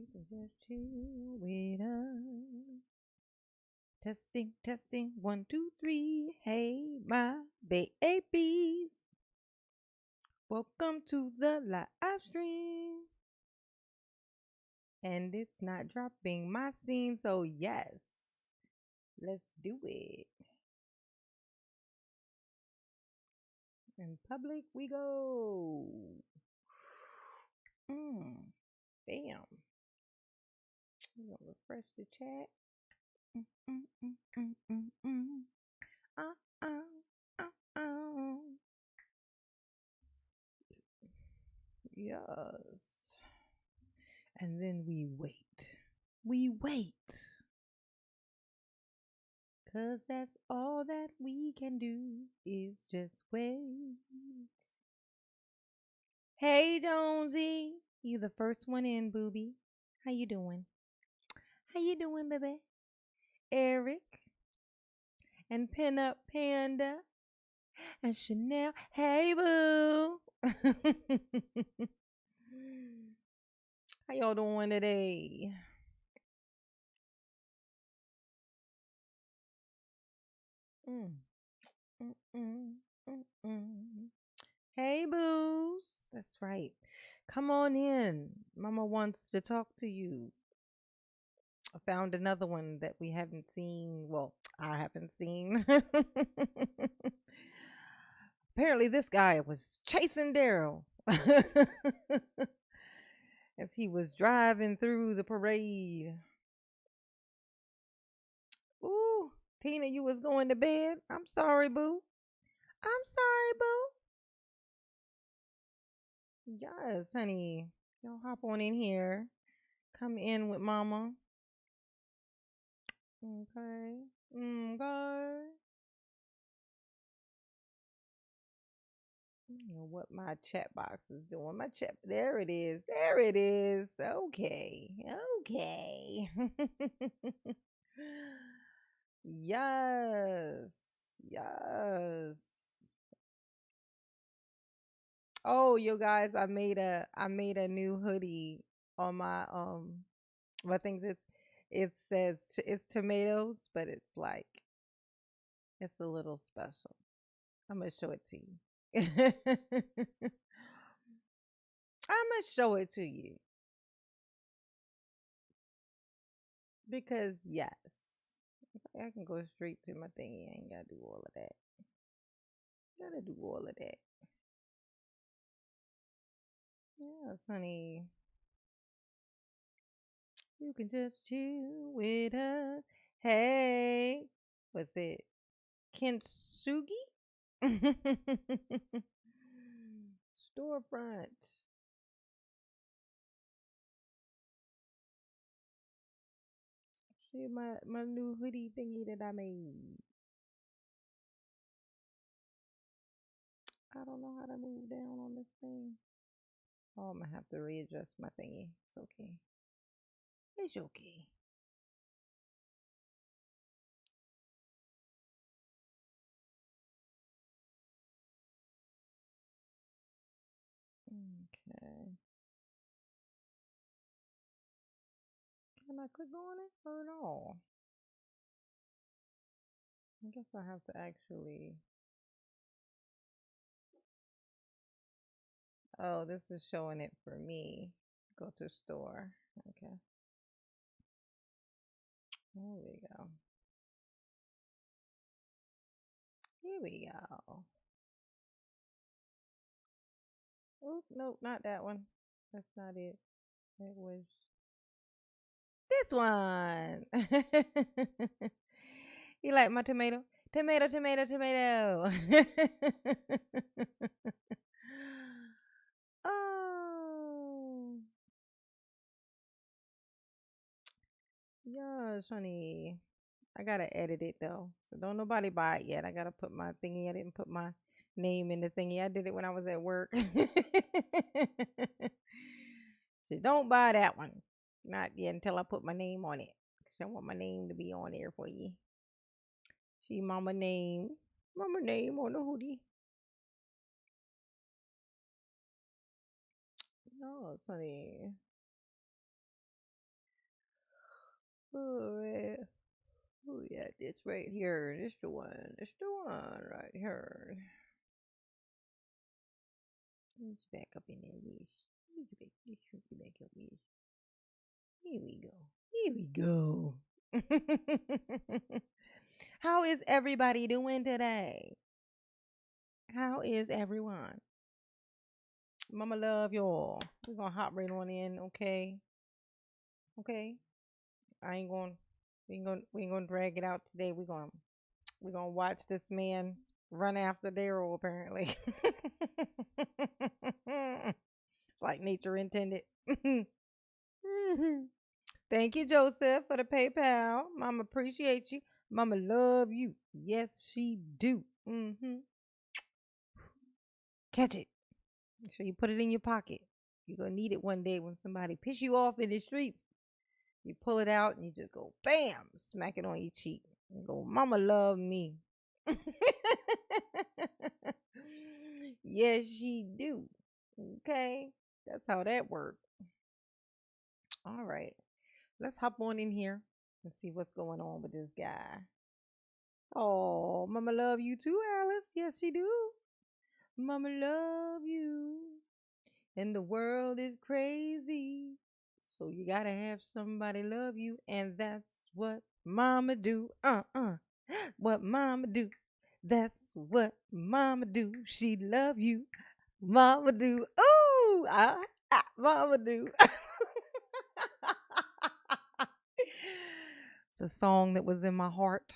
You can just chill with us. Testing, testing, 1, 2, 3. Hey, my babies. Welcome to the live stream. And it's not dropping my scene, so yes, let's do it. In public we go. Bam. I'm gonna refresh the chat. Mm, mm, mm, mm, mm. Uh, uh, uh. Yes. And then we wait. We wait. 'Cause that's all that we can do is just wait. Hey, Jonesy. You the first one in, booby. How you doing? How you doing, baby? Eric and Pinup Panda and Chanel. Hey, boo. How y'all doing today? Mm, mm, mm, mm, mm. Hey, boos. That's right. Come on in. Mama wants to talk to you. I found another one that we haven't seen. Well, I haven't seen. Apparently, this guy was chasing Daryl as he was driving through the parade. Ooh, Tina, you was going to bed. I'm sorry, boo. I'm sorry, boo. Yes, honey. Y'all hop on in here. Come in with mama. Okay. Okay. I don't know what my chat box is doing. My chat, there it is. There it is. Okay. Okay. Yes. Yes. Oh, you guys, I made a new hoodie on my things. It says it's tomatoes, but it's like it's a little special. I'm gonna show it to you. I'm gonna show it to you because yes, I can go straight to my thing. I ain't gotta do all of that. Gotta do all of that. Yes, honey. You can just chill with us. Hey, what's it? Kintsugi? Storefront. See my new hoodie thingy that I made. I don't know how to move down on this thing. Oh, I'm gonna have to readjust my thingy. It's okay. It's okay. Okay. Can I click on it or no? I guess I have to actually. Oh, this is showing it for me. Go to store. Okay. There we go. Here we go. Oh, nope, not that one. That's not it. It was this one. You like my tomato? Tomato, tomato, tomato. Oh, yes, honey. I gotta edit it though. So don't nobody buy it yet. I gotta put my thingy. I didn't put my name in the thingy. I did it when I was at work. So don't buy that one. Not yet until I put my name on it. Cause I want my name to be on there for you. See mama name. Mama name on the hoodie. No, it's honey. Oh, yeah. Oh, yeah, this right here. This the one. This the one right here. Let me back up in there, Wish. Let me back up, Wish. Here we go. Here we go. How is everybody doing today? How is everyone? Mama love y'all. We're gonna hop right on in, okay? Okay. I ain't going we ain't gonna drag it out today. We're gonna watch this man run after Daryl apparently. Like nature intended. Mhm. Thank you, Joseph, for the PayPal. Mama appreciate you. Mama love you. Yes, she do. Catch it. Make sure you put it in your pocket. You're gonna need it one day when somebody piss you off in the streets. You pull it out and you just go bam, smack it on your cheek. And go, Mama love me. Yes, she do. Okay. That's how that works. All right. Let's hop on in here and see what's going on with this guy. Oh, Mama love you too, Alice. Yes, she do. Mama love you. And the world is crazy. So you gotta have somebody love you. And that's what Mama do. What Mama do. That's what Mama do. She love you. Mama do. Ooh, Mama do. It's a song that was in my heart.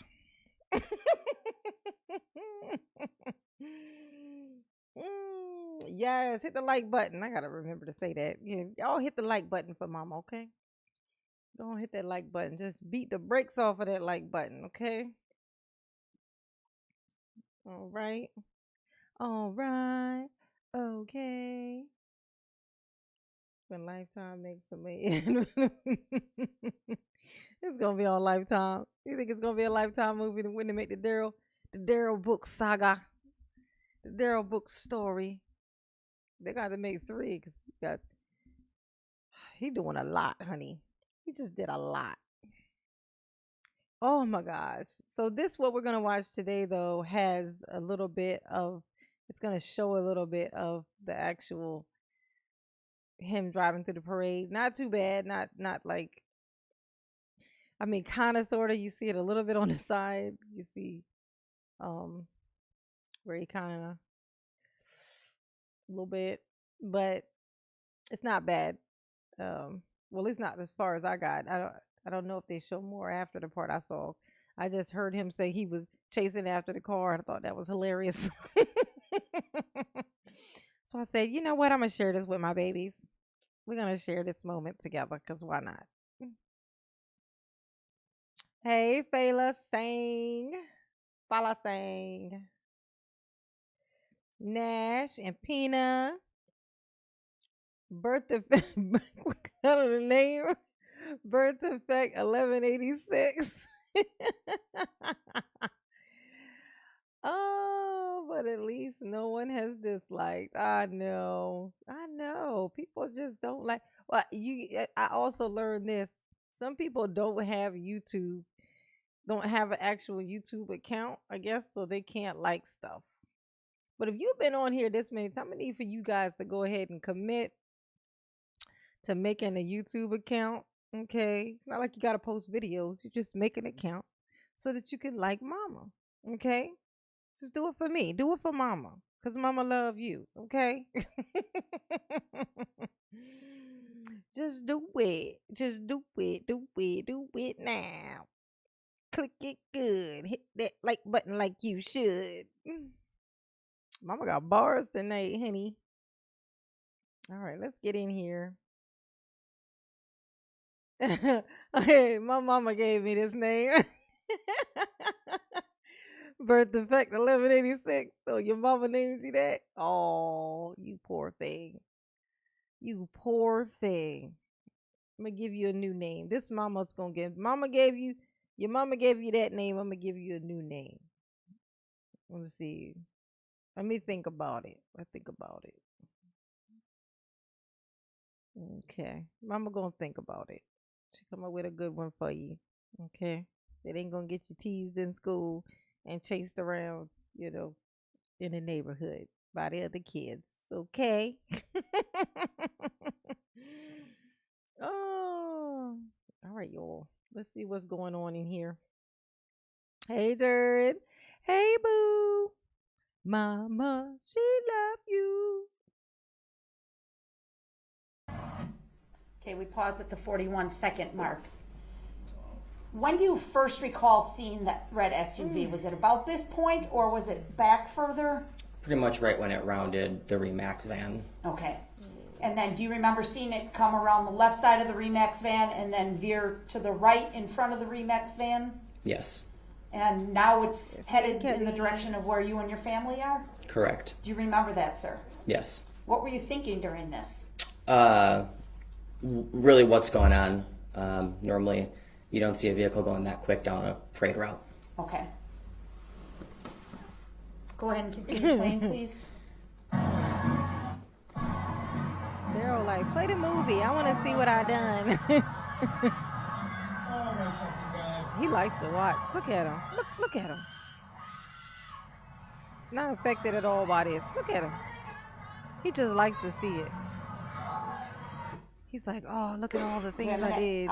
Yes, hit the like button. I gotta remember to say that. Yeah, y'all hit the like button for Mama, okay? Don't hit that like button. Just beat the brakes off of that like button, okay? All right. All right. Okay. When Lifetime makes a man. It's gonna be on Lifetime. You think it's gonna be a Lifetime movie when they make the Darrell Brooks saga, the Darrell Brooks story? They got to make three because he doing a lot, honey. He just did a lot. Oh my gosh! So this what we're gonna watch today though has a little bit of. It's gonna show a little bit of the actual him driving through the parade. Not too bad. Not like. I mean, kind of, sort of. You see it a little bit on the side. You see, um, where he kind of a little bit, but it's not bad. Well, at least not as far as I got. I don't know if they show more after the part I saw. I just heard him say he was chasing after the car. I thought that was hilarious. So I said, you know what? I'm gonna share this with my babies. We're gonna share this moment together because why not? Hey, Fela sang, Fala sang, Nash and Pina. Birth effect. What kind of the name? Birth effect 1186. Oh, but at least no one has disliked. I know. I know. People just don't like. Well, I also learned this. Some people don't have YouTube, don't have an actual YouTube account, I guess, so they can't like stuff. But if you've been on here this many times, I need for you guys to go ahead and commit to making a YouTube account. Okay. It's not like you got to post videos. You just make an account so that you can like Mama. Okay. Just do it for me. Do it for Mama. Because Mama love you. Okay. Just do it. Just do it. Do it. Do it now. Click it good. Hit that like button like you should. Mama got bars tonight, honey. All right, let's get in here. Okay, my mama gave me this name. Birth defect 1186. So your mama named you that? Oh, you poor thing. You poor thing. I'm gonna give you a new name. This mama's gonna give. Mama gave you. Your mama gave you that name. I'm gonna give you a new name. Let me see. Let me think about it. Let's think about it. Okay, mama gonna think about it. She come up with a good one for you. Okay. It ain't gonna get you teased in school and chased around, you know, in the neighborhood by the other kids. Okay. Oh, all right, y'all. Let's see what's going on in here. Hey, Jared. Hey, boo. Mama, she love you. Okay, we paused at the 41-second mark. When do you first recall seeing that red SUV? Was it about this point or was it back further? Pretty much right when it rounded the Remax van. Okay. And then do you remember seeing it come around the left side of the Remax van and then veer to the right in front of the Remax van? Yes. And now it's headed in the direction of where you and your family are? Correct. Do you remember that, sir? Yes. What were you thinking during this? Really what's going on. Normally you don't see a vehicle going that quick down a parade route. Okay. Go ahead and continue playing, please. Daryl, like, play the movie. I want to see what I done. He likes to watch. Look at him. Look at him. Not affected at all by this. Look at him. He just likes to see it. He's like, oh, look at all the things I did.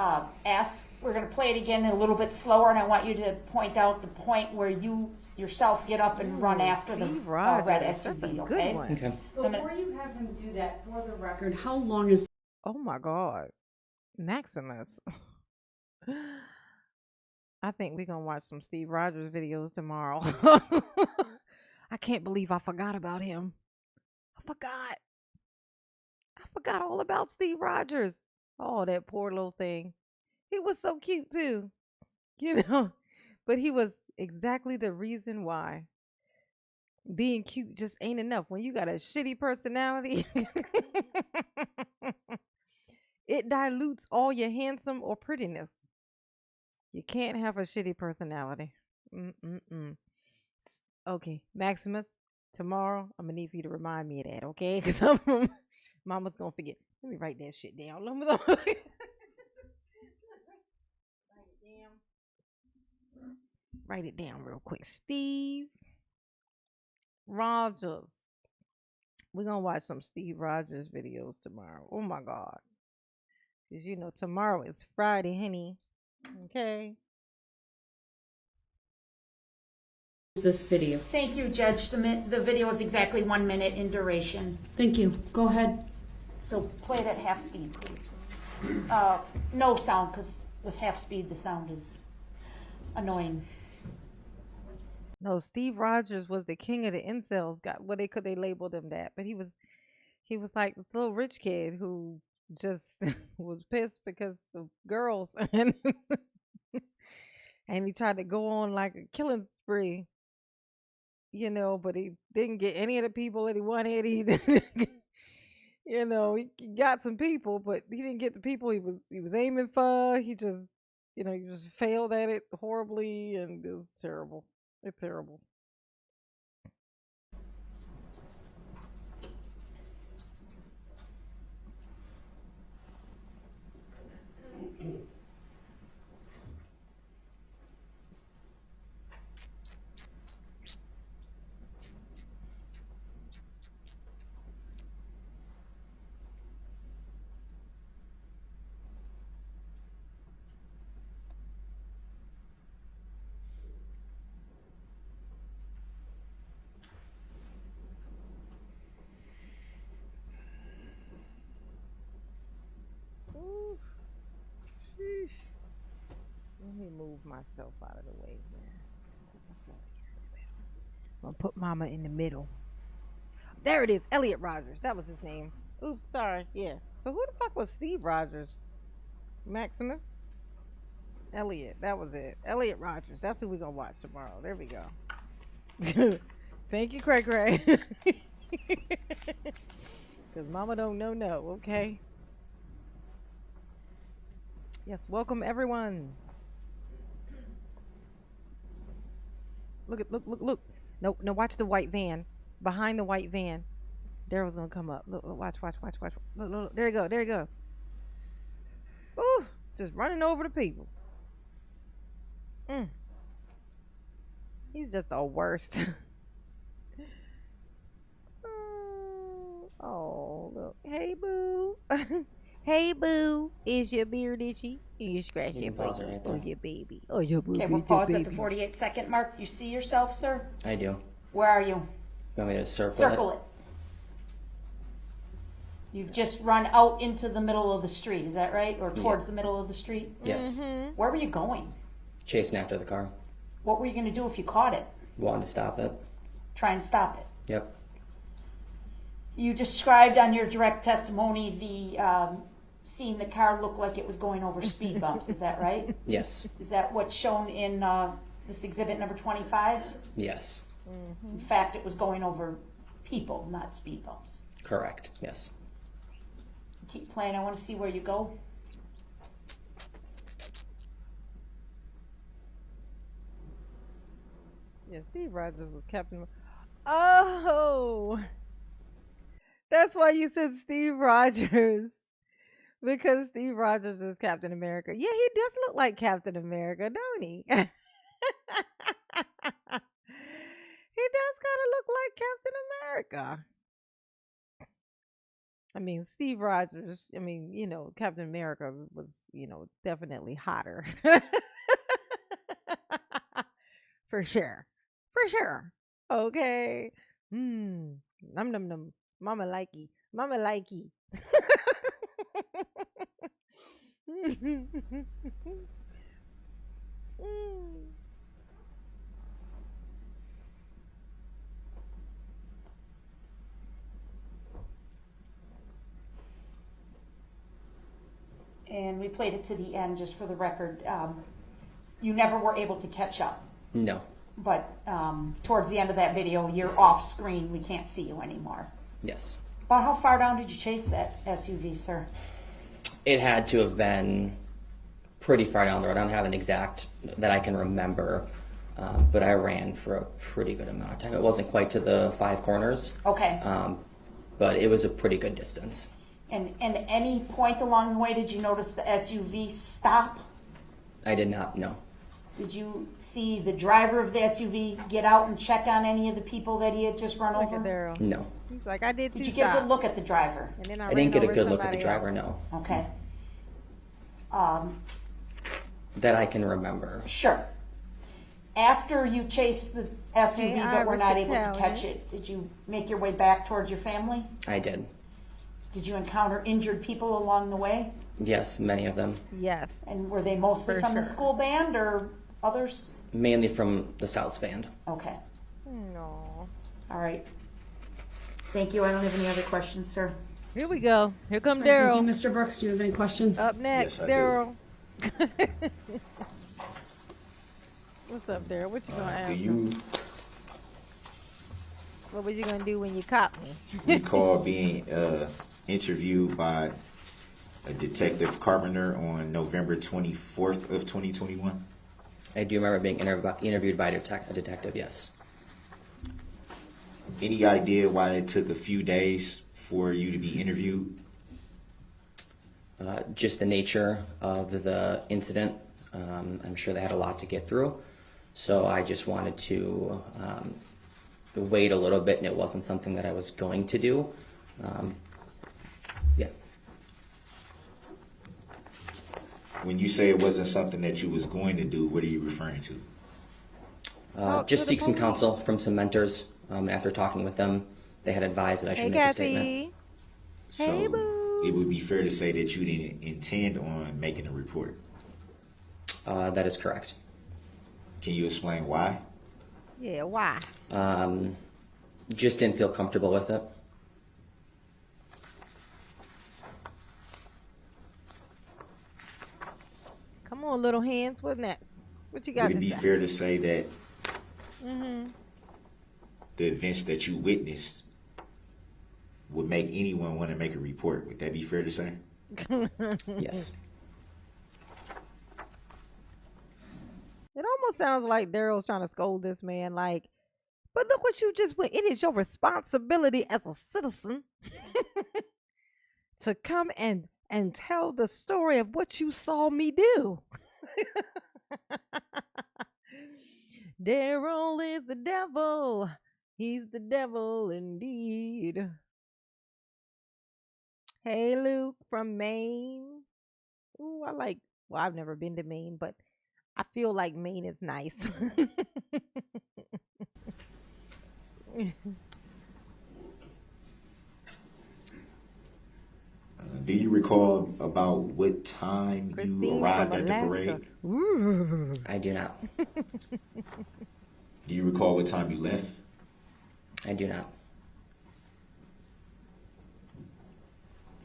We're going to play it again a little bit slower, and I want you to point out the point where you yourself get up and run after the red SUV. That's a good okay? one. Okay. Before you have him do that, for the record, how long is Oh my God. Maximus. I think we're going to watch some Steve Rogers videos tomorrow. I can't believe I forgot about him. I forgot all about Steve Rogers. Oh, that poor little thing. He was so cute too, you know, but he was exactly the reason why being cute just ain't enough. When you got a shitty personality, it dilutes all your handsome or prettiness. You can't have a shitty personality. Okay, Maximus, tomorrow I'm gonna need for you to remind me of that, okay? Because Mama's gonna forget. Let me write that shit down. Write it down real quick. Steve Rogers. We're gonna watch some Steve Rogers videos tomorrow. Oh my God. Because you know tomorrow is Friday, honey. Okay. this video? Thank you, Judge. The video is exactly 1 minute in duration. Thank you. Go ahead. So play it at half speed, please. No sound, because with half speed, the sound is annoying. No, Steve Rogers was the king of the incels. Got what they labeled him that, but he was like this little rich kid who just was pissed because of girls, and he tried to go on like a killing spree, you know. But he didn't get any of the people that he wanted. He you know, he got some people, but he didn't get the people he was aiming for. He just, you know, he just failed at it horribly, and it was terrible. It's terrible. Ooh, sheesh. Let me move myself out of the way here. I'm gonna put Mama in the middle. There it is, Elliot Rogers. That was his name. Oops, sorry. Yeah. So who the fuck was Steve Rogers? Maximus? Elliot. That was it. Elliot Rogers. That's who we're gonna watch tomorrow. There we go. Thank you, Cray Cray. Because Mama don't know no, okay? Yes, welcome everyone. Look. No, watch the white van. Behind the white van. Daryl's gonna come up. Look, watch. Look. There you go. Ooh, just running over the people. Mm. He's just the worst. Oh, look. Hey, boo. Hey, boo. Is your beard itchy? You scratch You your can pause face. it right Oh, there. your baby. Oh, your boo. Okay, we're your paused at the baby. 48-second mark. You see yourself, sir? I do. Where are you? You want me to circle, Circle it. You've just run out into the middle of the street, is that right? Or towards the middle of the street? Yes. Where were you going? Chasing after the car. What were you going to do if you caught it? Wanted to stop it. Try and stop it. Yep. You described on your direct testimony the seeing the car look like it was going over speed bumps, is that right? Yes. Is that what's shown in this exhibit number 25? Yes. In fact, it was going over people, not speed bumps. Correct. Yes. Keep playing. I want to see where you go. Yeah, Steve Rogers was Captain. Oh, that's why you said Steve Rogers. Because Steve Rogers is Captain America. Yeah, he does look like Captain America, don't he? He does kind of look like Captain America. I mean, Steve Rogers, I mean, Captain America was, definitely hotter. For sure. For sure. Okay. Num num num. Mama likey. Mama likey. And we played it to the end just for the record. You never were able to catch up, No. but towards the end of that video, you're off screen. We can't see you anymore. Yes. About how far down did you chase that SUV, sir? It had to have been pretty far down the road. I don't have an exact that I can remember, but I ran for a pretty good amount of time. It wasn't quite to the 5 corners, Okay. but it was a pretty good distance. And any point along the way, did you notice the SUV stop? I did not know. Did you see the driver of the SUV get out and check on any of the people that he had just run Look over? at Daryl. No. He's like, I did too. Did you get a good look at the driver? And then I ran didn't get a over good look at the somebody driver, else. no. Okay. That I can remember. Sure. After you chased the SUV Hey, but were Irish not able to Italian. catch it, did you make your way back towards your family? I did. Did you encounter injured people along the way? Yes, many of them. Yes. And were they mostly For from the sure. school band or others? Mainly from the South Band. Okay. No. All right. Thank you. I don't have any other questions, sir. Here we go. Here come Thank you, Daryl. Mr. Brooks. Do you have any questions? Up next, Yes, I do. Daryl. What's up, Daryl? What you gonna ask? Do him? you What were you gonna do when you caught me? recall being interviewed by a Detective Carpenter on November 24th of 2021? I do remember being interviewed by a detective, yes. Any idea why it took a few days for you to be interviewed? Just the nature of the incident. I'm sure they had a lot to get through. So I just wanted to wait a little bit, and it wasn't something that I was going to do. Yeah. When you say it wasn't something that you was going to do, what are you referring to? Talk Just to the seek some police. counsel from some mentors. After talking with them, they had advised that I should Hey, make a statement. Kathy. So Hey, boo. it would be fair to say that you didn't intend on making a report. That is correct. Can you explain why? Yeah, why? Just didn't feel comfortable with it. Come on, little hands. What's next? What you got Would to it be say? fair to say that Mm-hmm. the events that you witnessed would make anyone want to make a report? Would that be fair to say? Yes. It almost sounds like Daryl's trying to scold this man, like, but look what you just went. It is your responsibility as a citizen to come and and tell the story of what you saw me do. Darrell is the devil. He's the devil indeed. Hey, Luke from Maine. Ooh, well, I've never been to Maine, but I feel like Maine is nice. Do you recall about what time you Christine arrived from at the Alaska. parade? Ooh. I do not. Do you recall what time you left? I do not.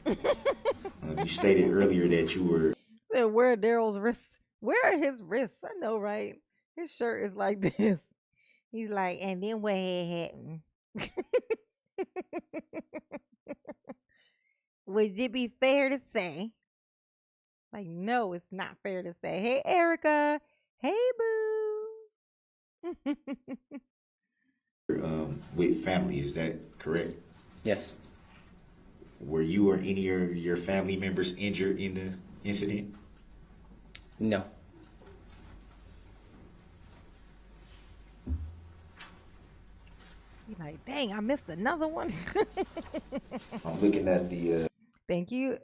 You stated earlier that you were. Said, where are Darrell's wrists? Where are his wrists? I know, right? His shirt is like this. He's like, and then what had happened? Would it be fair to say? Like, no, it's not fair to say. Hey, Erica. Hey, boo. With family, is that correct? Yes. Were you or any of your family members injured in the incident? No. You're like, dang, I missed another one. I'm looking at the. Thank you,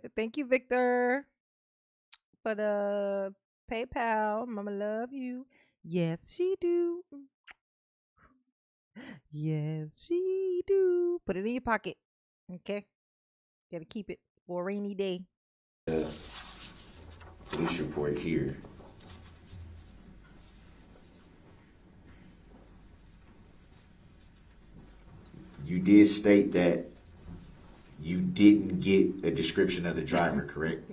Victor, for the PayPal. Mama love you. Yes, she do. Yes, she do. Put it in your pocket. Okay. Gotta keep it for a rainy day. Police report here. You did state that you didn't get a description of the driver, correct?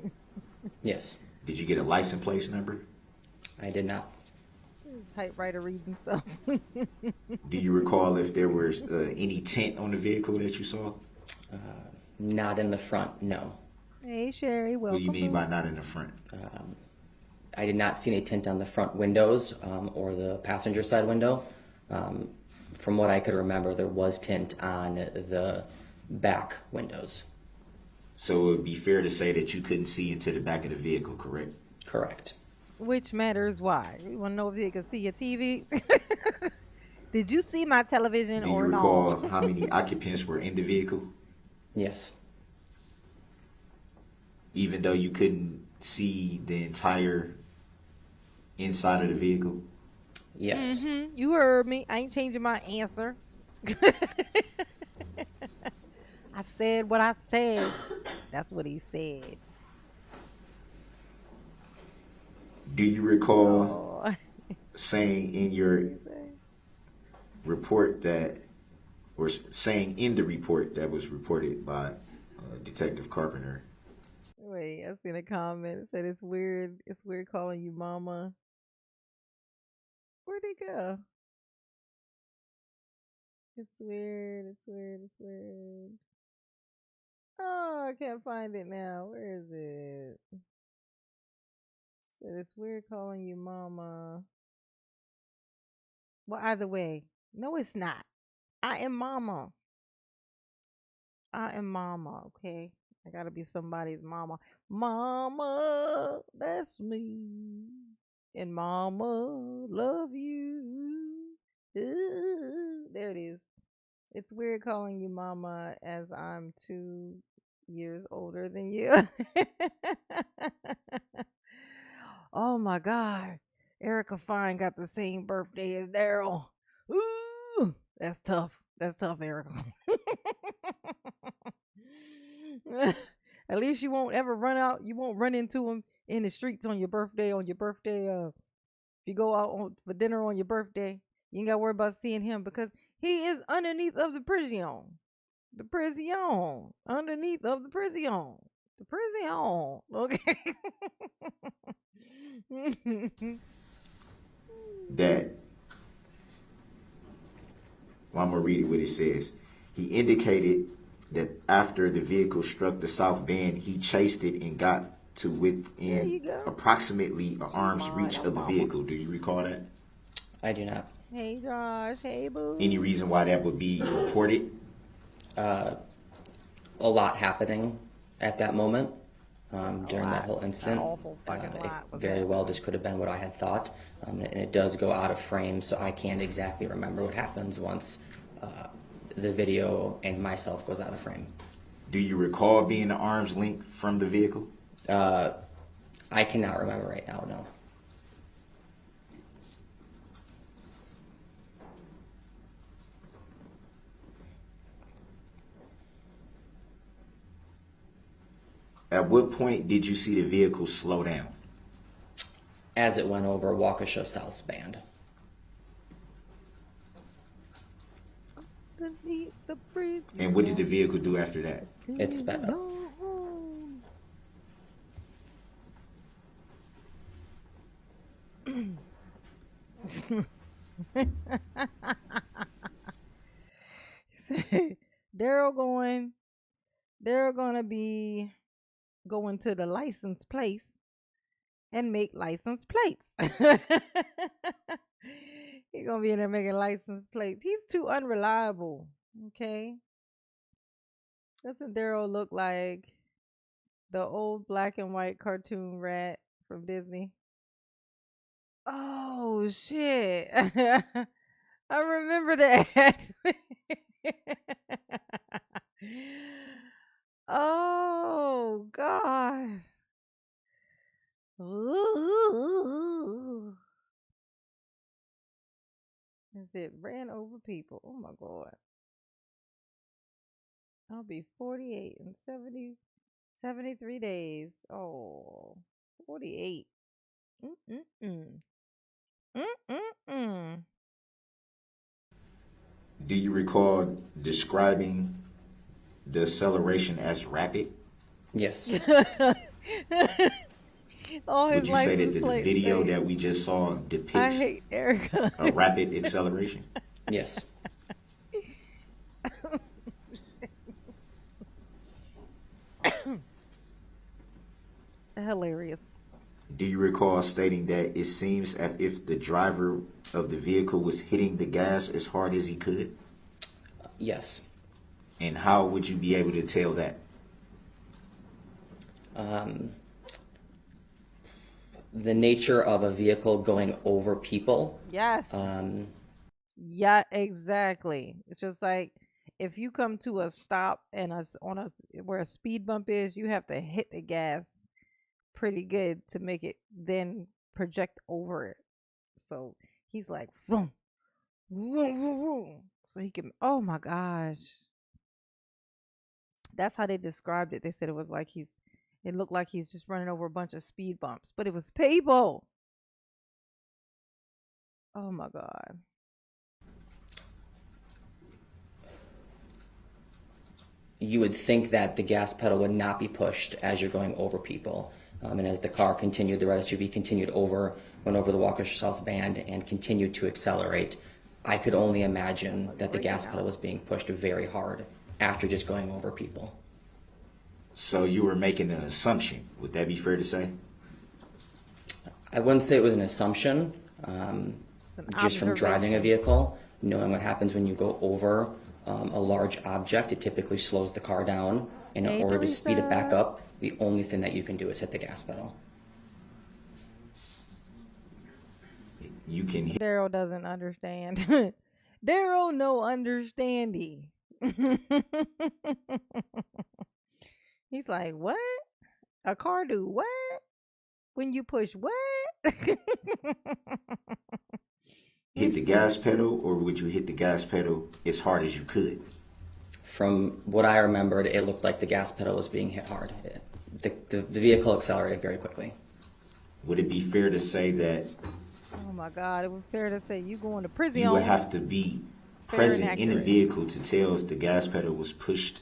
Yes. Did you get a license plate number? I did not. Typewriter reading stuff. Do you recall if there was any tint on the vehicle that you saw? Not in the front, no. Hey, Sherry, welcome. What do you mean by not in the front? I did not see any tint on the front windows or the passenger side window. From what I could remember, there was tint on the back windows. So it would be fair to say that you couldn't see into the back of the vehicle, correct? Correct. Which matters why? You want to know if you can see your TV? Did you see my television Do you or recall no? how many occupants were in the vehicle? Yes. Even though you couldn't see the entire inside of the vehicle? Yes. Mm-hmm. You heard me. I ain't changing my answer. I said what I said. That's what he said. Do you recall Oh. saying in your report that, or saying in the report that was reported by Detective Carpenter? Wait, I seen a comment. It said it's weird. It's weird calling you mama. Where'd he go? It's weird. It's weird. It's weird. Oh, I can't find it now. Where is it? Said it's weird calling you mama. Well, either way, no, it's not. I am mama. I am mama. Okay, I gotta be somebody's mama. Mama, that's me. And mama, love you. Ooh, there it is. It's weird calling you mama as I'm 2 years older than you. Oh my God. Erica Fine got the same birthday as Daryl. Ooh, that's tough. That's tough, Erica. At least you won't ever run out. You won't run into him in the streets on your birthday. If you go out for dinner on your birthday, you ain't got to worry about seeing him because he is underneath of the prison. The prison. Underneath of the prison. The prison. Okay. That, well, I'm going to read it what it says. He indicated that after the vehicle struck the south bend, he chased it and got to within approximately an arm's reach of the vehicle. Do you recall that? I do not. Hey, Josh. Hey, boo. Any reason why that would be reported? A lot happening at that moment. during that whole incident. awful fucking It lot was very well happening. just could have been what I had thought, and it does go out of frame, so I can't exactly remember what happens once the video and myself goes out of frame. Do you recall being at arm's length from the vehicle? I cannot remember right now, no. At what point did you see the vehicle slow down? As it went over Waukesha southbound. Beneath the breeze. And what did the vehicle do after that? It sped up. Daryl gonna be going to the license place and make license plates. He gonna be in there making license plates. He's too unreliable. Okay. Doesn't Daryl look like the old black and white cartoon rat from Disney? Oh shit. I remember that. Oh God. Ooh. That's it. Ran over people. Oh my God. I'll be 48 in 73 days. Oh, 48. Mm-mm-mm. Mm-mm-mm. Do you recall describing the acceleration as rapid? Yes. All his Would you say that license the plates video say, that we just saw I depicts hate Erica. a rapid acceleration? Yes. Hilarious. Do you recall stating that it seems as if the driver of the vehicle was hitting the gas as hard as he could? Yes. And how would you be able to tell that? The nature of a vehicle going over people. Yes. Yeah, exactly. It's just like if you come to a stop and where a speed bump is, you have to hit the gas pretty good to make it then project over it. So he's like, vroom, vroom, vroom, vroom. So he can. Oh my gosh, that's how they described it. They said it was like it looked like he's just running over a bunch of speed bumps, but it was people. Oh my God. You would think that the gas pedal would not be pushed as you're going over people. And as the car continued, the red SUV continued went over the Waukesha South Band and continued to accelerate. I could only imagine that the gas pedal was being pushed very hard after just going over people. So you were making an assumption. Would that be fair to say? I wouldn't say it was an assumption. Just from driving a vehicle, knowing what happens when you go over a large object, it typically slows the car down. And in order to speed it back up, the only thing that you can do is hit the gas pedal. You can hit. Daryl doesn't understand. Daryl no understanding. He's like, what? A car do what? When you push what? Hit the gas pedal, or would you hit the gas pedal as hard as you could? From what I remembered, it looked like the gas pedal was being hit hard. The vehicle accelerated very quickly. Would it be fair to say that Oh my God, it was fair to say you going to prison. you would have to be Fair and present in the accurate. vehicle to tell if the gas pedal was pushed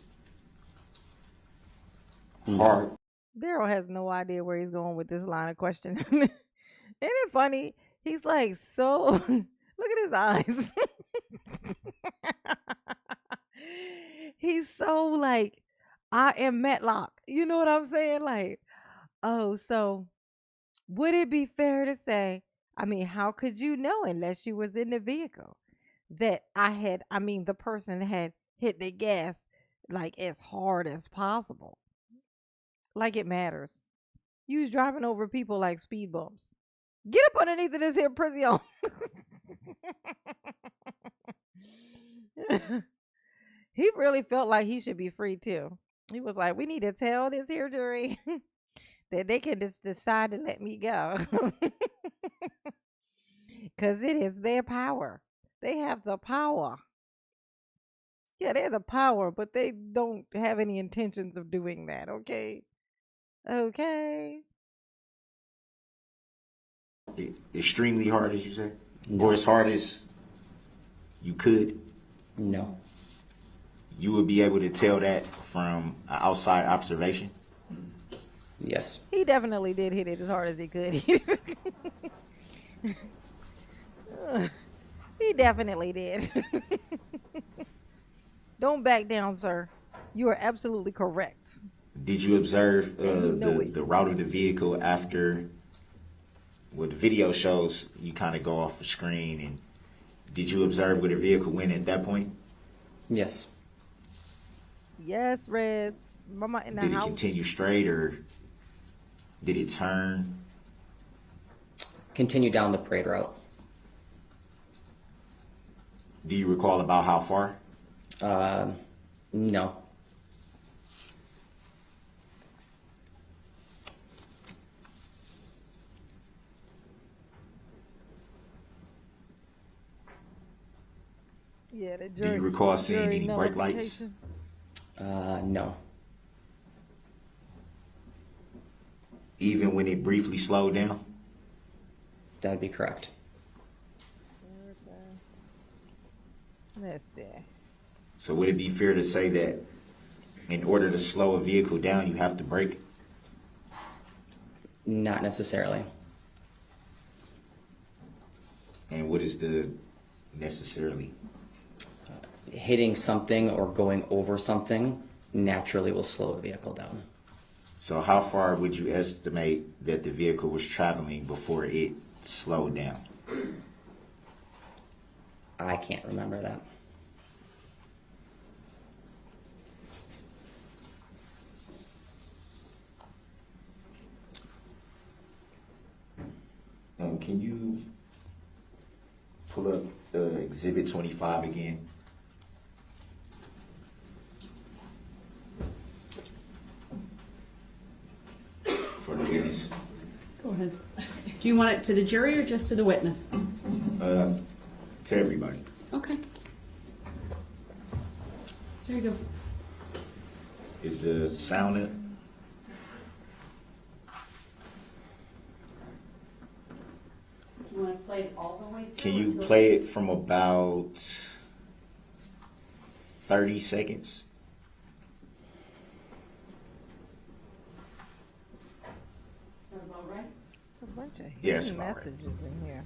hard? Daryl has no idea where he's going with this line of questioning. Isn't it funny? He's like, so look at his eyes. He's so like, I am Matlock. You know what I'm saying? Like, oh, so would it be fair to say, I mean, how could you know unless you was in the vehicle that the person had hit the gas like as hard as possible? like it matters. You was driving over people like speed bumps. Get up underneath of this here prison. He really felt like he should be free too. He was like, "We need to tell this here jury that they can just decide to let me go, because it is their power. They have the power. Yeah, they have the power, but they don't have any intentions of doing that. Okay, okay. Extremely hard, as you say, or as hard as you could. No. You would be able to tell that from an outside observation. Yes. He definitely did hit it as hard as he could. He definitely did. Don't back down, sir. You are absolutely correct. Did you observe And you know it. the route of the vehicle after? Well, the video shows you kind of go off the screen, and did you observe where the vehicle went at that point? Yes. Yes, Reds. Mama in the Did it house. continue straight, or did it turn? Continue down the parade route. Do you recall about how far? No. Yeah, the Do you recall seeing jury any brake lights? nullification. No. Even when it briefly slowed down? That would be correct. Let's see. So would it be fair to say that in order to slow a vehicle down, you have to brake? Not necessarily. And what is the necessarily? Hitting something or going over something naturally will slow a vehicle down. So how far would you estimate that the vehicle was traveling before it slowed down? I can't remember that. Can you pull up Exhibit 25 again? For the witness. Go ahead. Do you want it to the jury or just to the witness? To everybody. Okay. There you go. Is the sound up? You want to play it all the way through? Can you play it from about 30 seconds? Is that about right? It's a bunch of Yes, hidden about right. messages in here.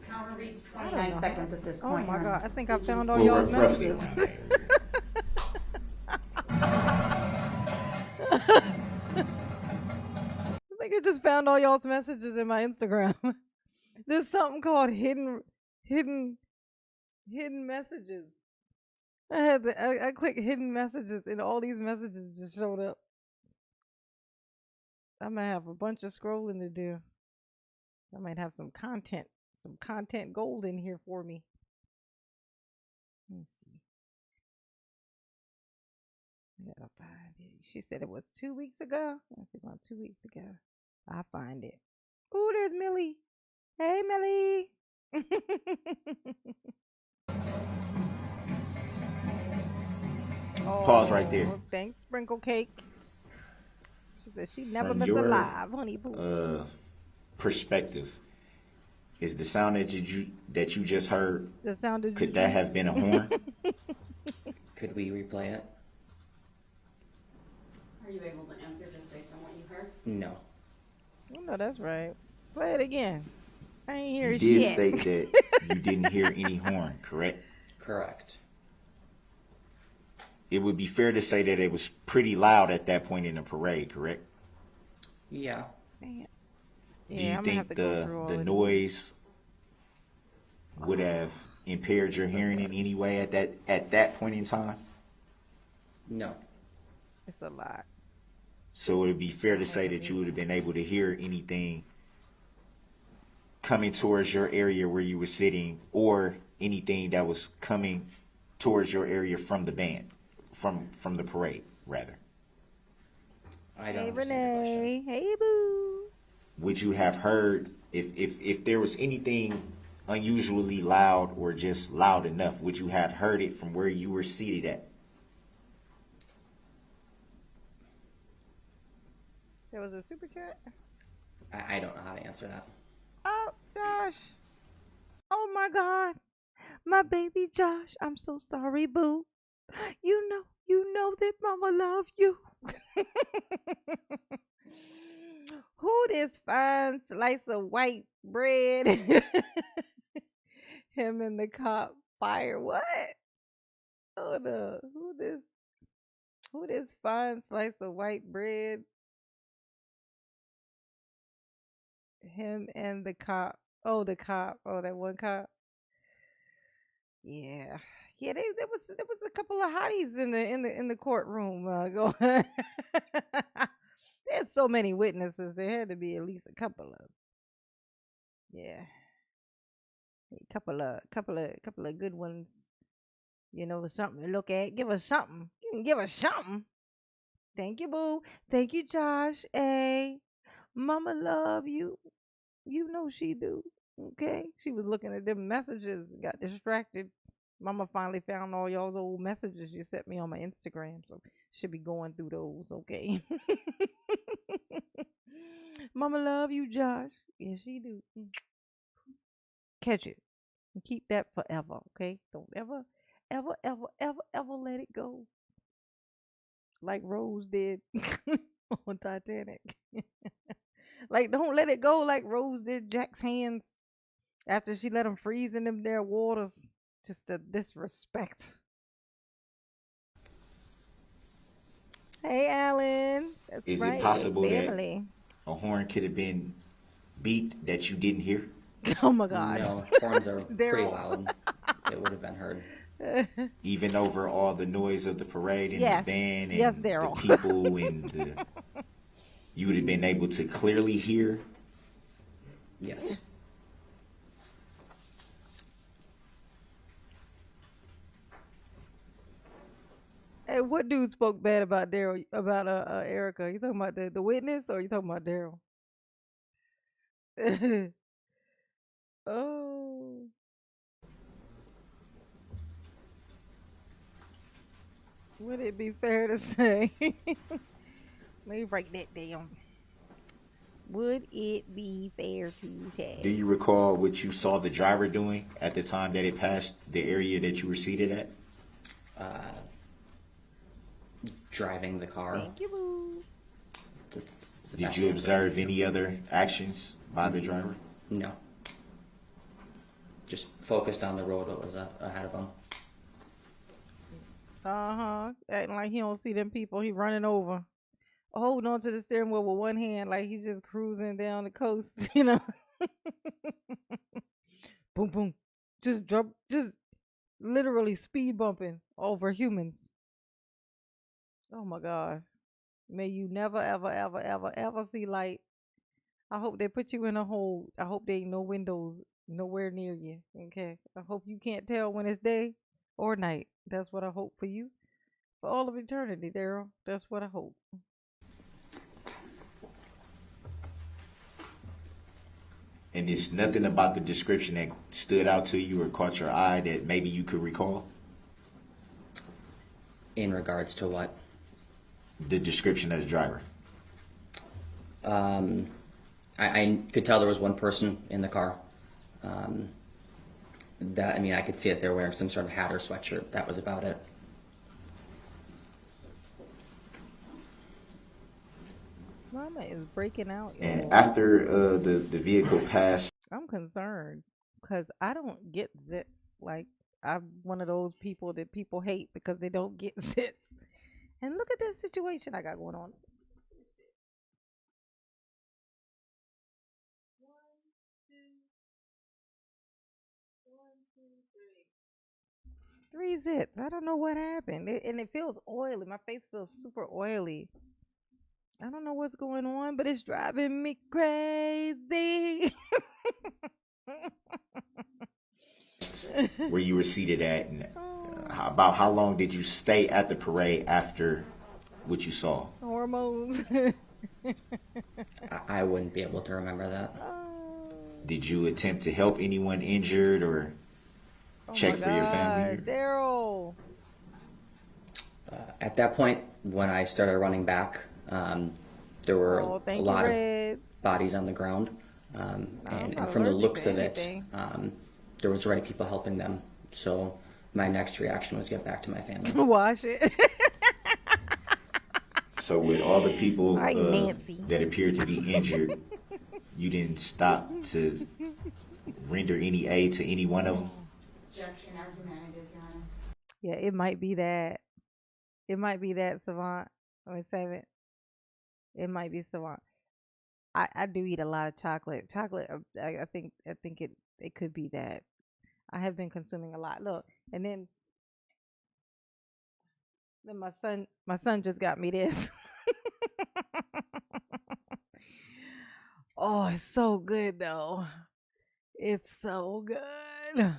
Counter reads I don't 29 know. seconds at this Oh point. my Aaron. God! I think I found all Well, y'all's roughly messages. around there. I think I just found all y'all's messages in my Instagram. There's something called hidden messages. I clicked hidden messages and all these messages just showed up. I might have a bunch of scrolling to do. I might have some content gold in here for me. Let's see. I gotta find it. She said it was 2 weeks ago. I think about 2 weeks ago. I'll find it. Ooh, there's Millie. Hey, Millie. Pause right there. Thanks, Sprinkle Cake. She said she never From missed your, a live, honey poo. Perspective, is the sound that you just heard, The sound of could that have been a horn? Could we replay it? Are you able to answer just based on what you heard? No. Oh, no, that's right. Play it again. I ain't hear You did shit. state that you didn't hear any horn, correct? Correct. It would be fair to say that it was pretty loud at that point in the parade, correct? Yeah. Man. Do Yeah, you I'm gonna have think to go through all the of these. noise would have impaired your hearing in any way at that point in time? No. It's a lot. So it'd be fair to say that you would have been able to hear anything coming towards your area where you were sitting, or anything that was coming towards your area from the band, from the parade, rather. I don't Hey, understand the question. Renee. Hey, boo. Would you have heard if there was anything unusually loud or just loud enough? Would you have heard it from where you were seated at? There was a super chat. I don't know how to answer that. Oh, Josh. Oh my God. My baby Josh. I'm so sorry, boo. You know that mama love you. Who this fine slice of white bread? Him and the cop fire. What? Hold up. Who this fine slice of white bread? Him and the cop. Oh, the cop. Oh, that one cop. Yeah, yeah. There was a couple of hotties in the courtroom going. They had so many witnesses. There had to be at least a couple of. Yeah, a couple of good ones. You know, something to look at. Give us something. You can give us something. Thank you, boo. Thank you, Josh. Hey, mama love you. You know she do. Okay. She was looking at them messages, got distracted. Mama finally found all y'all's old messages you sent me on my Instagram, so should be going through those, okay? Mama love you, Josh. Yeah, she do. Catch it and keep that forever, okay? Don't ever let it go like Rose did on Titanic. Like, don't let it go like Rose did Jack's hands after she let him freeze in them there waters. Just the disrespect. Hey, Alan. That's Is it right. Hey, possible that family. a horn could have been beat that you didn't hear? Oh my God. No, horns are pretty Daryl. loud. It would have been heard. Even over all the noise of the parade and Yes. the band and Yes, the Daryl. people and you would have been able to clearly hear? Yes. Hey, what dude spoke bad about Daryl, about Erica? You talking about the witness, or you talking about Daryl? Oh. Would it be fair to say? Let me write that down. Would it be fair to say? Do you recall what you saw the driver doing at the time that it passed the area that you were seated at? Driving the car. Thank you, boo. That's the Did best you answer I observe can any other actions by the driver? do. No. Just focused on the road what was ahead of him. Acting like he don't see them people he running over. Holding on to the steering wheel with one hand, like he's just cruising down the coast, you know. Boom, boom. Just literally speed bumping over humans. Oh my gosh. May you never, ever, ever, ever, ever see light. I hope they put you in a hole. I hope there ain't no windows nowhere near you. Okay. I hope you can't tell when it's day or night. That's what I hope for you. For all of eternity, Daryl. That's what I hope. And it's nothing about the description that stood out to you or caught your eye that maybe you could recall? In regards to what? The description of the driver. I could tell there was one person in the car. I could see it. They're wearing some sort of hat or sweatshirt. That was about it. Mama is breaking out, y'all. And after the vehicle passed, I'm concerned because I don't get zits. Like, I'm one of those people that people hate because they don't get zits. And look at this situation I got going on. Three zits. I don't know what happened. And it feels oily. My face feels super oily. I don't know what's going on, but it's driving me crazy. Where you were seated at, and Oh, about how long did you stay at the parade after what you saw? hormones. I wouldn't be able to remember that. Oh, Did you attempt to help anyone injured or oh check my for your family? God, Daryl. At that point, when I started running back, there were Oh, a thank you, lot of Red. bodies on the ground. I'm And not from the allergic looks to of it, anything. there was already people helping them. So my next reaction was get back to my family. Wash it. So with all the people All right, Nancy. that appeared to be injured, you didn't stop to render any aid to any one of them? Objection, argumentative, Your Honor. Yeah, it might be that. It might be that, Savant. Let me save it. It might be Savant. I do eat a lot of chocolate. Chocolate. I think it could be that. I have been consuming a lot. Look, and then my son just got me this. Oh, it's so good though. It's so good.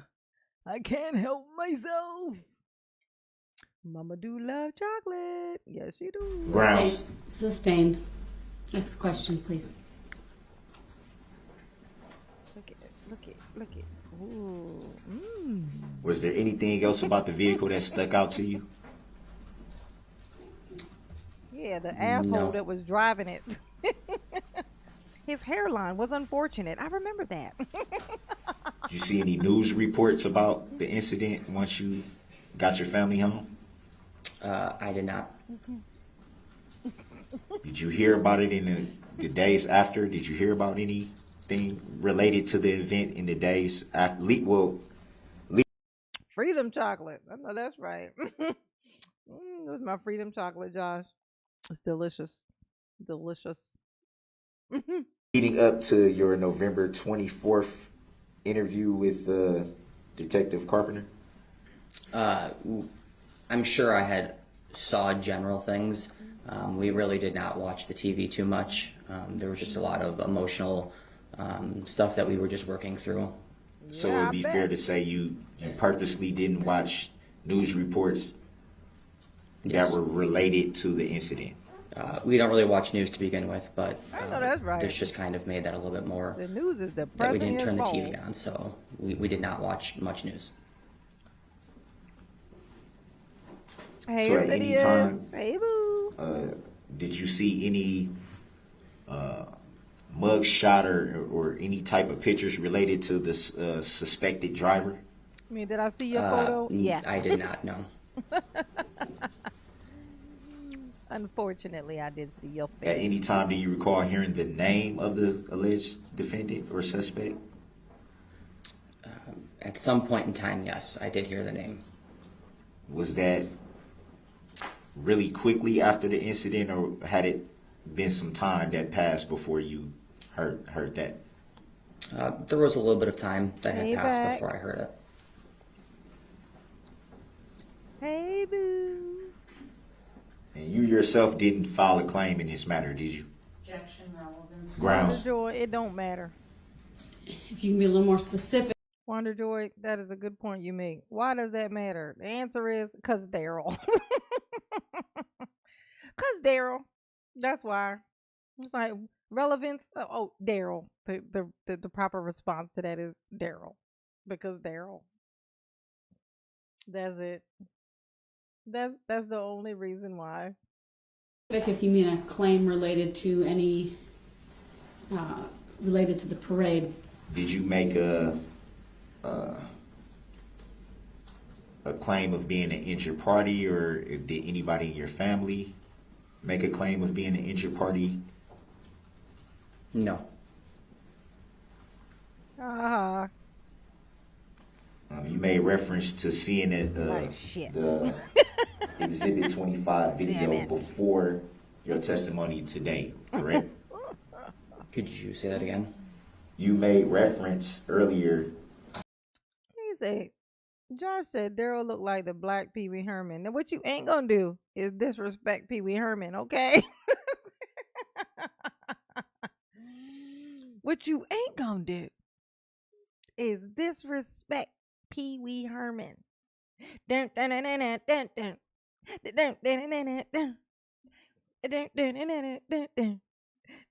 I can't help myself. Mama do love chocolate. Yes, she do. Grounds. Sustained. Next question, please. Look at it. Look at it. Look at it. Ooh. Mmm. Was there anything else about the vehicle that stuck out to you? Yeah, the asshole No. that was driving it. His hairline was unfortunate. I remember that. Did you see any news reports about the incident once you got your family home? I did not. Did you hear about it in the days after? Did you hear about anything related to the event in the days after? Well, Freedom chocolate. I know that's right. It was my freedom chocolate, Josh. It's delicious. Delicious. leading up to your November 24th interview with Detective Carpenter? I'm sure I had saw general things. We really did not watch the TV too much. There was just a lot of emotional stuff that we were just working through. So Yeah, it'd I be bet. fair to say you purposely didn't watch news reports Yes. that were related to the incident. We don't really watch news to begin with, but I know that's right. this just kind of made that a little bit more The news is that we depressing didn't as turn the balls. TV on, so we did not watch much news. Hey, So at yes, it any is. time- Hey, boo. Did you see any mug shot or any type of pictures related to this suspected driver? I mean, did I see your photo? Yes. I did not know. Unfortunately, I did see your face. At any time do you recall hearing the name of the alleged defendant or suspect? At some point in time, yes, I did hear the name. Was that really quickly after the incident, or had it been some time that passed before you heard that? There was a little bit of time that had Hey, passed back. before I heard it. Hey, boo. And you yourself didn't file a claim in this matter, did you? Objection, relevance. Grounds. Wonder Joy, it don't matter. If you can be a little more specific. Wonder Joy, that is a good point you make. Why does that matter? The answer is because Daryl. Because Daryl. That's why. It's like relevance. Oh, Daryl. The proper response to that is Daryl. Because Daryl. That's it. That's the only reason why. If you mean a claim related to any, related to the parade. Did you make a claim of being an injured party, or did anybody in your family make a claim of being an injured party? No. Ah, You made reference to seeing it, like shit. the Exhibit 25 Damn video it. before your testimony today, correct? Could you say that again? You made reference earlier. He said, Josh said Daryl looked like the black Pee Wee Herman. Now, what you ain't gonna do is disrespect Pee Wee Herman, okay? What you ain't gonna do is disrespect Pee Wee Herman. Dun, dun, dun, dun, dun, dun, dun. Dun, dun, dun, dun, dun, dun. Dun, dun, dun, dun, dun, dun.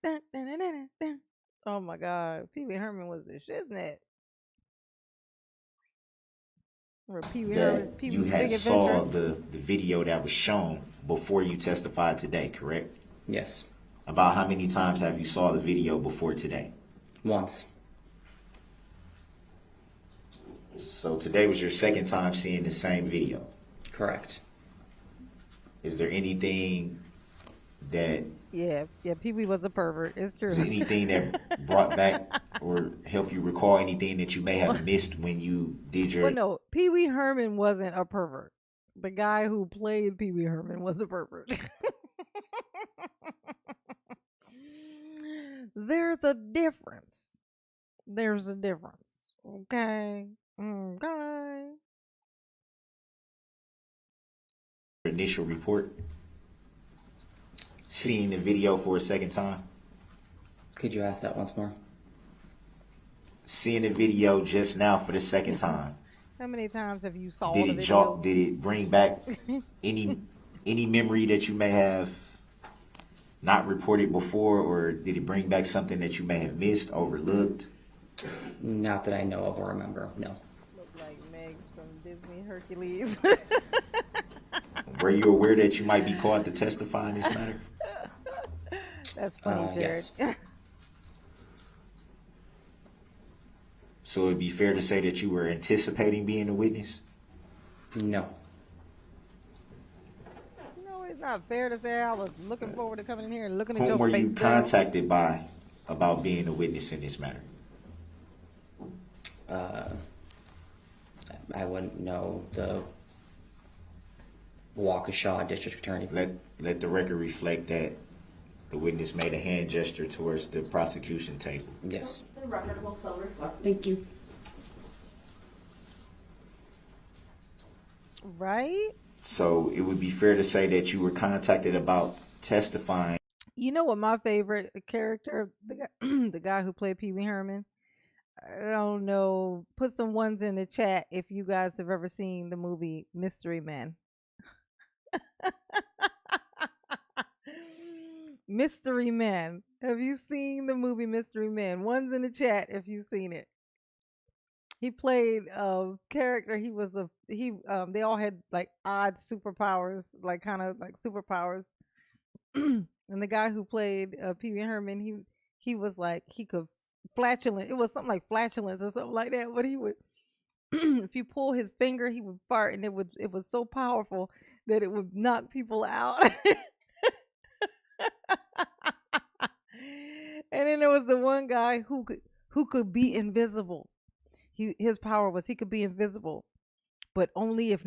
Dun, dun, dun, dun, dun. Oh my God, Pee Wee Herman was the shiznit. Or Pee Wee Herman, That Pee you Wee's had Big saw Adventure. the video that was shown before you testified today, correct? Yes. About how many times have you saw the video before today? Once. So today was your second time seeing the same video. Correct. Is there anything that Yeah, Pee Wee was a pervert. It's true. is there anything that brought back or help you recall anything that you may have missed when you did your Well, no, Pee Wee Herman wasn't a pervert. The guy who played Pee Wee Herman was a pervert. There's a difference. There's a difference. Okay. Okay. initial report? Seeing the video for a second time? Could you ask that once more? Seeing the video just now for the second time. How many times have you saw Did the it video? did it bring back any memory that you may have not reported before, or did it bring back something that you may have missed, overlooked? Not that I know of or remember, no. Look like Meg from Disney Hercules. Were you aware that you might be called to testify in this matter? That's funny, Jared. Yes. So it'd be fair to say that you were anticipating being a witness? No. No, it's not fair to say I was looking forward to coming in here and looking at Whom your were face. you down. contacted by about being a witness in this matter? I wouldn't know the Waukesha District Attorney. Let the record reflect that the witness made a hand gesture towards the prosecution table. Yes. The record will so reflect. Thank you. Right? So it would be fair to say that you were contacted about testifying. You know what my favorite character, the guy who played Pee Wee Herman? I don't know. Put some ones in the chat if you guys have ever seen the movie Mystery Men. Mystery Men. Have you seen the movie Mystery Men? One's in the chat if you've seen it. He played a character. They all had like odd superpowers, like kind of like superpowers. And the guy who played Pee Wee Herman, he was like he could flatulent. It was something like flatulence or something like that. But he would, if you pull his finger, he would fart, and it was so powerful that it would knock people out. And then there was the one guy who could be invisible. His power was he could be invisible, but only if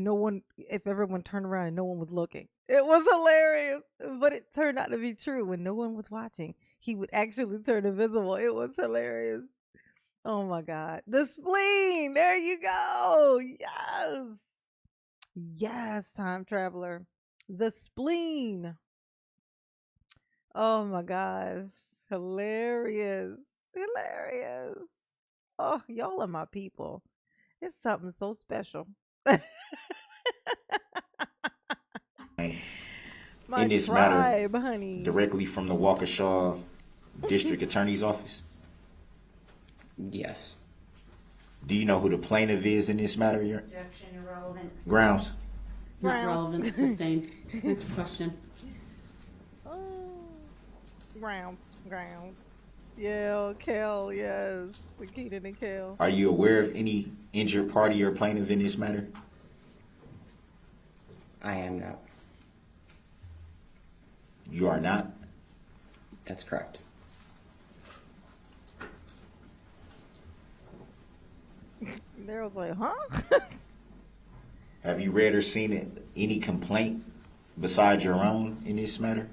everyone turned around and no one was looking. It was hilarious, but it turned out to be true. When no one was watching, he would actually turn invisible. It was hilarious. Oh my God. The spleen. There you go. Yes. Yes, time traveler. The spleen. Oh my gosh. Hilarious. Hilarious. Oh, y'all are my people. It's something so special. My In this tribe, matter, honey. directly from the Waukesha District Attorney's Office? Yes. Do you know who the plaintiff is in this matter? Objection, irrelevant. Grounds? Not Brown. relevant. Sustained. Next question. Oh, ground. Yeah, Kel, yes. Keaton and Kel. Are you aware of any injured party or plaintiff in this matter? I am not. You are not? That's correct. Daryl's like, huh? Have you read or seen any complaint besides your own in this matter?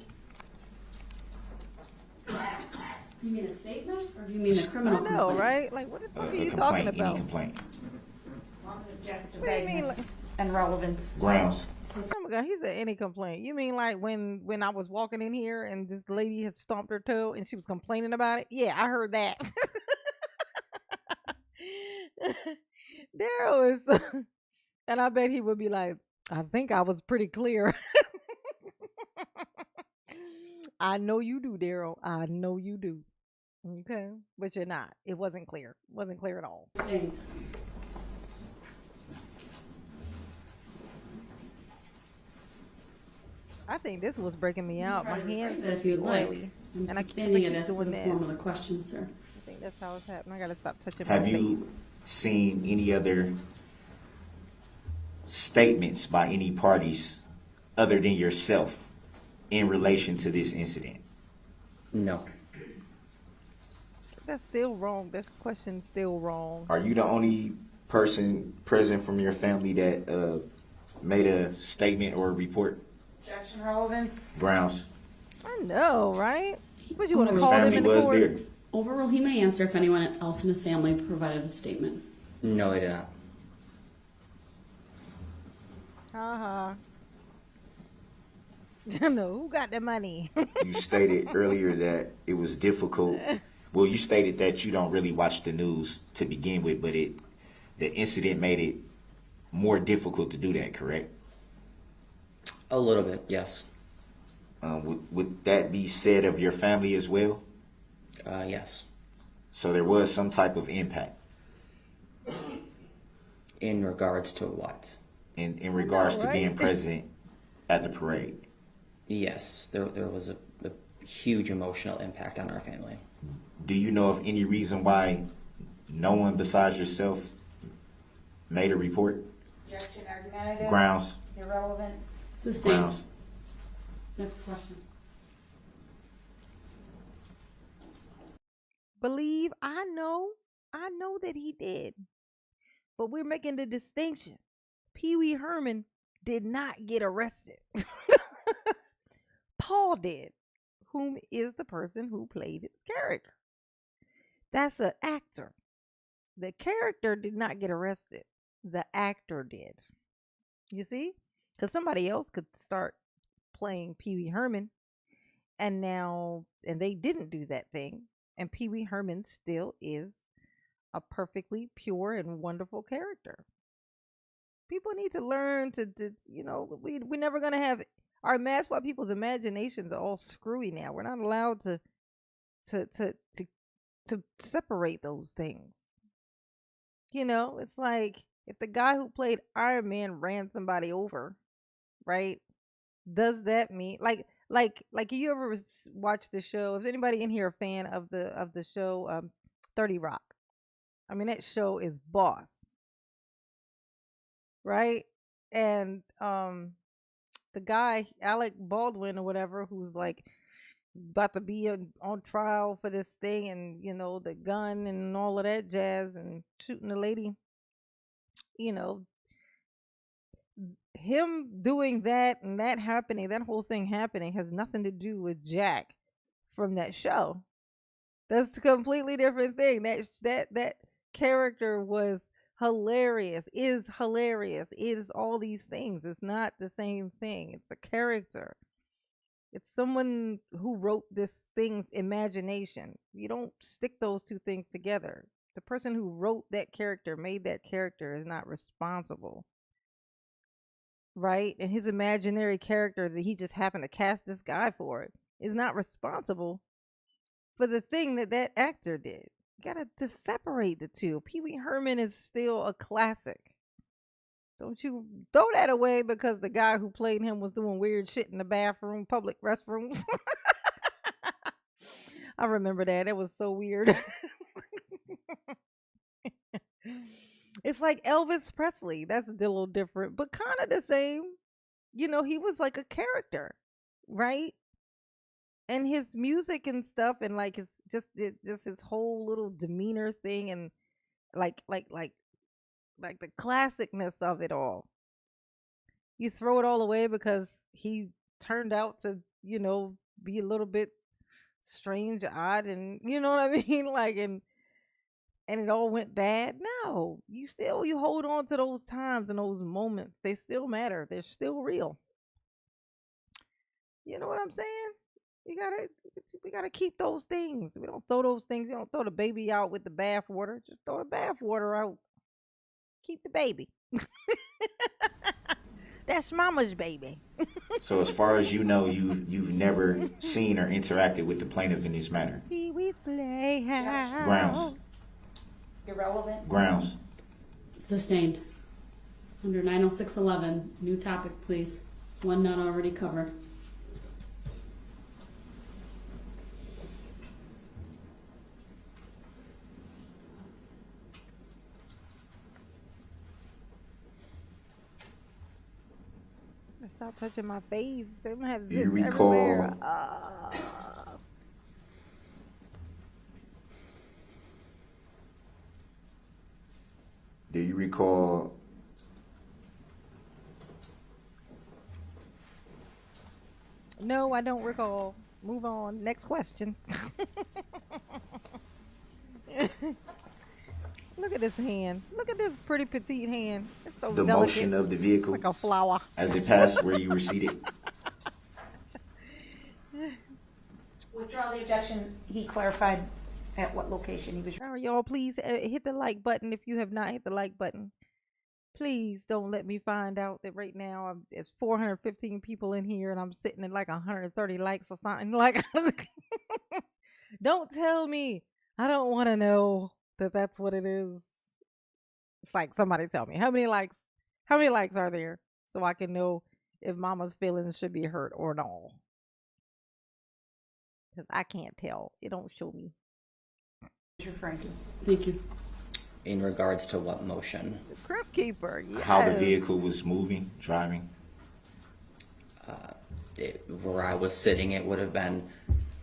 You mean a statement, or do you mean a I criminal know, complaint? right? Like, what the fuck are you Complaint, talking any about? complaint. Object to What do you mean? vagueness. and relevance. Grounds. Oh my God, he said any complaint. You mean like when I was walking in here and this lady had stomped her toe and she was complaining about it? Yeah, I heard that. Daryl is, and I bet he would be like, I think I was pretty clear. I know you do, Daryl. I know you do. Okay, but you're not. It wasn't clear. Wasn't clear at all. Stay. I think this was breaking me out. My hands If you'd like. oily, I'm and I sustaining keep it as to doing the that. form of the question, sir. I think that's how it's happening. I gotta stop touching Have my face. you seen any other statements by any parties other than yourself in relation to this incident? No. That's still wrong. This question's still wrong. Are you the only person present from your family that made a statement or a report? Objection, relevance. Grounds. I know, right? But you want to Whose call them family in the was court? there? Overall, he may answer if anyone else in his family provided a statement. No, they did not. Ha ha. No, who got the money? You stated earlier that it was difficult. Well, you stated that you don't really watch the news to begin with, but the incident made it more difficult to do that, correct? A little bit, yes. Would that be said of your family as well? Yes. So there was some type of impact In regards to what? in regards to right? being present at the parade. Yes, there was a huge emotional impact on our family. Do you know of any reason why no one besides yourself made a report? Objection, argumentative. Grounds. Irrelevant. Sustained. Grounds. Next question. Believe I know that he did. But we're making the distinction. Pee Wee Herman did not get arrested. Paul did, whom is the person who played his character. That's an actor. The character did not get arrested. The actor did. You see? Because somebody else could start playing Pee Wee Herman, and they didn't do that thing, and Pee Wee Herman still is a perfectly pure and wonderful character. People need to learn to we're never gonna have that's why people's imaginations are all screwy now. We're not allowed to separate those things. It's like if the guy who played Iron Man ran somebody over, right? Does that mean like you ever watch the show? Is anybody in here a fan of the show 30 Rock? I mean, that show is boss, right? And the guy Alec Baldwin or whatever, who's like about to be on trial for this thing, and the gun and all of that jazz and shooting the lady, you know him doing that and that happening, that whole thing happening, has nothing to do with Jack from that show. That's a completely different thing. That character was hilarious, is all these things. It's not the same thing. It's a character. It's someone who wrote this thing's imagination. You don't stick those two things together. The person who wrote that character, made that character, is not responsible. Right? And his imaginary character that he just happened to cast this guy for it is not responsible for the thing that actor did. You gotta separate the two. Pee Wee Herman is still a classic. Don't you throw that away because the guy who played him was doing weird shit in the bathroom, public restrooms. I remember that. It was so weird. It's like Elvis Presley. That's a little different, but kind of the same. He was like a character, right? And his music and stuff, and like just his whole little demeanor thing, and like the classicness of it all. You throw it all away because he turned out to, be a little bit strange, odd, and you know what I mean? Like, and it all went bad. No, you hold on to those times and those moments. They still matter. They're still real. You know what I'm saying? You gotta we gotta keep those things. We don't throw those things. You don't throw the baby out with the bath water. Just throw the bath water out. Keep the baby. That's mama's baby. So as far as you know, you've never seen or interacted with the plaintiff in this matter. Pee Wee's Playhouse. Grounds. Irrelevant. Grounds. Sustained. Under 90611, new topic, please. One not already covered. Stop touching my face. They don't have Do you zits recall- everywhere. Do you recall No, I don't recall. Move on. Next question. Look at this hand. Look at this pretty petite hand. It's so the delicate. motion of the vehicle Like a flower. as it passed where you were seated? Withdraw the objection. He clarified at what location he was. All right, y'all, please hit the like button if you have not hit the like button. Please don't let me find out that right now there's 415 people in here and I'm sitting at like 130 likes or something. Like, don't tell me. I don't want to know that that's what it is. It's like somebody tell me how many likes are there so I can know if mama's feelings should be hurt or not. Because I can't tell. It don't show me. Referring to. Thank you. In regards to what motion? The crypt keeper. Yes. How the vehicle was moving, driving? Where I was sitting, it would have been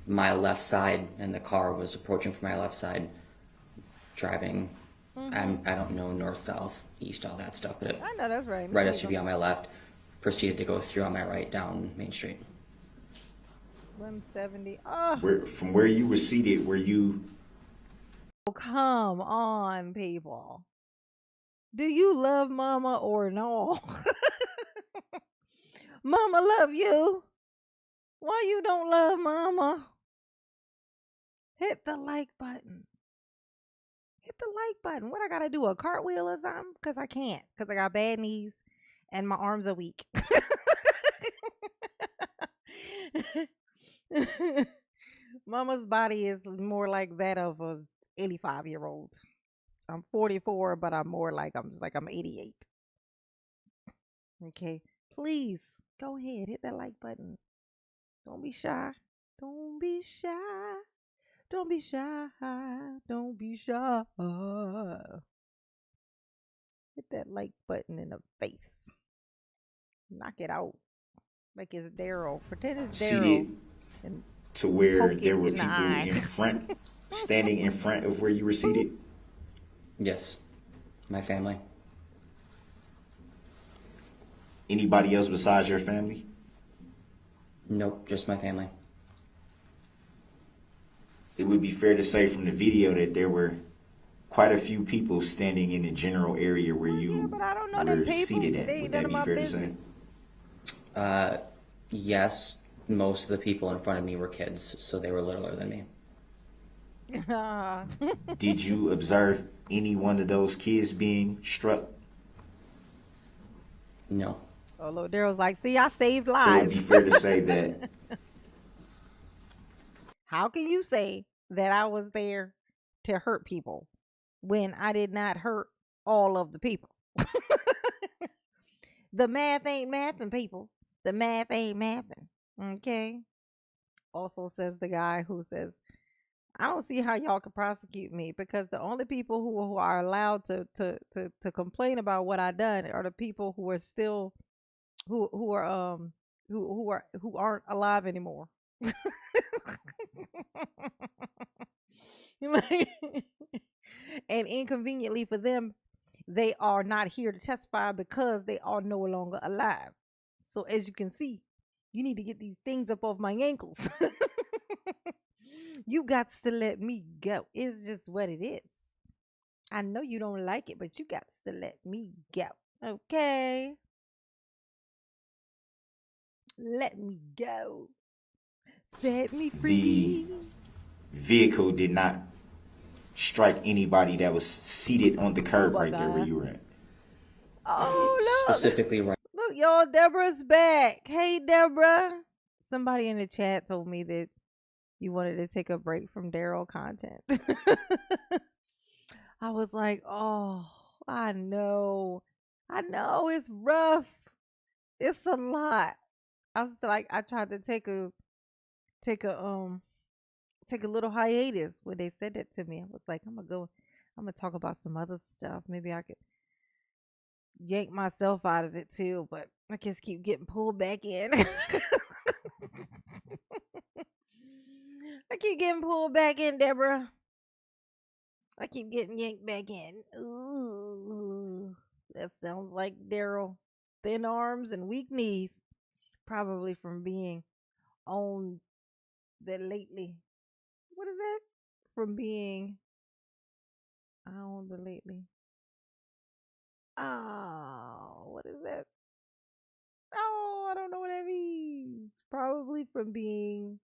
my left side, and the car was approaching from my left side, driving. I don't know north, south, east, all that stuff, but I know that's right. right SUV on my left, proceeded to go through on my right down Main Street. 170. Oh, From where you were seated, were you come on, people. Do you love mama or no? Mama love you. Why you don't love mama? Hit the like button. Hit the like button. What I gotta do? A cartwheel or something? Because I can't. Because I got bad knees and my arms are weak. Mama's body is more like that of a 85-year-old. I'm 44, but I'm more like I'm 88. Okay, please go ahead, hit that like button. Don't be shy. Don't be shy. Don't be shy. Don't be shy. Hit that like button in the face. Knock it out like it's Daryl. Pretend it's Daryl. seated And to where poke it there were in the people eye. in front, standing in front of where you were seated? Yes, my family. Anybody else besides your family? Nope, just my family. It would be fair to say from the video that there were quite a few people standing in the general area where you but I don't know them were people. seated at. They ain't Would none that of be my fair business. to say? Yes, most of the people in front of me were kids, so they were littler than me. Did you observe any one of those kids being struck? No. Oh, Lord, Daryl's like, see, I saved So it would lives. be fair to say that How can you say that I was there to hurt people when I did not hurt all of the people? The math ain't mathing, people. The math ain't mathing. Okay. Also says the guy who says, I don't see how y'all can prosecute me because the only people who are allowed to complain about what I done are the people who are still who aren't alive anymore. Like, and inconveniently for them, they are not here to testify because they are no longer alive. So as you can see, you need to get these things up off my ankles. You got to let me go. It's just what it is. I know you don't like it, but you got to let me go. Okay? Let me go. Set me The free. vehicle did not strike anybody that was seated on the curb my right there where God. you were at. Oh, look. Specifically, right. Look, y'all, Deborah's back. Hey, Deborah. Somebody in the chat told me that you wanted to take a break from Daryl content. I was like, oh, I know. I know it's rough. It's a lot. I was like, I tried to take a take a little hiatus when they said that to me. I was like, I'm gonna talk about some other stuff. Maybe I could yank myself out of it too, but I just keep getting pulled back in. I keep getting pulled back in, Deborah. I keep getting yanked back in. Ooh, that sounds like Daryl. Thin arms and weak knees. Probably from being on that lately. What is that? From being on the lately. Oh, what is that? Oh, I don't know what that means. Probably from being.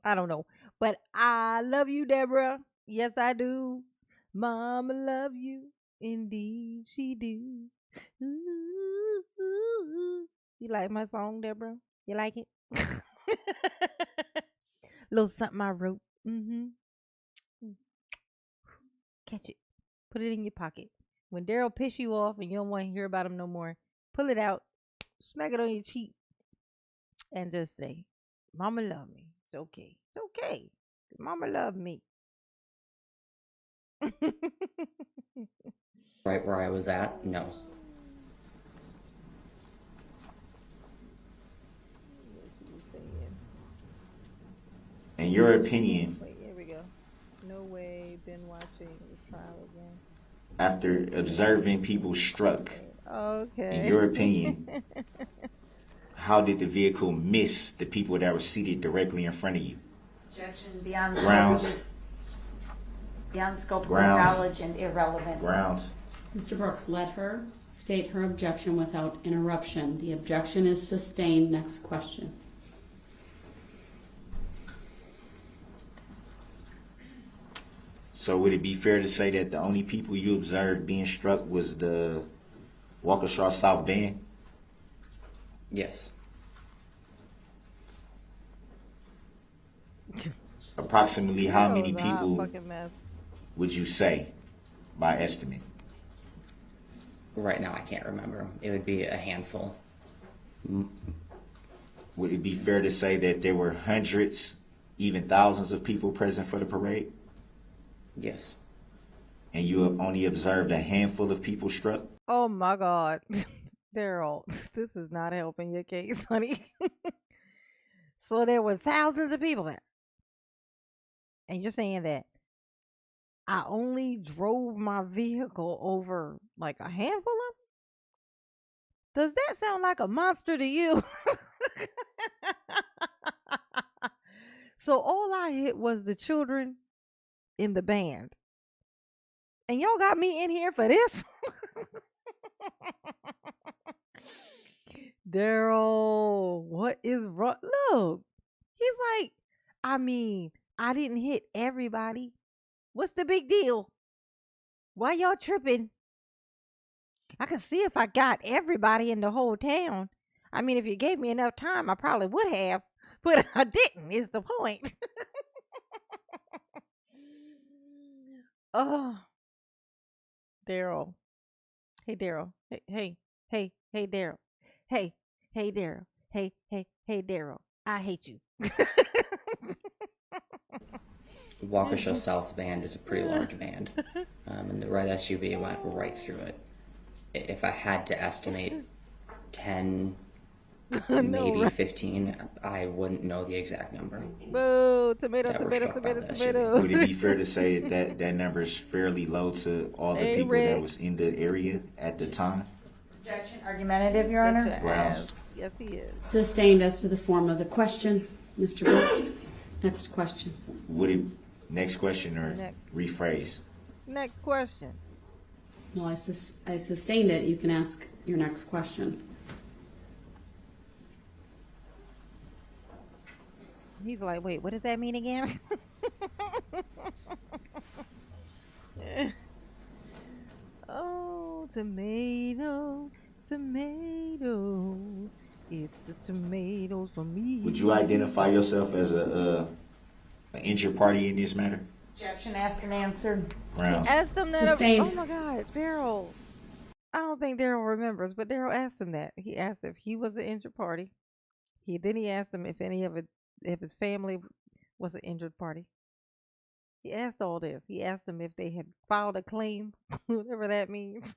I don't know. But I love you, Deborah. Yes, I do. Mama love you. Indeed, she do. Ooh, ooh, ooh. You like my song, Deborah? You like it? Little something I wrote. Mm-hmm. Catch it. Put it in your pocket. When Daryl piss you off and you don't want to hear about him no more, pull it out, smack it on your cheek, and just say, Mama love me. It's okay. It's okay. Mama love me. Right where I was at, no. In your opinion, Wait, here we go. No way. Been watching the trial again. after observing people struck, Okay. in your opinion, how did the vehicle miss the people that were seated directly in front of you? Objection beyond Grounds. beyond scope of Grounds. knowledge and irrelevant. Grounds. Mr. Brooks, let her state her objection without interruption. The objection is sustained. Next question. So would it be fair to say that the only people you observed being struck was the Waukesha South Band? Yes. Approximately how That many was a hot people fucking mess. would you say by estimate? Right now, I can't remember. It would be a handful. Would it be fair to say that there were hundreds, even thousands of people present for the parade? Yes. And you have only observed a handful of people struck? Oh my God. Daryl, this is not helping your case, honey. So there were thousands of people there. And you're saying that I only drove my vehicle over like a handful of them? Does that sound like a monster to you? So all I hit was the children in the band. And y'all got me in here for this? Daryl, what is wrong? Look, he's like, I mean, I didn't hit everybody. What's the big deal? Why y'all tripping? I could see if I got everybody in the whole town. I mean, if you gave me enough time, I probably would have, but I didn't, is the point. Oh, Daryl. Hey, Daryl. Hey, Daryl. Hey, Daryl. Hey, Daryl. I hate you. Waukesha South Band is a pretty large band, and the red SUV went right through it. If I had to estimate 10, maybe right? 15, I wouldn't know the exact number. Boo! Tomato, That were tomato, struck by tomato, the tomato. Would it be fair to say that that number is fairly low to all the Hey, people Rick. that was in the area at the time? Objection argumentative, Your Such Honor. a Grounds. ass. Yes, he is. Sustained as to the form of the question. Mr. Brooks, next question. Would it next question or Next. rephrase? Next question. Well, I sustained it. You can ask your next question. He's like, wait, what does that mean again? Oh, tomato, tomato. It's the tomatoes for me. Would you identify yourself as an injured party in this matter? Objection asked and answered. Rounds. Asked him that. Sustained. Oh my God, Daryl. I don't think Daryl remembers, but Daryl asked him that. He asked if he was the injured party. Then he asked him if if his family was an injured party. He asked all this. He asked him if they had filed a claim, whatever that means.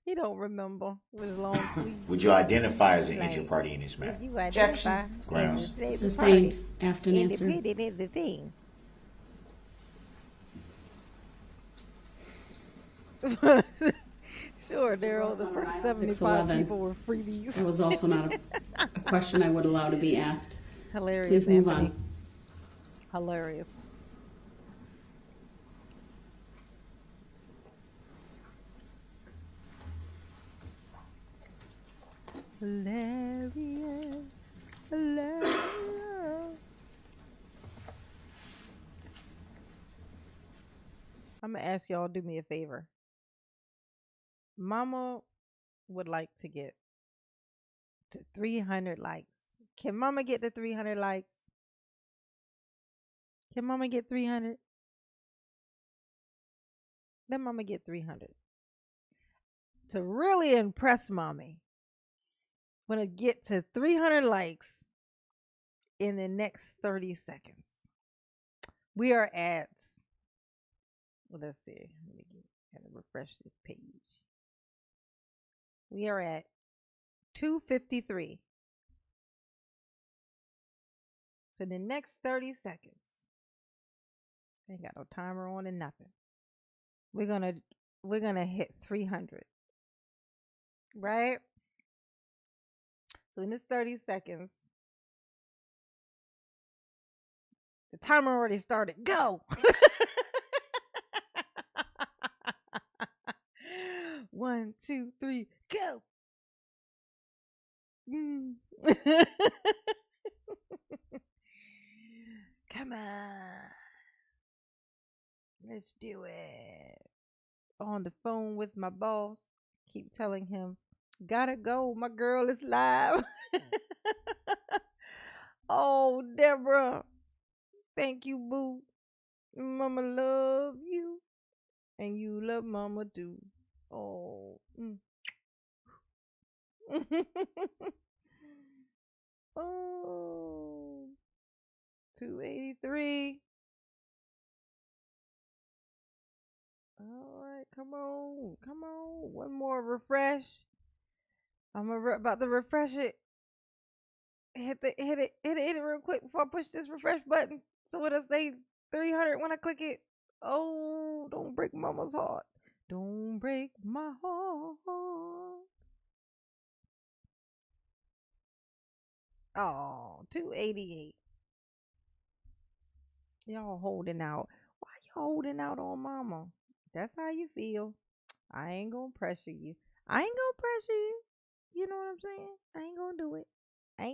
He don't remember with his long sleeve. Would you if as an Like, injured party in this matter? If you identify Objection. Grounds. as the Sustained. Asked and party, answered. independent is the thing. Sure, Daryl. The first 75 611. people were freebies. It was also not a question I would allow to be asked. Hilarious. Please move Anthony. on. Hilarious. Hilarious. Hilarious. I'm going to ask y'all to do me a favor. Mama would like to get to 300 likes. Can Mama get to 300 likes? Can Mama get 300? Let Mama get 300. To really impress Mommy, I'm going to get to 300 likes in the next 30 seconds. We are at, let's see, let me kind of refresh this page. We are at 253. So in the next 30 seconds, ain't got no timer on and nothing. We're gonna hit 300. Right? So in this 30 seconds, the timer already started. Go! 1, 2, 3, go! Come on. Let's do it. On the phone with my boss. Keep telling him, gotta go. My girl is live. Oh, Deborah. Thank you, boo. Mama love you. And you love Mama too. Oh. Oh. 283. All right, come on. One more refresh. I'm about to refresh it. Hit it real quick before I push this refresh button. So it'll say 300 when I click it. Oh, don't break Mama's heart. Don't break my heart. Oh, 288. Y'all holding out. Why y'all holding out on Mama? That's how you feel. I ain't gonna pressure you. You know what I'm saying? I ain't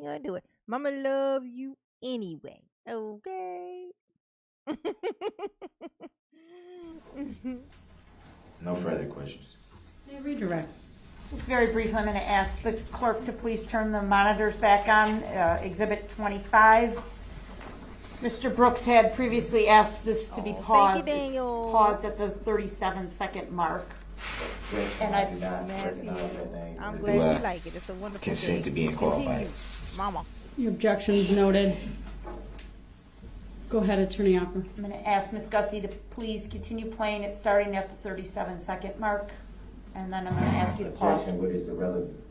gonna do it. Mama love you anyway. Okay. No further questions. Hey, redirect. Just very briefly, I'm going to ask the clerk to please turn the monitors back on. Exhibit 25. Mr. Brooks had previously asked this to be paused. Thank you, Daniel. It's paused at the 37-second mark. And I- I'm glad you like it. It's a wonderful Consent day. to being qualified. Continue, Mama. Your objection is noted. Go ahead, Attorney Opper. I'm going to ask Ms. Gussie to please continue playing it starting at the 37-second mark. And then I'm going to ask you to pause it. What is the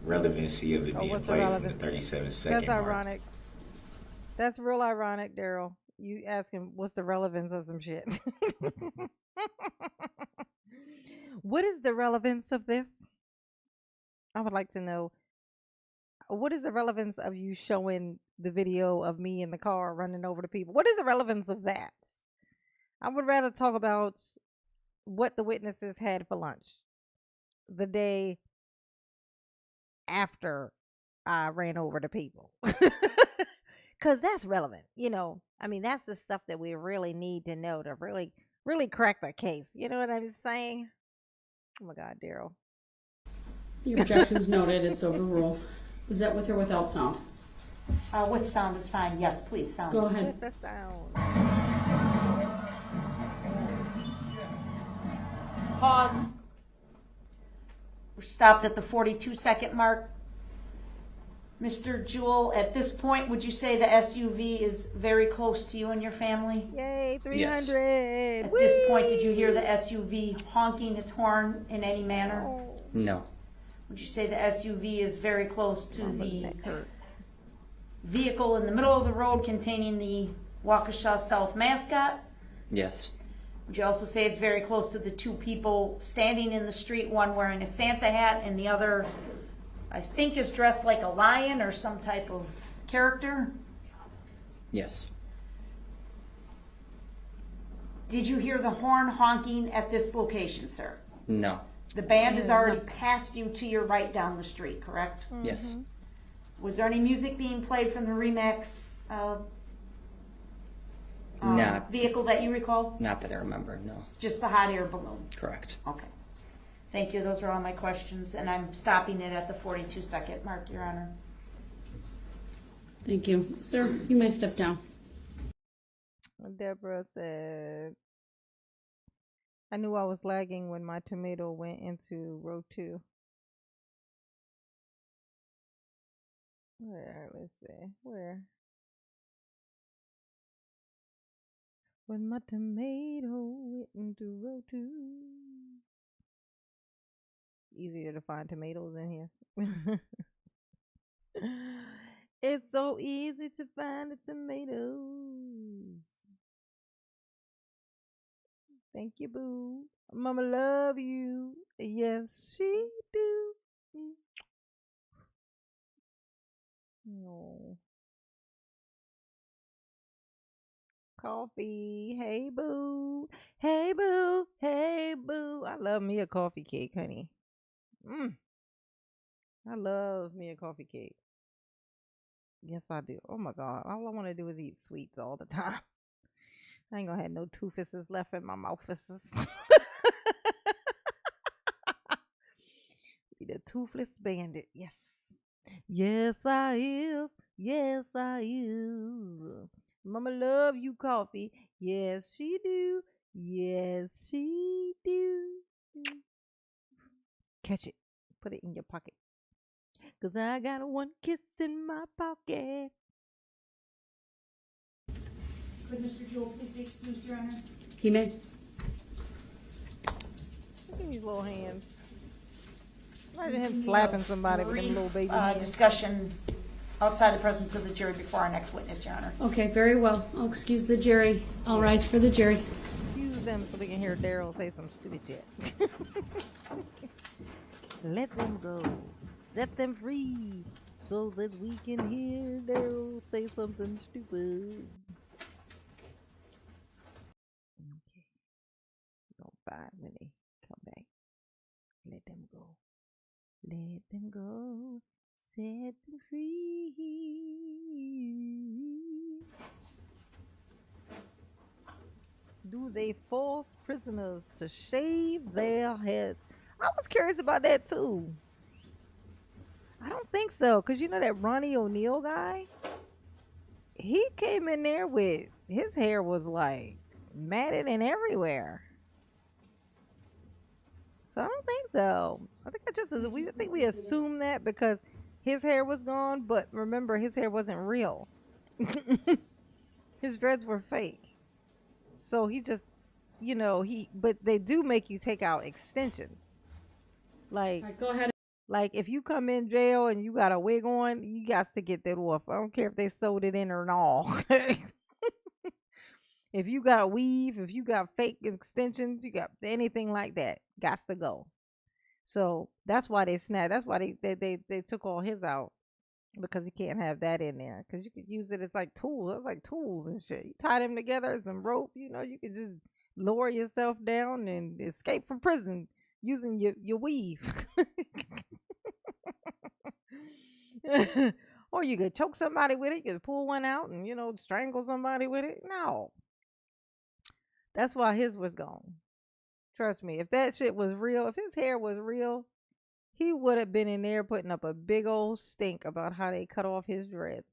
relevancy of it being what's the played from the relevance? 37-second That's mark? ironic. That's real ironic, Daryl. You ask him what's the relevance of some shit. What is the relevance of this? I would like to know what is the relevance of you showing the video of me in the car running over the people? What is the relevance of that? I would rather talk about what the witnesses had for lunch the day after I ran over the people. Cause that's relevant, I mean, that's the stuff that we really need to know to really, really crack the case. You know what I'm saying? Oh my God, Daryl. Your objection's noted. It's overruled. Is that with or without sound? With sound is fine. Yes, please, sound. Go ahead. With the sound. Pause. We're stopped at the 42-second mark. Mr. Jewell, at this point, would you say the SUV is very close to you and your family? Yay, 300. Yes. At this point, did you hear the SUV honking its horn in any manner? Oh, No. Would you say the SUV is very close to my the neck hurt. vehicle in the middle of the road containing the Waukesha South mascot? Yes. Would you also say it's very close to the two people standing in the street, one wearing a Santa hat and the other, I think, is dressed like a lion or some type of character? Yes. Did you hear the horn honking at this location, sir? No. The band has already passed you to your right down the street, correct? Yes. Was there any music being played from the Remax Not- vehicle that you recall? Not that I remember. No. Just the hot air balloon? Correct. Okay. Thank you. Those are all my questions, and I'm stopping it at the 42-second mark, Your Honor. Thank you. Sir, you may step down. Deborah said, I knew I was lagging when my tomato went into row 2. Where? Let's see. Where? When my tomato went into row 2. Easier to find tomatoes in here. It's so easy to find the tomatoes. Thank you, boo. Mama love you. Yes, she do. No. Coffee. Hey, boo. Hey, boo. Hey, boo. I love me a coffee cake, honey. I love me a coffee cake. Yes, I do. Oh my God. All I want to do is eat sweets all the time. I ain't gonna have no toofuses left in my mouthfuses. Be the toothless bandit. Yes. Yes, I is. Yes, I is. Mama love you coffee. Yes, she do. Yes, she do. Catch it. Put it in your pocket. 'Cause I got one kiss in my pocket. Could Mr. Jewell please be excused, Your Honor? He may. Look at these little hands. Imagine him slapping somebody with them little baby hands. Discussion outside the presence of the jury before our next witness, Your Honor. Okay, very well. I'll excuse the jury. I'll rise for the jury. Excuse them so we can hear Daryl say some stupid shit. Let them go. Set them free so that we can hear Daryl say something stupid. Okay. We're gonna find when they come back. Let them go. Let them go. Set them free. Do they force prisoners to shave their heads? I was curious about that too. I don't think so, because you know that Ronnie O'Neal guy? He came in there with, his hair was like matted and everywhere. So I don't think so. I think I think we assumed that because his hair was gone, but remember his hair wasn't real. His dreads were fake. So he just, but they do make you take out extensions. Like, All right, go ahead. like if you come in jail and you got a wig on, you got to get that off. I don't care if they sewed it in or not. If you got weave, if you got fake extensions, you got anything like that, got to go. So that's why they snapped. That's why they took all his out. because you can't have that in there because you could use it as like tools. That's like tools and shit. You tie them together as some rope. You know, you could just lower yourself down and escape from prison using your weave. Or you could choke somebody with it. You could pull one out and strangle somebody with it. No, that's why his was gone. Trust me, if that shit was real, if his hair was real, he would have been in there putting up a big old stink about how they cut off his dreads.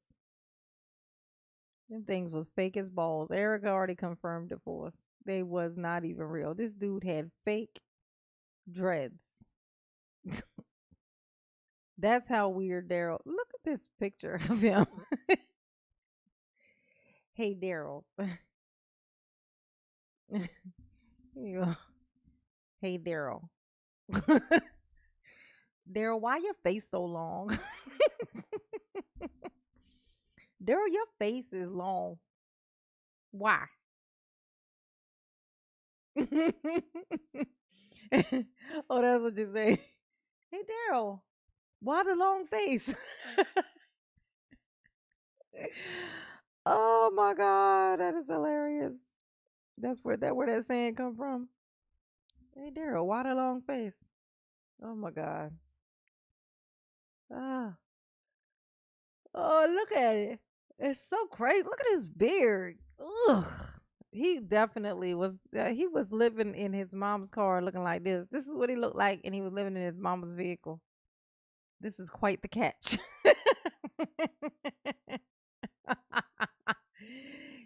Them things was fake as balls. Erica already confirmed it for us. They was not even real. This dude had fake dreads. That's how weird Daryl. Look at this picture of him. Hey, Daryl. Here you go. Hey, Daryl. Daryl, why your face so long? Daryl, your face is long. Why? Oh, that's what you say. Hey, Daryl, why the long face? Oh my God, that is hilarious. That's where that saying come from. Hey, Daryl, why the long face? Oh my God. Ah. Oh, look at it. It's so crazy. Look at his beard. Ugh. He definitely was. He was living in his mom's car looking like this. This is what he looked like, and he was living in his mama's vehicle. This is quite the catch.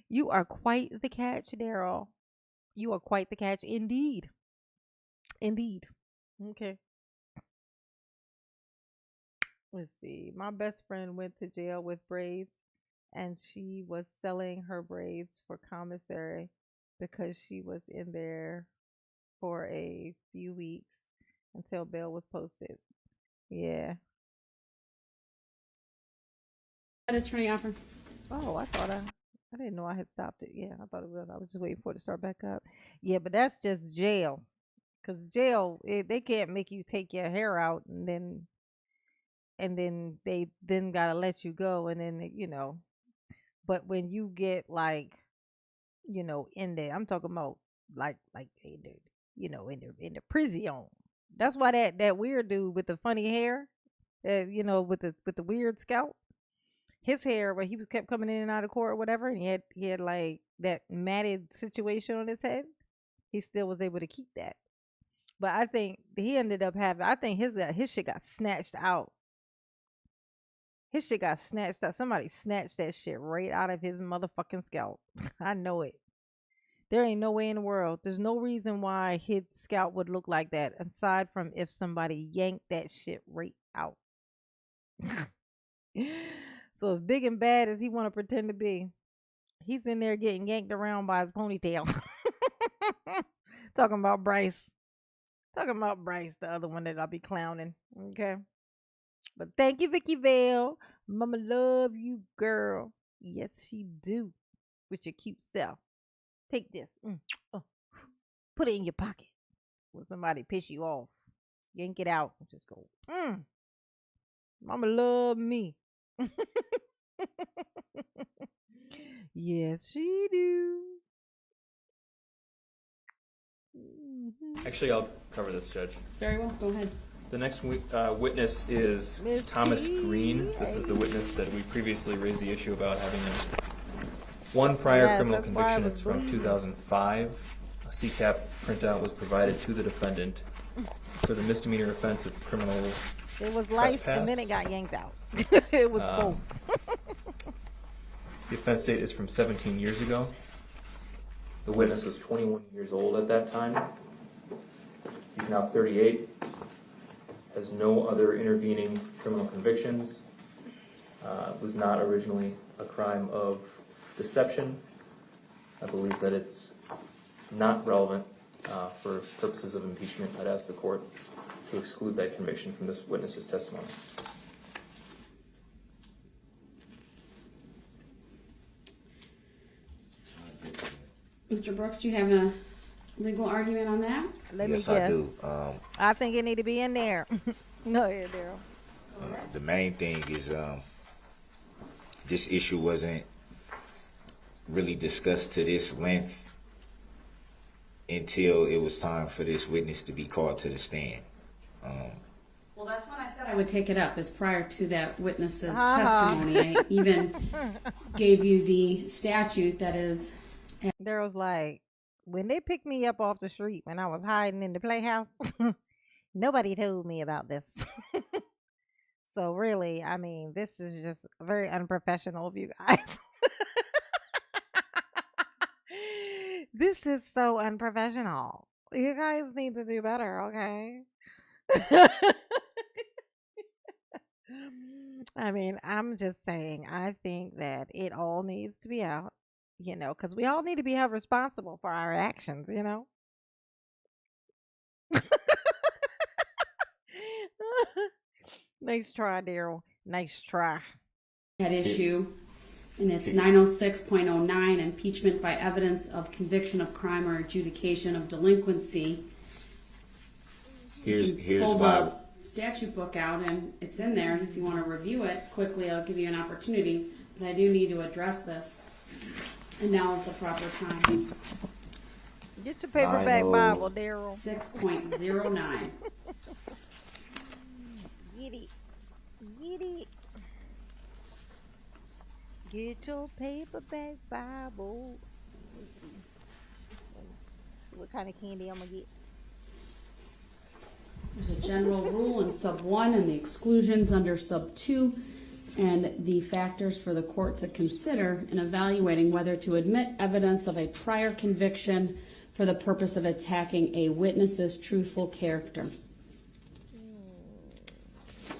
You are quite the catch, Daryl. You are quite the catch indeed. Indeed. Okay. Let's see. My best friend went to jail with braids, and she was selling her braids for commissary because she was in there for a few weeks until bail was posted. Yeah. Attorney offer. Oh, I didn't know I had stopped it. Yeah, I thought it was. I was just waiting for it to start back up. Yeah, but that's just jail. Cause jail, they can't make you take your hair out and then they then gotta let you go and then. But when you get like, in there, I'm talking about like in the prison. That's why that weird dude with the funny hair, with the weird scalp, his hair where he was kept coming in and out of court or whatever, and he had like that matted situation on his head. He still was able to keep that. But I think he ended up having. I think his shit got snatched out. His shit got snatched out. Somebody snatched that shit right out of his motherfucking scalp. I know it. There ain't no way in the world. There's no reason why his scalp would look like that, aside from if somebody yanked that shit right out. So as big and bad as he want to pretend to be, he's in there getting yanked around by his ponytail. Talking about Bryce. The other one that I'll be clowning. Okay. But thank you, Vicky Vale. Mama love you, girl. Yes, she do. With your cute self. Take this. Put it in your pocket. When somebody piss you off, yank it out. Just go. Mama love me. Yes, she do. Actually, I'll cover this, Judge. Very well. Go ahead. The next witness is Miss Thomas T. Green. This is the witness that we previously raised the issue about having one prior criminal that's why I conviction. was It's from bleeding. 2005. A CCAP printout was provided to the defendant for the misdemeanor offense of criminal It was life and then it trespass. got yanked out. It was both. The offense date is from 17 years ago. The witness was 21 years old at that time. He's now 38. Has no other intervening criminal convictions. Was not originally a crime of deception. I believe that it's not relevant for purposes of impeachment. I'd ask the court to exclude that conviction from this witness's testimony. Mr. Brooks, do you have a legal argument on that? Let me Yes, guess. I do. I think it need to be in there. No, yeah, Daryl. The main thing is this issue wasn't really discussed to this length until it was time for this witness to be called to the stand. Well, that's when I said I would take it up, is prior to that witness's testimony. I even gave you the statute that is. There was like, when they picked me up off the street when I was hiding in the playhouse, nobody told me about this. So really, I mean, this is just very unprofessional of you guys. This is so unprofessional. You guys need to do better, okay? I mean, I'm just saying, I think that it all needs to be out, because we all need to be held responsible for our actions. Nice try, Daryl. Nice try. That issue, and it's 906.09, impeachment by evidence of conviction of crime or adjudication of delinquency. Here's Pull why. the statute book out, and it's in there. If you want to review it quickly, I'll give you an opportunity, but I do need to address this, and now is the proper time. Get your paperback Bible, Daryl. 6.09. Get it. Get it. Get your paperback Bible. What kind of candy I'm going to get? There's a general rule in sub 1 and the exclusions under sub 2, and the factors for the court to consider in evaluating whether to admit evidence of a prior conviction for the purpose of attacking a witness's truthful character.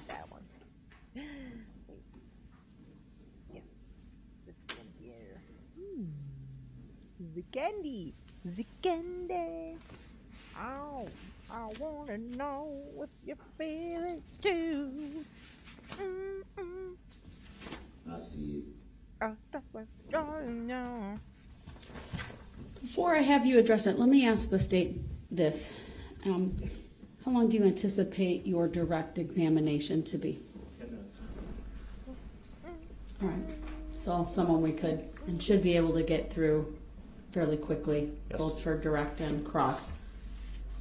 That one. Yes, this one here. The candy. The candy. Oh, I want to know what you're feeling too. I see it. Oh, that's what I know. Before I have you address it, let me ask the state this. How long do you anticipate your direct examination to be? 10 minutes. All right. So someone we could and should be able to get through fairly quickly, Yes. both for direct and cross.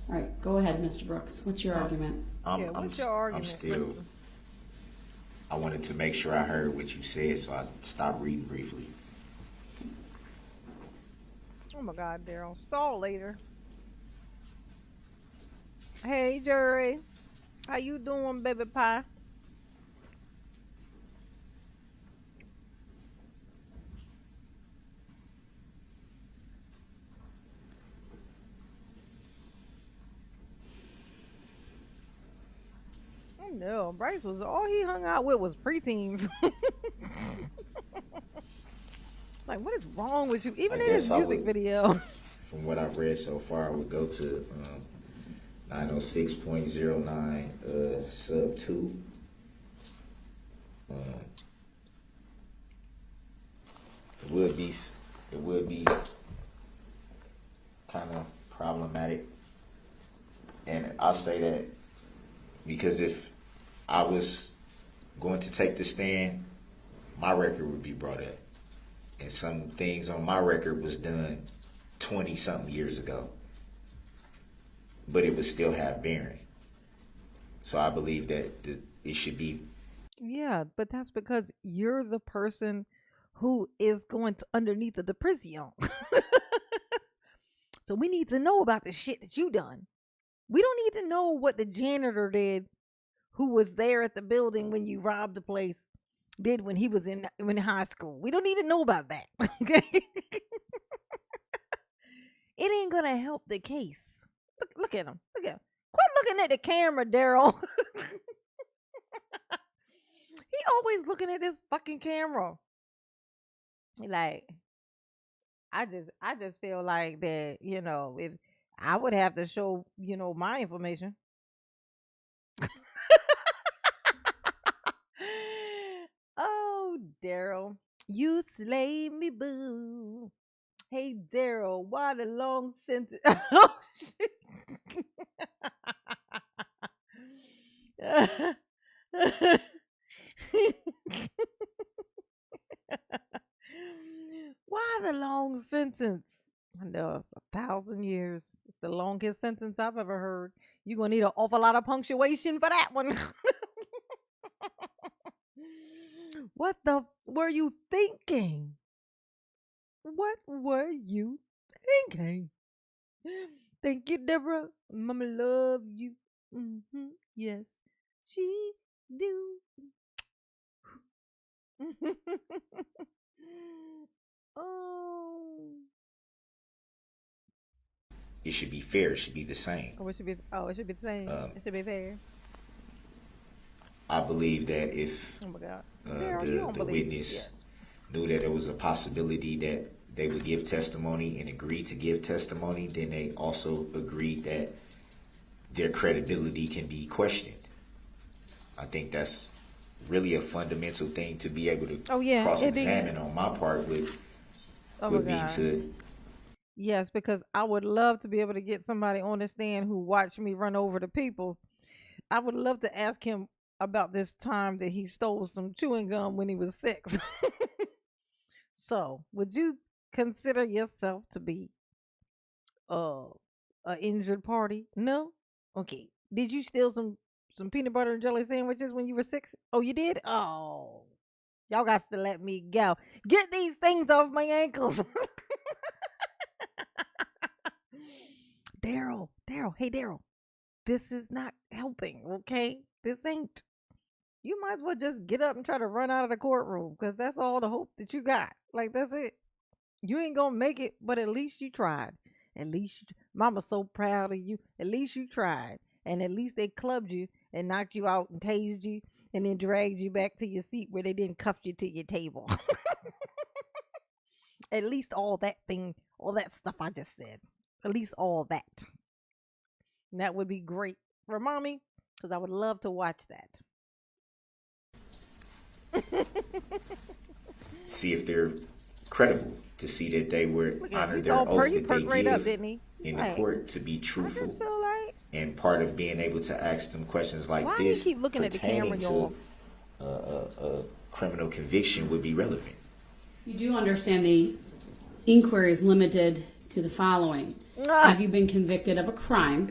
All right, go ahead, Mr. Brooks. What's your argument? What's your argument? I wanted to make sure I heard what you said, so I stopped reading briefly. Oh my God, Daryl. Stall later. Hey, Jerry. How you doing, baby pie? I know. Bryce was all he hung out with was preteens. Like, what is wrong with you? Even I in his guess I music would- video. From what I've read so far, I would go to 906.09 sub 2. It would be kind of problematic, and I'll say that because if I was going to take the stand, my record would be brought up, and some things on my record was done 20 something years ago, but it would still have bearing. So I believe that it should be. Yeah, but that's because you're the person who is going to underneath of the prison. So we need to know about the shit that you done. We don't need to know what the janitor did, who was there at the building when you robbed the place, did when he was in high school. We don't need to know about that. Okay. It ain't gonna help the case. Look at him. Look at him. Quit looking at the camera, Daryl. He always looking at this fucking camera. Like, I just feel like that, if I would have to show, my information. Oh, Daryl, you slay me, boo. Hey, Daryl, why the long sentence? Oh, shit. sentence. I know it's 1,000 years. It's the longest sentence I've ever heard. You're gonna need an awful lot of punctuation for that one. What the were you thinking? What were you thinking? Thank you, Deborah. Mama love you. Yes, she do. Oh, It should be fair. It should be the same. oh, it should be. Oh, it should be the same. Um, It should be fair. I believe that if Oh my God, Daryl, you don't the believe witness yet. knew that there was a possibility that they would give testimony and agreed to give testimony, then they also agreed that their credibility can be questioned. I think that's really a fundamental thing to be able to Oh yeah, it cross-examine is. on my part Oh my would be God. to Yes, because I would love to be able to get somebody on the stand who watched me run over the people. I would love to ask him about this time that he stole some chewing gum when he was 6. So, would you consider yourself to be uh a injured party? No? Okay. Did you steal some peanut butter and jelly sandwiches when you were 6? Oh, you did? Oh. Y'all got to let me go. Get these things off my ankles. Daryl, hey Daryl. This is not helping, okay? This ain't. You might as well just get up and try to run out of the courtroom because that's all the hope that you got. Like, that's it. You ain't gonna make it, but at least you tried. At least Mama's so proud of you. At least you tried. And at least they clubbed you and knocked you out and tased you and then dragged you back to your seat where they didn't cuff you to your table. At least all that stuff I just said. At least all that. And that would be great for Mommy because I would love to watch that. see if they're credible, to see that they were Look at honor you. their Oh, oath you that perked they right up, give didn't he? in the Right. court to be I truthful. just feel like And part of being able to ask them questions like why do you this keep looking at the camera, pertaining y'all? to a criminal conviction would be relevant. You do understand the inquiry is limited to the following. Have you been convicted of a crime?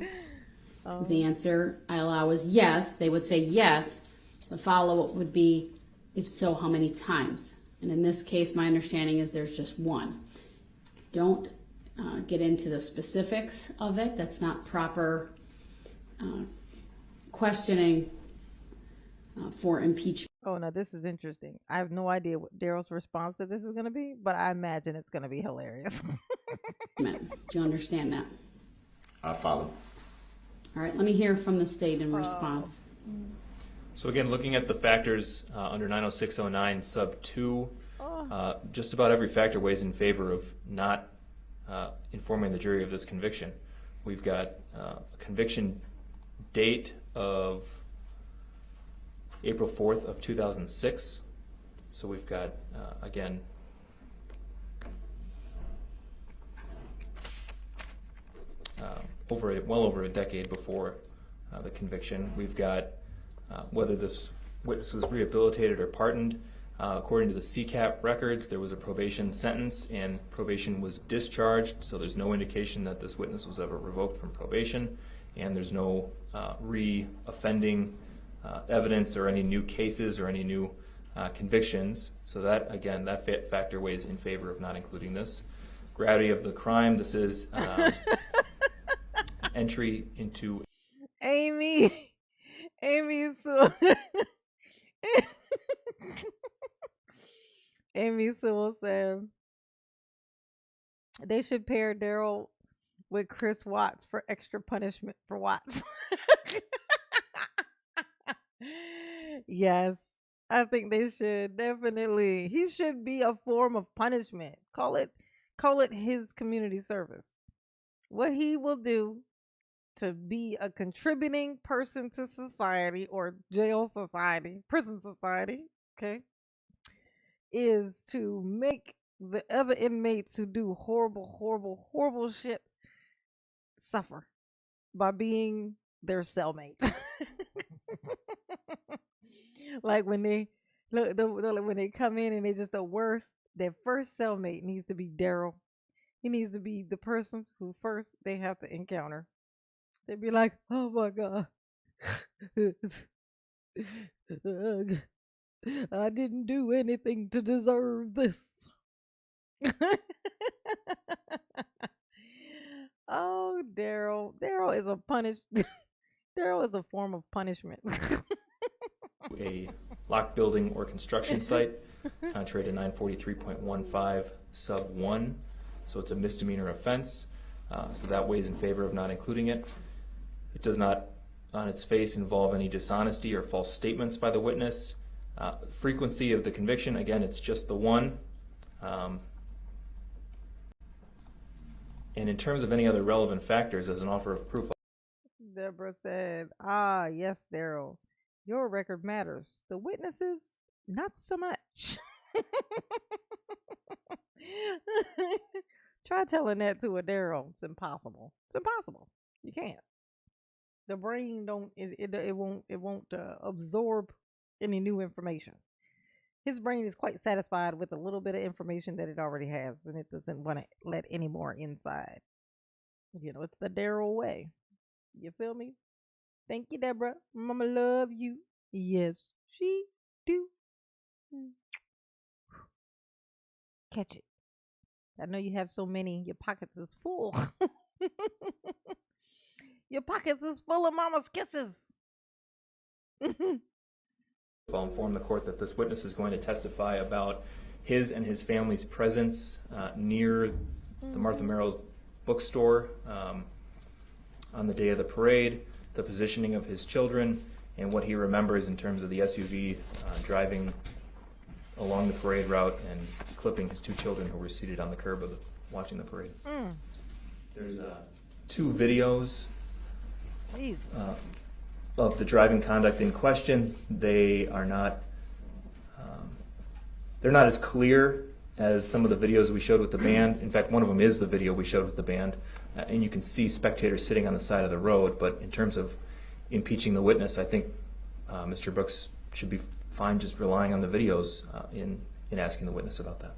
If the answer I allow is yes, they would say yes. The follow-up would be, if so, how many times? And in this case, my understanding is there's just one. Don't get into the specifics of it. That's not proper questioning for impeachment. Oh, no, this is interesting. I have no idea what Daryl's response to this is going to be, but I imagine it's going to be hilarious. Do you understand that? I follow. All right, let me hear from the state in response. So again, looking at the factors under 90609 sub 2, just about every factor weighs in favor of not informing the jury of this conviction. We've got a conviction date of April 4th of 2006. So we've got, again, well over a decade before the conviction. We've got whether this witness was rehabilitated or pardoned. According to the CCAP records, there was a probation sentence and probation was discharged, so there's no indication that this witness was ever revoked from probation, and there's no re-offending evidence or any new cases or any new convictions. So that, again, that factor weighs in favor of not including this. Gravity of the crime, this is entry into Amy Sewell. Amy Sewell said they should pair Daryl with Chris Watts for extra punishment for Watts. Yes, I think they should definitely. He should be a form of punishment. Call it his community service. What he will do to be a contributing person to society or jail society, prison society, okay, is to make the other inmates who do horrible shit suffer by being their cellmate. Like when they when they come in and they're just the worst, their first cellmate needs to be Daryl. He needs to be the person who first they have to encounter. They'd be like, "Oh my God, I didn't do anything to deserve this." Oh, Daryl. Daryl is a Daryl is a form of punishment. A locked building or construction site, contrary to 943.15 sub 1. So it's a misdemeanor offense. So that weighs in favor of not including it. It does not, on its face, involve any dishonesty or false statements by the witness. Frequency of the conviction, again, it's just the one. And in terms of any other relevant factors as an offer of proof, Deborah said, yes, Daryl. Your record matters. The witnesses, not so much." Try telling that to a Daryl. It's impossible. It's impossible. You can't. The brain won't absorb any new information. His brain is quite satisfied with a little bit of information that it already has, and it doesn't want to let any more inside. It's the Daryl way. You feel me? Thank you, Deborah. Mama love you. Yes, she do. Catch it. I know you have so many. Your pockets is full. Your pockets is full of mama's kisses. I'll inform the court that this witness is going to testify about his and his family's presence near the Martha Merrill's bookstore on the day of the parade, the positioning of his children, and what he remembers in terms of the SUV driving along the parade route and clipping his two children who were seated on the curb watching the parade. There's 2 videos of the driving conduct in question. They are not they're not as clear as some of the videos we showed with the band. In fact, one of them is the video we showed with the band, and you can see spectators sitting on the side of the road. But in terms of impeaching the witness, I think Mr. Brooks should be fine just relying on the videos in asking the witness about that.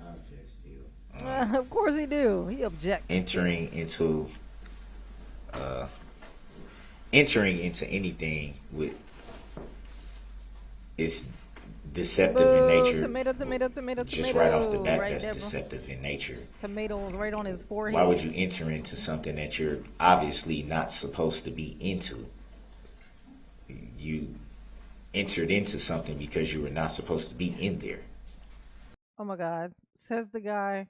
I object still. Of course he do. He objects. Entering into anything with is deceptive in nature. Tomato. Just right off the bat, right that's there, deceptive in nature. Tomatoes right on his forehead. Why would you enter into something that you're obviously not supposed to be into? You entered into something because you were not supposed to be in there. Oh my God. Says the guy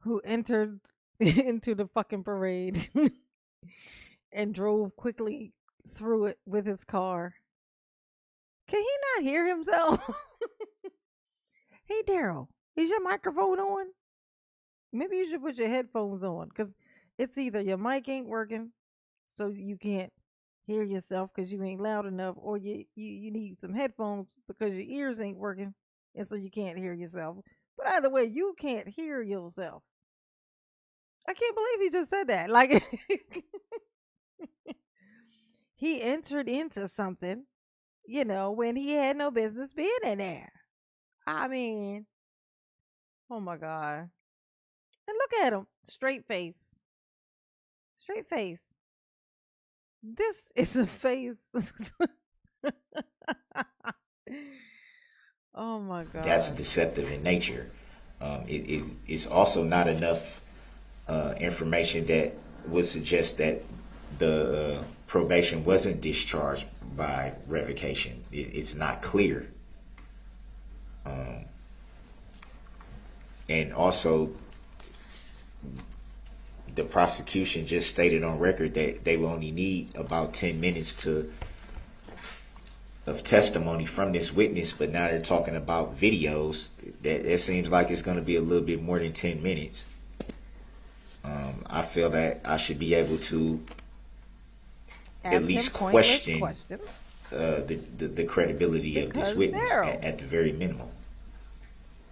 who entered into the fucking parade and drove quickly through it with his car. Can he not hear himself? Hey, Daryl, is your microphone on? Maybe you should put your headphones on, because it's either your mic ain't working, so you can't hear yourself because you ain't loud enough, or you need some headphones because your ears ain't working, and so you can't hear yourself. But either way, you can't hear yourself. I can't believe he just said that. Like, he entered into something, when he had no business being in there. I mean, oh my God. And look at him. Straight face. Straight face. This is a face. Oh my God. That's deceptive in nature. It's also not enough information that would suggest that the probation wasn't discharged by revocation. It's not clear. And also, the prosecution just stated on record that they will only need about 10 minutes of testimony from this witness, but now they're talking about videos. That seems like it's going to be a little bit more than 10 minutes. I feel that I should be able to at least question the credibility of this witness at the very minimum.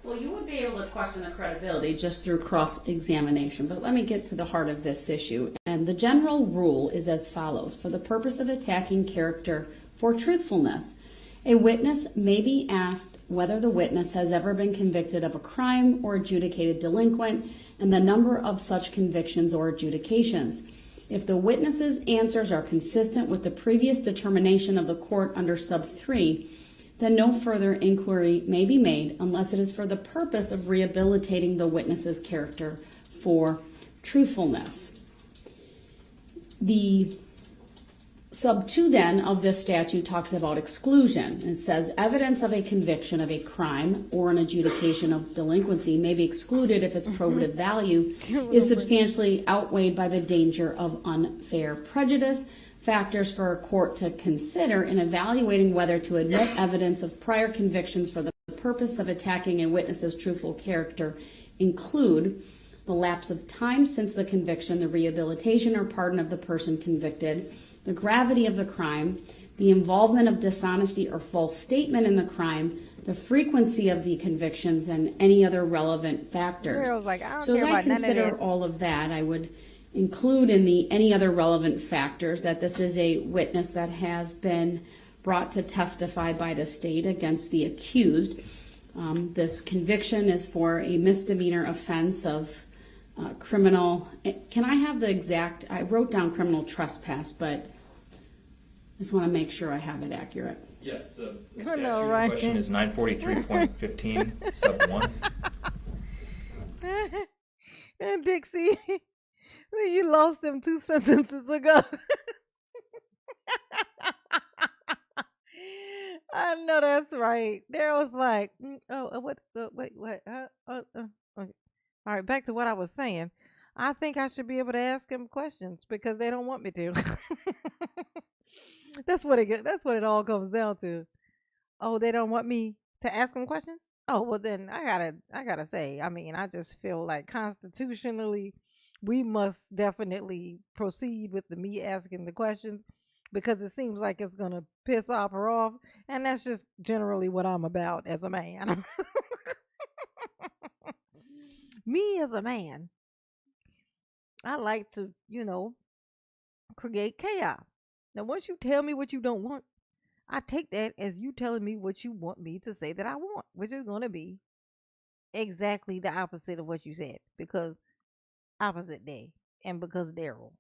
Well, you would be able to question the credibility just through cross-examination, but let me get to the heart of this issue. And the general rule is as follows: for the purpose of attacking character for truthfulness, A witness may be asked whether the witness has ever been convicted of a crime or adjudicated delinquent, and the number of such convictions or adjudications. If the witness's answers are consistent with the previous determination of the court under sub 3, then no further inquiry may be made unless it is for the purpose of rehabilitating the witness's character for truthfulness. The sub 2 then of this statute talks about exclusion. It says evidence of a conviction of a crime or an adjudication of delinquency may be excluded if its probative value is substantially outweighed by the danger of unfair prejudice. Factors for a court to consider in evaluating whether to admit evidence of prior convictions for the purpose of attacking a witness's truthful character include the lapse of time since the conviction, the rehabilitation or pardon of the person convicted, the gravity of the crime, the involvement of dishonesty or false statement in the crime, the frequency of the convictions, and any other relevant factors. So as I consider all of that, I would include in the any other relevant factors that this is a witness that has been brought to testify by the state against the accused. This conviction is for a misdemeanor offense of criminal. Can I have the exact? I wrote down criminal trespass, but I just want to make sure I have it accurate. Yes, the statute in question is 943.15 sub 1. And Dixie, you lost them 2 sentences ago. I know that's right. Darrell's like, wait, okay. All right, back to what I was saying. I think I should be able to ask him questions because they don't want me to. That's what it all comes down to. Oh, they don't want me to ask them questions? Oh, well then I gotta say, I mean, I just feel like constitutionally we must definitely proceed with me asking the questions because it seems like it's gonna piss off or off, and that's just generally what I'm about as a man. Me as a man, I like to, create chaos. Now, once you tell me what you don't want, I take that as you telling me what you want me to say that I want, which is going to be exactly the opposite of what you said, because opposite day and because Darrell.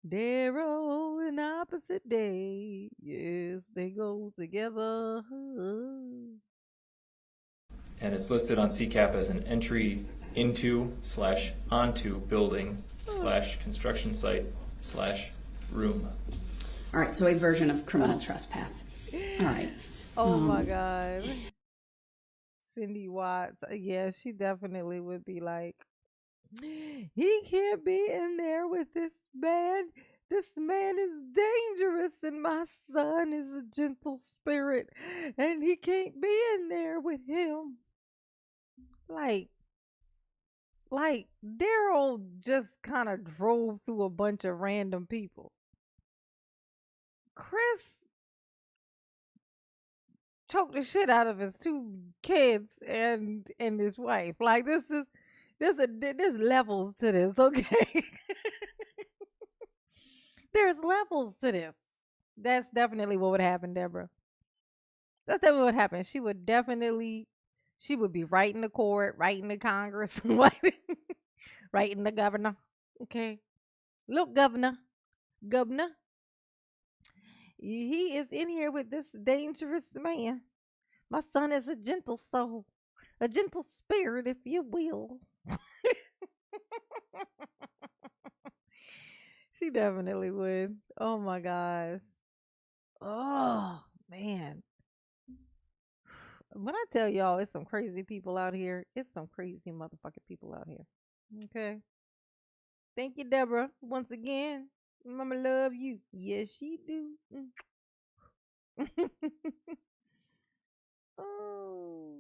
Darrell and opposite day, yes, they go together. And it's listed on CCAP as an entry into / onto building / construction site / room. All right, so a version of criminal trespass. All right. Oh my God. Cindy Watts, yeah, she definitely would be like, he can't be in there with this man. This man is dangerous, and my son is a gentle spirit, and he can't be in there with him. Like Darrell just kind of drove through a bunch of random people. Chris choked the shit out of his 2 kids and his wife. Like there's levels to this, okay? There's levels to this. That's definitely what would happen, Deborah. That's definitely what happened. She would be writing the court, writing the Congress, writing the governor. Okay. Look, governor, he is in here with this dangerous man. My son is a gentle soul, a gentle spirit, if you will. She definitely would. Oh my gosh. Oh man. When I tell y'all it's some crazy people out here, it's some crazy motherfucking people out here. Okay. Thank you, Deborah. Once again, Mama love you. Yes, she do. Oh.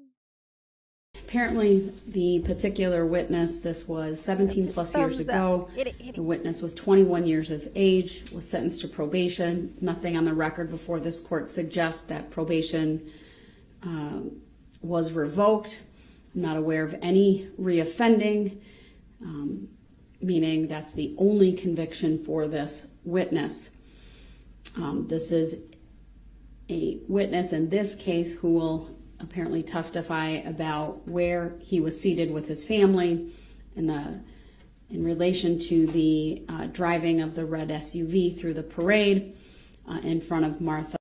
Apparently, the particular witness, this was 17 plus years ago. The witness was 21 years of age, was sentenced to probation. Nothing on the record before this court suggests that probation was revoked. I'm not aware of any reoffending. meaning that's the only conviction for this witness. This is a witness in this case who will apparently testify about where he was seated with his family in relation to the driving of the red SUV through the parade in front of Martha.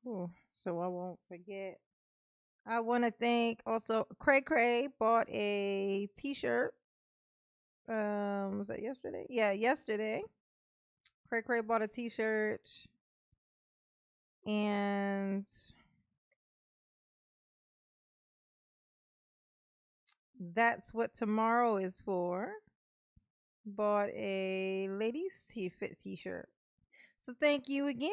Ooh, so I won't forget. I want to thank also Cray bought a t-shirt. Was that yesterday? Yeah, yesterday. Cray bought a t-shirt, and that's what tomorrow is for. Bought a ladies fit t-shirt. So thank you again.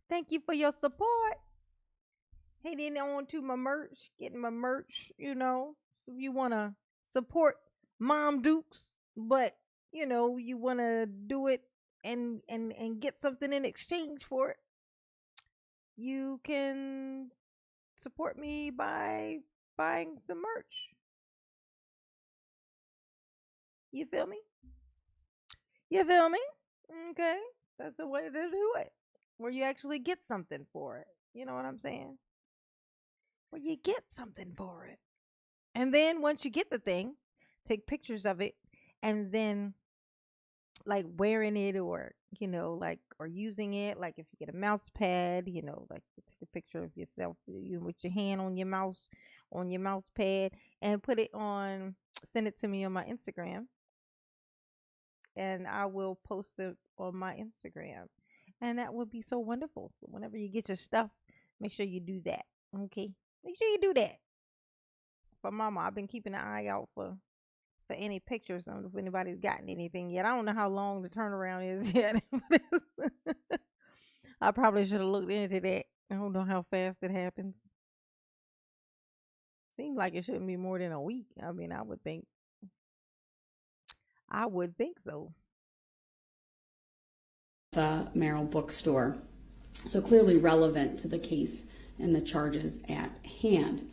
Thank you for your support. Heading on to my merch, getting my merch, So if you want to support Mom Dukes, but, you want to do it and get something in exchange for it, you can support me by buying some merch. You feel me? Okay. That's a way to do it. Where you actually get something for it. You know what I'm saying? Where you get something for it. And then once you get the thing, take pictures of it and then like wearing it or, or using it. Like if you get a mouse pad, like take a picture of yourself with your hand on your mouse pad and put it on, send it to me on my Instagram. And I will post it on my Instagram. And that would be so wonderful. So whenever you get your stuff, make sure you do that. Okay? Make sure you do that. For Mama, I've been keeping an eye out for any pictures. I don't know if anybody's gotten anything yet. I don't know how long the turnaround is yet. I probably should have looked into that. I don't know how fast it happens. Seems like it shouldn't be more than a week. I mean, I would think so. The Merrill bookstore. So clearly relevant to the case and the charges at hand.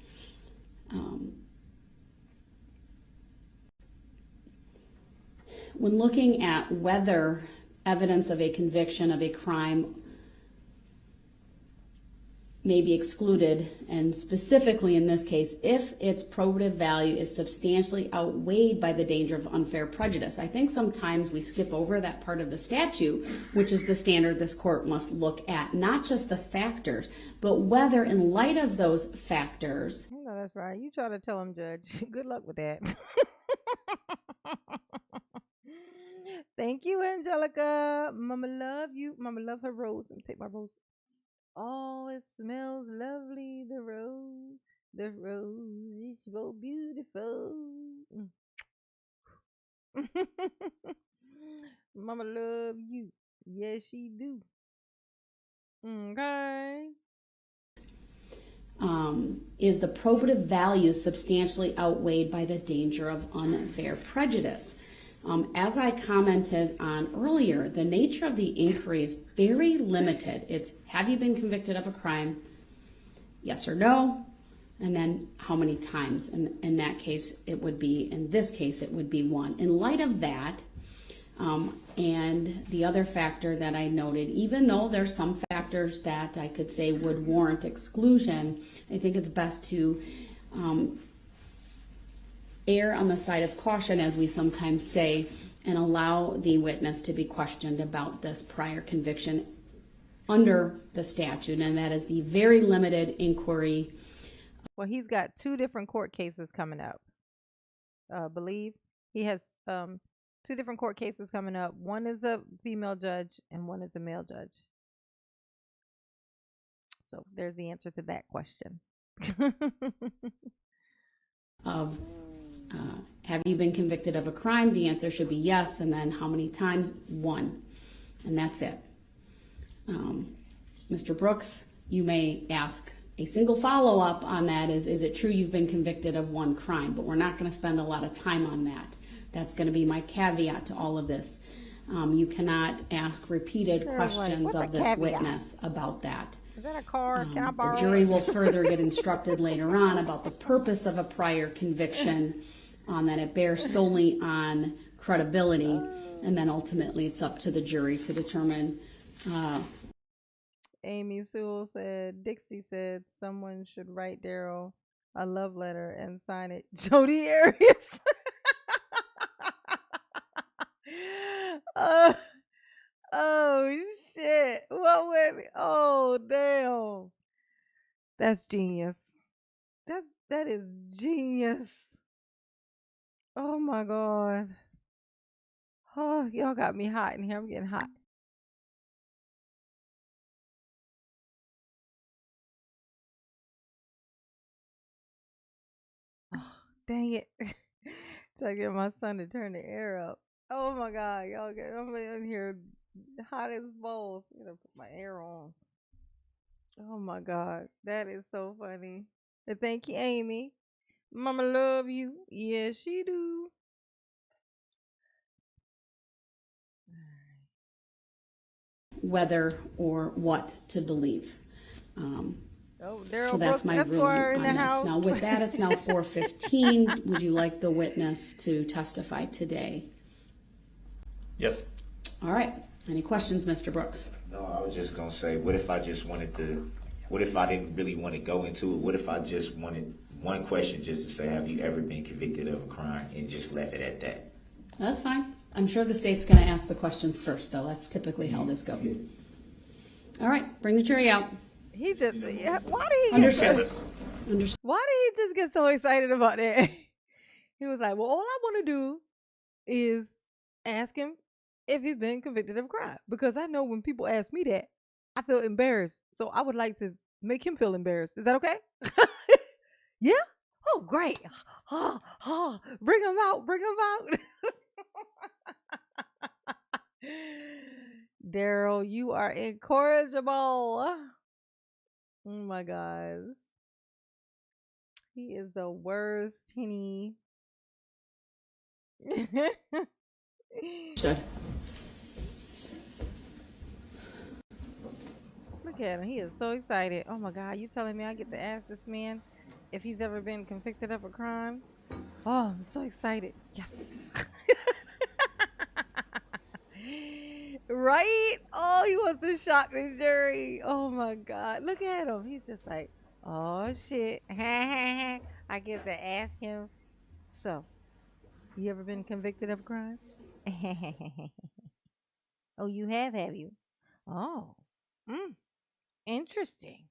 When looking at whether evidence of a conviction of a crime may be excluded, and specifically in this case, if its probative value is substantially outweighed by the danger of unfair prejudice. I think sometimes we skip over that part of the statute, which is the standard this court must look at, not just the factors, but whether in light of those factors. No, that's right. You try to tell him, Judge. Good luck with that. Thank you, Angelica. Mama love you. Mama loves her rose. Let me take my rose. Oh, it smells lovely. The rose is so beautiful. Mama love you. Yes, she do. Okay. Is the probative value substantially outweighed by the danger of unfair prejudice? As I commented on earlier, the nature of the inquiry is very limited. It's, have you been convicted of a crime? Yes or no? And then how many times? And in that case, it would be, in this case, it would be one. In light of that, and the other factor that I noted, even though there's some factors that I could say would warrant exclusion, I think it's best to err on the side of caution, as we sometimes say, and allow the witness to be questioned about this prior conviction under the statute, and that is the very limited inquiry. Well, he's got 2 different court cases coming up. Believe he has 2 different court cases coming up. One is a female judge and one is a male judge. So there's the answer to that question. Have you been convicted of a crime? The answer should be yes, and then how many times? 1, and that's it. Mr. Brooks, you may ask a single follow-up on that is it true you've been convicted of 1 crime? But we're not going to spend a lot of time on that. That's going to be my caveat to all of this. You cannot ask repeated questions of this witness about that. Is that a car? Can I borrow the jury will further get instructed later on about the purpose of a prior conviction on that. It bears solely on credibility, and then ultimately it's up to the jury to determine. Amy Sewell said, Dixie said someone should write Daryl a love letter and sign it Jody Arias. uh, oh shit. What would oh damn. That's genius. That is genius. Oh my god. Oh, y'all got me hot in here. I'm getting hot. Oh, dang it. Try to get my son to turn the air up. Oh my god, y'all get I'm in here hot as balls. I'm gonna put my air on. Oh my god. That is so funny. And thank you, Amy. Mama love you. Yes, she do. Whether or what to believe. Oh, Daryl So that's Brooks my ruling Esquire on in the this. house. Now with that, it's now 4:15. Would you like the witness to testify today? Yes. All right. Any questions, Mr. Brooks? No, I was just gonna say, what if I just wanted to? What if I didn't really want to go into it? What if I just wanted one question, just to say, have you ever been convicted of a crime, and just left it at that? That's fine. I'm sure the state's going to ask the questions first, though. That's typically how this goes. All right. Bring the jury out. He just why did he Understood. why did he just get so excited about that? He was like, well, all I want to do is ask him if he's been convicted of a crime. Because I know when people ask me that, I feel embarrassed. So I would like to make him feel embarrassed. Is that okay? Yeah? Oh, great. Bring him out. Bring him out. Daryl, you are incorrigible. Oh my gosh. He is the worst, Henny. Understood. Look at him. He is so excited. Oh my God. You telling me I get to ask this man if he's ever been convicted of a crime? Oh, I'm so excited. Yes. Right? Oh, he wants to shock the jury. Oh my God. Look at him. He's just like, oh shit. I get to ask him. So, you ever been convicted of a crime? Oh, you have you? Oh, interesting.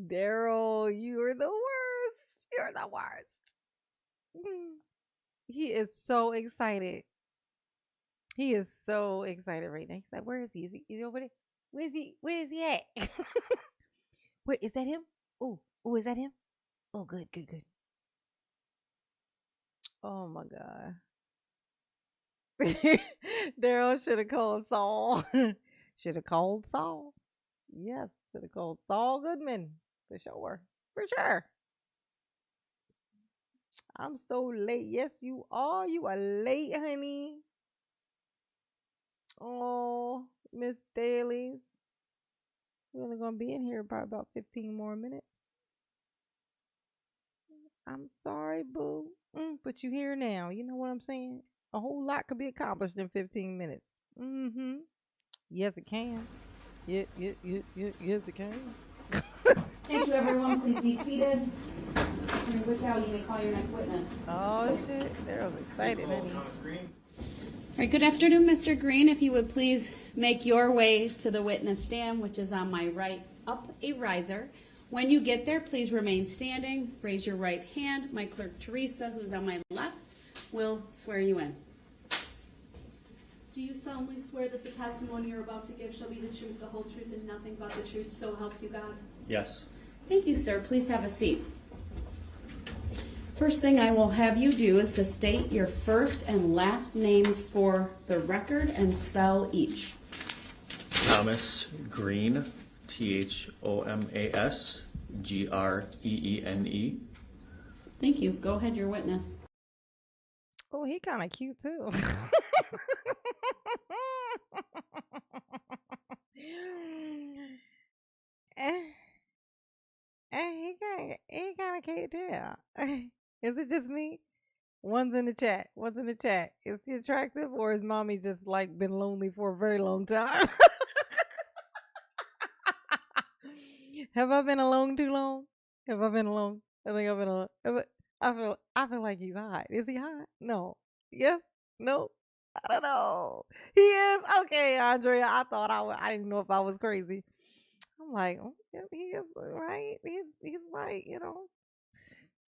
Daryl, you are the worst. You're the worst. He is so excited. He is so excited right now. He's like, where is he? Is he over there? Where is he? Where is he at? Wait, is that him? Oh, is that him? Oh, good. Oh my God. Daryl should have called Saul. Should have called Saul. Yes, should have called Saul Goodman. For sure. For sure. I'm so late. Yes, you are. You are late, honey. Oh, Miss Dailies. We're only going to be in here probably about 15 more minutes. I'm sorry, boo. But you here now. You know what I'm saying? A whole lot could be accomplished in 15 minutes. Mm-hmm. Yes, it can. Yes, it can. Thank you, everyone. Please be seated. Look how you may call your next witness. Oh, shit. They're excited, honey. All right, good afternoon, Mr. Green. If you would please make your way to the witness stand, which is on my right, up a riser. When you get there, please remain standing. Raise your right hand. My clerk, Teresa, who's on my left, will swear you in. Do you solemnly swear that the testimony you're about to give shall be the truth, the whole truth, and nothing but the truth, so help you God? Yes. Thank you, sir. Please have a seat. First thing I will have you do is to state your first and last names for the record and spell each. Thomas Green, Thomas Greene. Thank you. Go ahead, your witness. Oh, he kind of cute, too. He kind of He kind of can't tell. Is it just me? One's in the chat. What's in the chat? Is he attractive or is mommy just like been lonely for a very long time? Have I been alone too long? Have I been alone? I think I've been alone. I feel like he's hot. Is he hot? No. Yes? No? I don't know. He is? Okay, Andrea. I didn't know if I was crazy. I'm like, oh, yeah, he is right. He's like,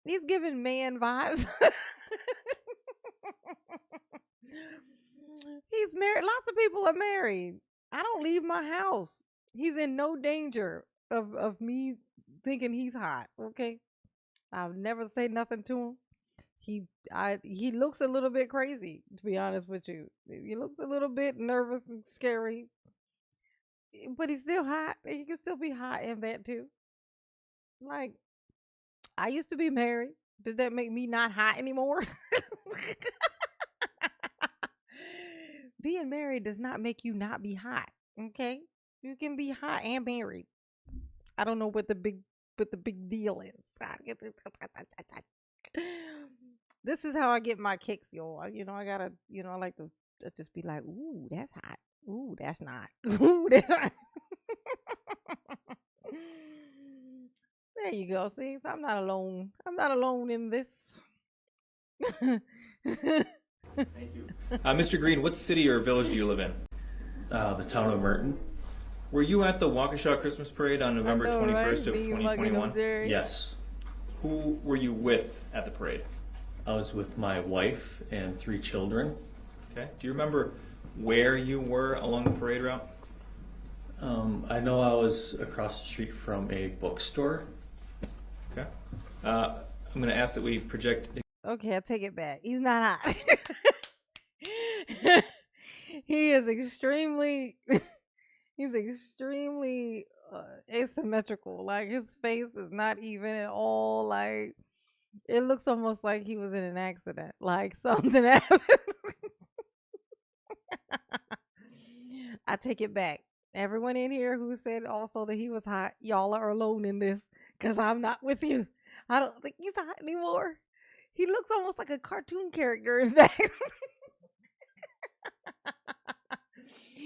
he's giving man vibes. He's married. Lots of people are married. I don't leave my house. He's in no danger of me thinking he's hot. Okay, I'll never say nothing to him. He looks a little bit crazy, to be honest with you. He looks a little bit nervous and scary, but he's still hot. He can still be hot in that too. Like, I used to be married. Does that make me not hot anymore? Being married does not make you not be hot. Okay, you can be hot and married. I don't know what the big deal is. This is how I get my kicks, y'all. I gotta, I like to just be like, ooh, that's hot. Ooh, that's not. Ooh, that's not. There you go. See, so I'm not alone. I'm not alone in this. Thank you. Mr. Green, what city or village do you live in? The town of Merton. Were you at the Waukesha Christmas Parade on November 21st of 2021? Yes. Who were you with at the parade? I was with my wife and 3 children. Okay. Do you remember where you were along the parade route? I know I was across the street from a bookstore. Okay. I'm going to ask that we project. Okay, I take it back. He's not hot. He is extremely he's extremely asymmetrical. Like, his face is not even at all. Like, it looks almost like he was in an accident. Like, something happened. I take it back. Everyone in here who said also that he was hot, y'all are alone in this, because I'm not with you. I don't think he's hot anymore. He looks almost like a cartoon character in that.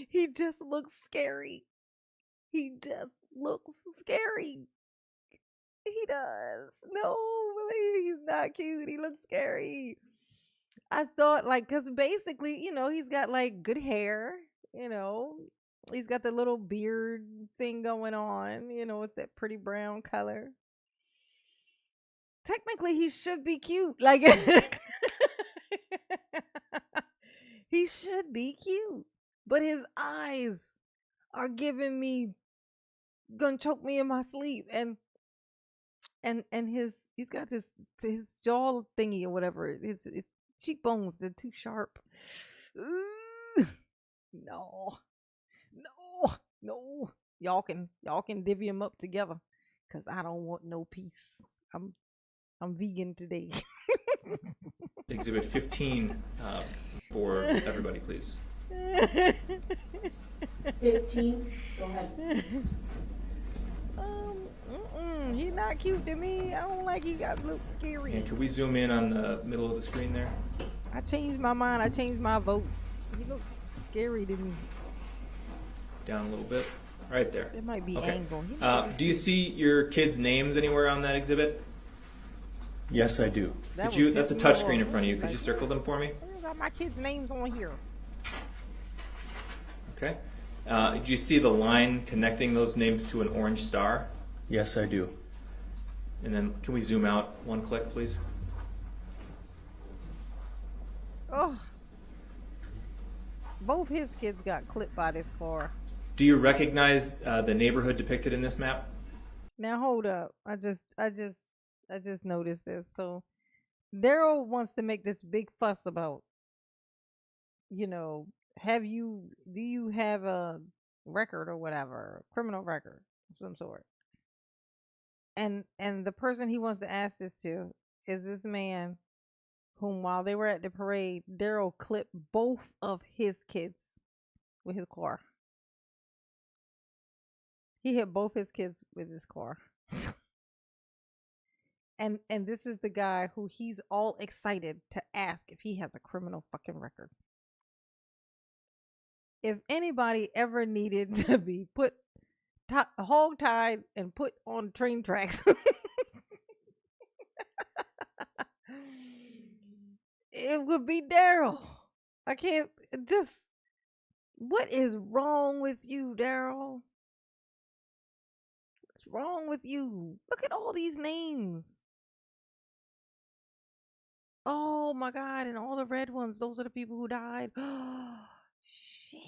He just looks scary. He just looks scary. He does. No, he's not cute. He looks scary. I thought, like, because basically, he's got like good hair, he's got the little beard thing going on, it's that pretty brown color. Technically, he should be cute. Like, he should be cute. But his eyes are giving me, gonna choke me in my sleep. And he's got his jaw thingy or whatever. His cheekbones, they're too sharp. Ugh. No. Y'all can divvy them up together, cause I don't want no peace. I'm vegan today. Exhibit 15 for everybody, please. 15, go ahead. He's not cute to me. I don't like he got look scary. And could we zoom in on the middle of the screen there? I changed my mind. I changed my vote. He looks scary to me. Down a little bit. Right there. It might be Okay. angle. Do you see your kids' names anywhere on that exhibit? Yes, I do. That Could you? would That's a piss me touch screen in off. front of you. Could Like, you circle them for me? I got my kids' names on here. Okay. Do you see the line connecting those names to an orange star? Yes, I do. And then can we zoom out one click, please? Oh, both his kids got clipped by this car. Do you recognize the neighborhood depicted in this map? Now hold up. I just noticed this. So Daryl wants to make this big fuss about, do you have a record or whatever, a criminal record of some sort? And the person he wants to ask this to is this man whom, while they were at the parade, Daryl clipped both of his kids with his car. He hit both his kids with his car. And this is the guy who he's all excited to ask if he has a criminal fucking record. If anybody ever needed to be put hog tied and put on train tracks, it would be Daryl. I can't just. What is wrong with you, Daryl? What's wrong with you? Look at all these names. Oh my God, and all the red ones, those are the people who died. Shit.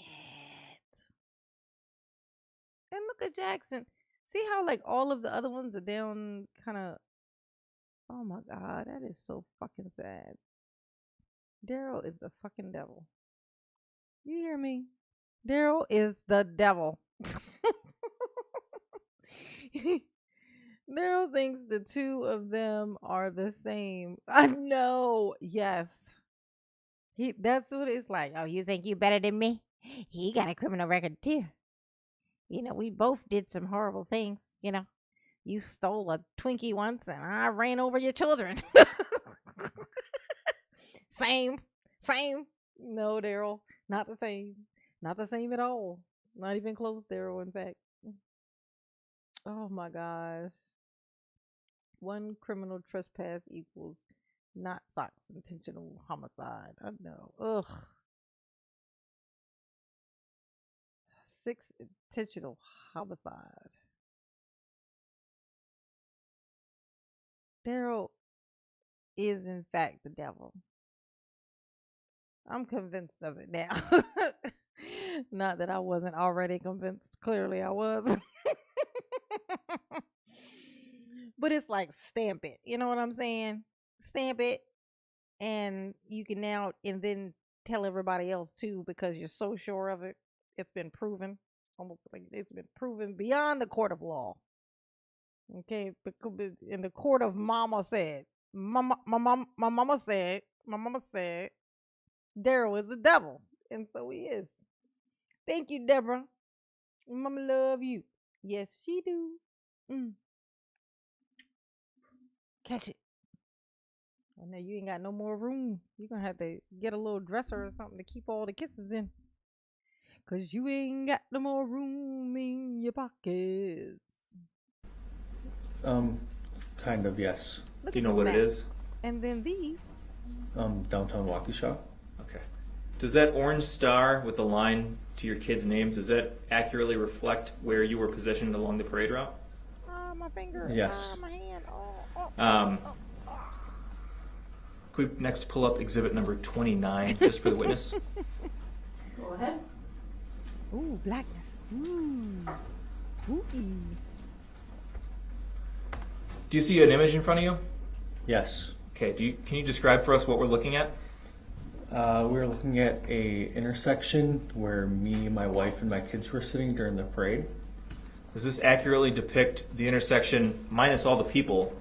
And look at Jackson. See how like all of the other ones are down kind of. Oh my God, that is so fucking sad. Daryl is the fucking devil. You hear me? Daryl is the devil. Daryl thinks the two of them are the same. I know. Yes. That's what it's like. Oh, you think you better than me? He got a criminal record too. You know, we both did some horrible things. You know, you stole a Twinkie once and I ran over your children. Same. No, Daryl. Not the same. Not the same at all. Not even close, Daryl, in fact. Oh my gosh. One criminal trespass equals not Sock's intentional homicide. I know. Ugh. 6 intentional homicide. Daryl is in fact the devil. I'm convinced of it now. Not that I wasn't already convinced. Clearly I was. But it's like stamp it. You know what I'm saying? Stamp it. And you can now and then tell everybody else too because you're so sure of it. It's been proven. Almost like it's been proven beyond the court of law. Okay, in the court of mama said, my mama said, Daryl is the devil, and so he is. Thank you, Deborah. Mama love you. Yes, she do. Catch it. Oh, now you ain't got no more room. You're gonna have to get a little dresser or something to keep all the kisses in. Cause you ain't got no more room in your pockets. Kind of, yes. Do you know what it is? And then these. Downtown Waukesha. Okay. Does that orange star with the line to your kids' names, does that accurately reflect where you were positioned along the parade route? My finger. Yes. My hand. Could we next pull up exhibit number 29, just for the witness? Go ahead. Ooh, blackness. Ooh, spooky. Do you see an image in front of you? Yes. Okay, can you describe for us what we're looking at? We were looking at a intersection where me, my wife, and my kids were sitting during the parade. Does this accurately depict the intersection, minus all the people,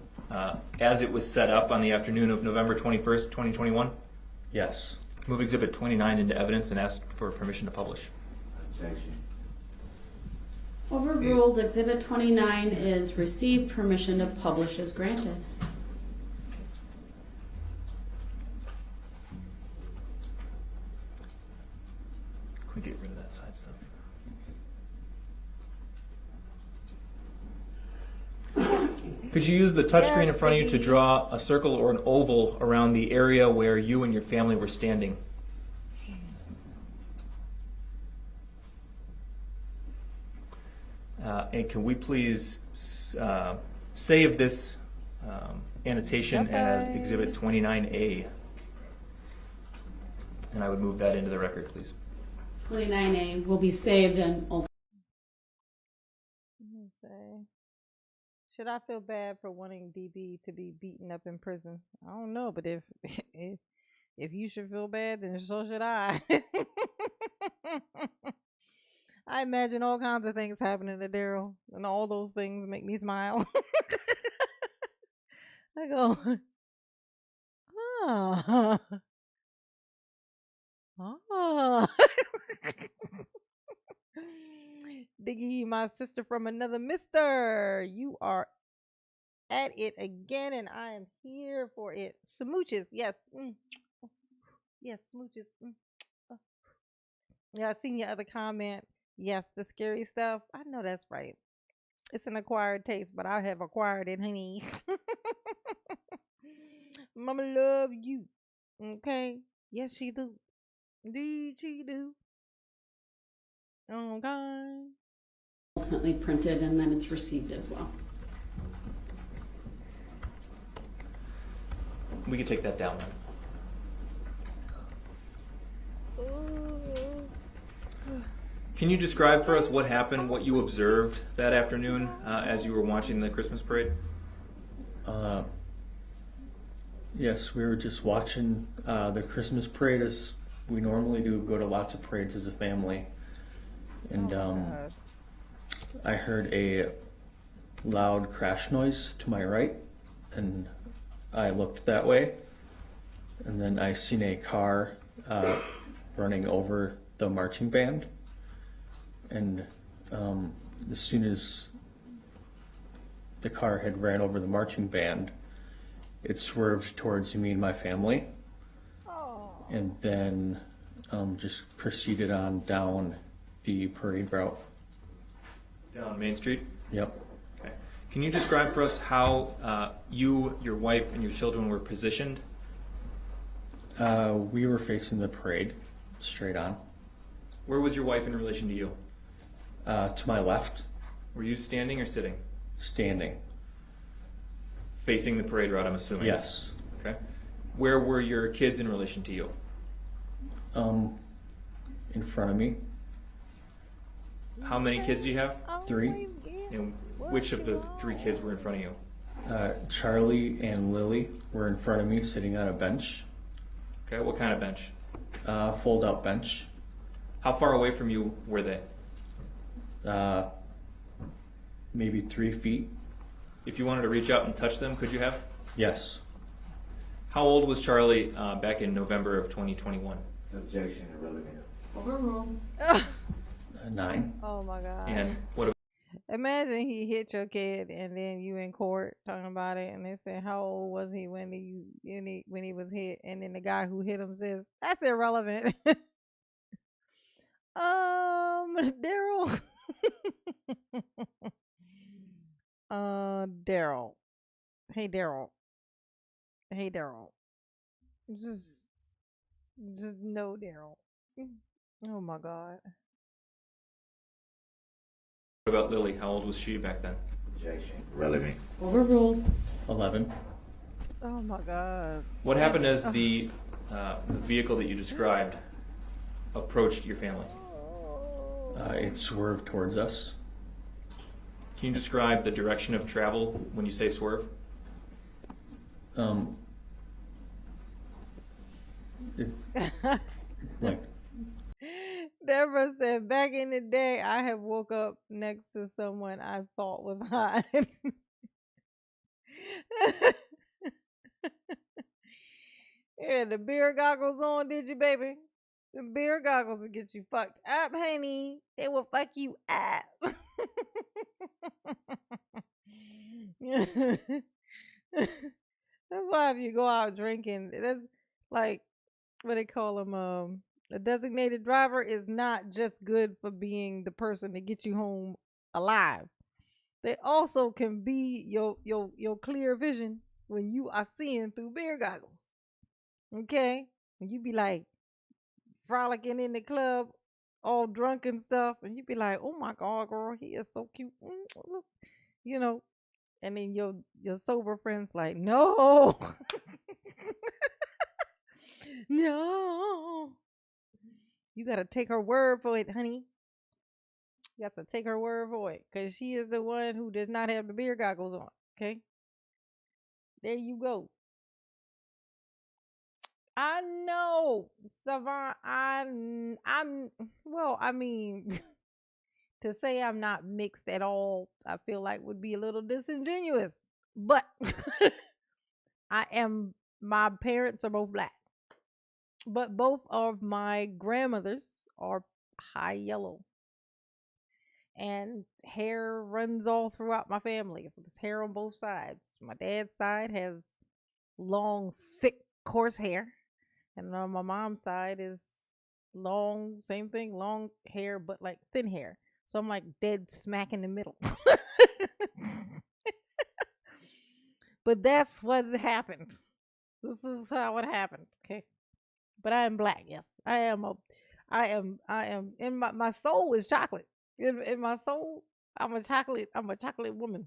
as it was set up on the afternoon of November 21st, 2021? Yes. Move exhibit 29 into evidence and ask for permission to publish. Objection. Overruled. Exhibit 29 is received. Permission to publish is granted. Can we get rid of that side stuff? Could you use the touchscreen in front of you to draw a circle or an oval around the area where you and your family were standing? And can we please save this annotation as Exhibit 29A? And I would move that into the record, please. 29A will be saved and also. Should I feel bad for wanting DB to be beaten up in prison? I don't know, but if you should feel bad, then so should I. I imagine all kinds of things happening to Daryl, and all those things make me smile. I go, ah, ah. Diggy, my sister from another mister. You are at it again, and I am here for it. Smooches, yes. Yes, smooches. Uh. Yeah, I seen your other comment. Yes, the scary stuff. I know that's right. It's an acquired taste, but I have acquired it, honey. Mama love you. Okay. Yes, she do. Indeed, she do. Okay. Ultimately printed and then it's received as well. We can take that down then. Can you describe for us what happened, what you observed that afternoon as you were watching the Christmas parade? Yes, we were just watching the Christmas parade as we normally do, go to lots of parades as a family. And I heard a loud crash noise to my right, and I looked that way, and then I seen a car running over the marching band, and as soon as the car had ran over the marching band, it swerved towards me and my family, and then just proceeded on down the parade route. Down Main Street? Yep. Okay. Can you describe for us how you, your wife, and your children were positioned? We were facing the parade, straight on. Where was your wife in relation to you? To my left, Were you standing or sitting? standing. Facing the parade route, I'm assuming. Yes. Okay. Where were your kids in relation to you? In front of me, How many kids do you have? 3. And which of the 3 kids were in front of you? Charlie and Lily were in front of me, sitting on a bench, Okay, what kind of bench? fold-out bench. How far away from you were they? Maybe 3 feet. If you wanted to reach out and touch them, could you have? Yes. How old was Charlie back in November of 2021? Objection irrelevant. Overruled. 9. Oh my God. And what Imagine he hit your kid and then you in court talking about it and they say how old was he when he was hit, and then the guy who hit him says that's irrelevant. Daryl. Daryl. Hey Daryl. Hey Daryl. Just no Daryl. Oh my God. about Lily? How old was she back then? Objection relevant. Overruled. 11. Oh my God. What happened as the vehicle that you described approached your family? It swerved towards us. Can you describe the direction of travel when you say swerve? Like, Deborah said, back in the day, I have woke up next to someone I thought was hot. Yeah, the beer goggles on, did you, baby? The beer goggles will get you fucked up, honey. They will fuck you up. That's why if you go out drinking, that's like what they call them. A designated driver is not just good for being the person to get you home alive. They also can be your clear vision when you are seeing through beer goggles. Okay, when you be like frolicking in the club, all drunk and stuff, and you be like, "Oh my God, girl, he is so cute." Look, you know, and then your sober friends like, "No, no." You gotta take her word for it, honey. You got to take her word for it, cause she is the one who does not have the beer goggles on. Okay, there you go. I know, Savant. I'm well. I mean, to say I'm not mixed at all, I feel like would be a little disingenuous. But I am. My parents are both black, but both of my grandmothers are high yellow, and hair runs all throughout my family. So there's hair on both sides. My dad's side has long, thick, coarse hair, and on my mom's side is long, same thing, long hair, but like thin hair. So I'm like dead smack in the middle. But that's what happened. This is how it happened. Okay. But I am black, yes. I am in my soul is chocolate. In my soul, I'm a chocolate woman.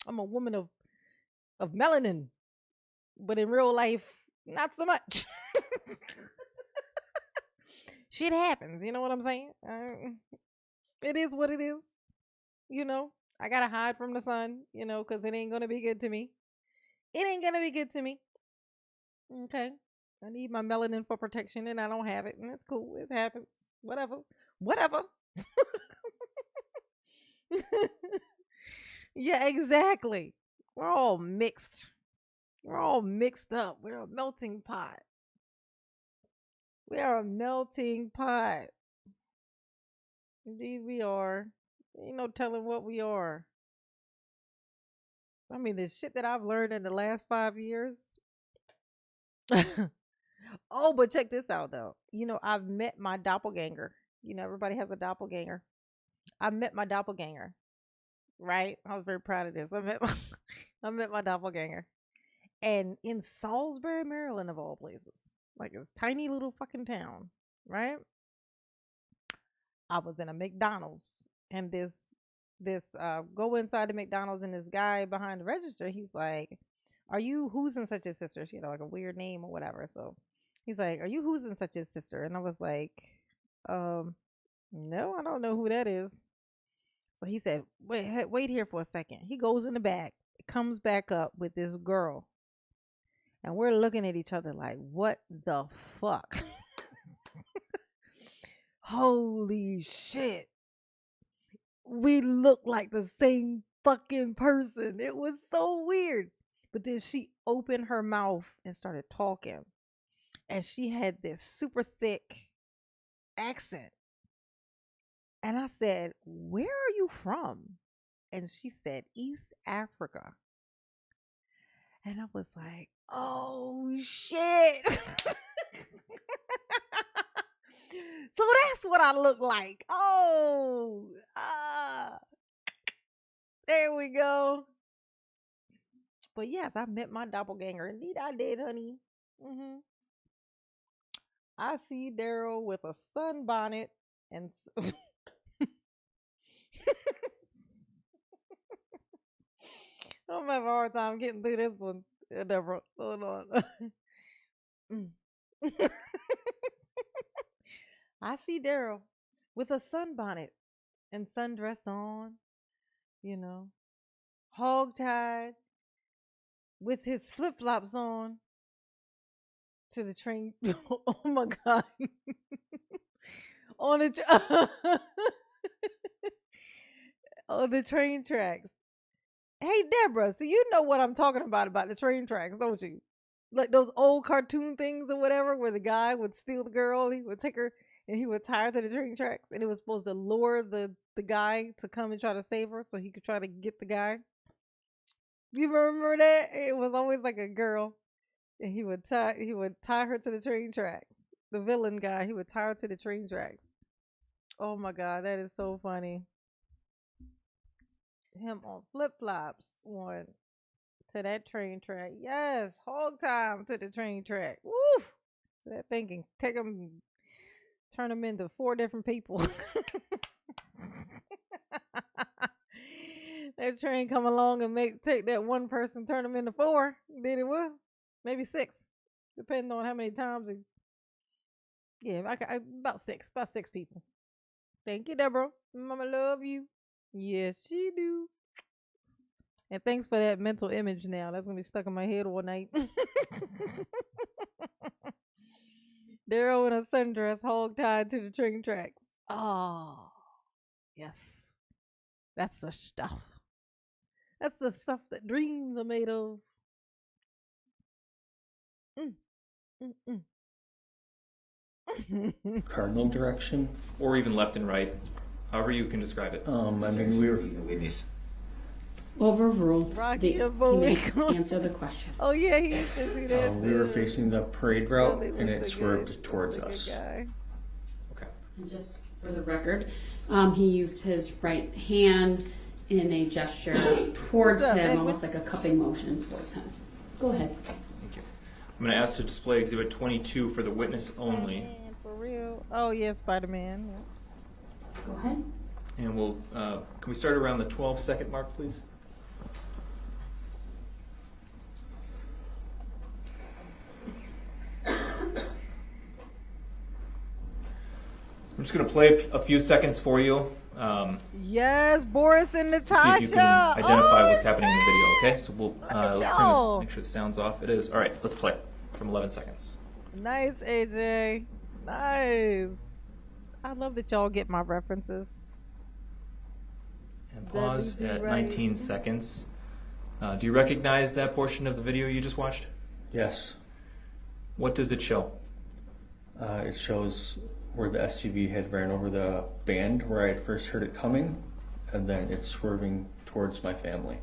I'm a woman of melanin. But in real life, not so much. Shit happens, you know what I'm saying? It is what it is. You know, I gotta hide from the sun, because it ain't gonna be good to me. It ain't gonna be good to me. Okay. I need my melanin for protection and I don't have it. And it's cool. It happens. Whatever. Whatever. Yeah, exactly. We're all mixed. We're all mixed up. We're a melting pot. We are a melting pot. Indeed, we are. Ain't no telling what we are. I mean, the shit that I've learned in the last 5 years. Oh, but check this out though. I've met my doppelganger. Everybody has a doppelganger. I met my doppelganger. Right? I was very proud of this. I met my doppelganger. And in Salisbury, Maryland, of all places, like this tiny little fucking town, right? I was in a McDonald's, and this go inside the McDonald's, and this guy behind the register, he's like, "Are you who's and such a sister?" Like a weird name or whatever. So he's like, "Are you who's and such a sister?" And I was like, no, I don't know who that is. So he said, wait here for a second. He goes in the back, comes back up with this girl. And we're looking at each other like, what the fuck? Holy shit. We look like the same fucking person. It was so weird. But then she opened her mouth and started talking. And she had this super thick accent. And I said, "Where are you from?" And she said, "East Africa." And I was like, oh shit. So that's what I look like. Oh, there we go. But yes, I met my doppelganger. Indeed, I did, honey. I see Daryl with a sunbonnet and I'm having a hard time getting through this one. Deborah, hold on. I see Daryl with a sunbonnet and sundress on, hog-tied with his flip-flops on to the train. Oh my God. On the on the train tracks. Hey, Deborah, so you know what I'm talking about the train tracks, don't you? Like those old cartoon things or whatever, where the guy would steal the girl, he would take her, and he would tie her to the train tracks, and it was supposed to lure the guy to come and try to save her so he could try to get the guy. You remember that? It was always like a girl, and he would tie her to the train tracks. The villain guy, he would tie her to the train tracks. Oh my God, that is so funny. Him on flip-flops on to that train track. Yes, hog time to the train track. Woof. So that thing can take them, turn them into 4 different people. That train come along and take that one person, turn them into 4. Then it will, maybe 6, depending on how many times. Yeah, about 6 people. Thank you, Deborah. Mama love you. Yes, she do. And thanks for that mental image now. That's going to be stuck in my head all night. Daryl in a sundress, hog-tied to the train tracks. Oh, yes. That's the stuff. That's the stuff that dreams are made of. Cardinal direction. Or even left and right. However you can describe it. I mean, we were. He's a witness. Overruled. Rocky He Balboa. may answer the question. Oh yeah, he used to do that We were too. facing the parade route, Really and was it a swerved good- towards was a good us. guy. Okay. And just for the record, he used his right hand in a gesture towards What's up, him, Edwin? almost like a cupping motion towards him. Go ahead. Thank you. I'm going to ask to display Exhibit 22 for the witness only. Man, for real. Oh yeah, Spider-Man. Yeah. Go ahead. And we'll, can we start around the 12-second mark, please? I'm just going to play a few seconds for you. Yes, Boris and See Natasha. if you can identify Oh, what's happening in the video, okay? So we'll at let's y'all. turn this, make sure the sound's off. It is. All right, let's play from 11 seconds. Nice, AJ. Nice. I love that y'all get my references. And pause WB at right. 19 seconds. Do you recognize that portion of the video you just watched? Yes. What does it show? It shows where the SUV had ran over the band where I had first heard it coming, and then it's swerving towards my family.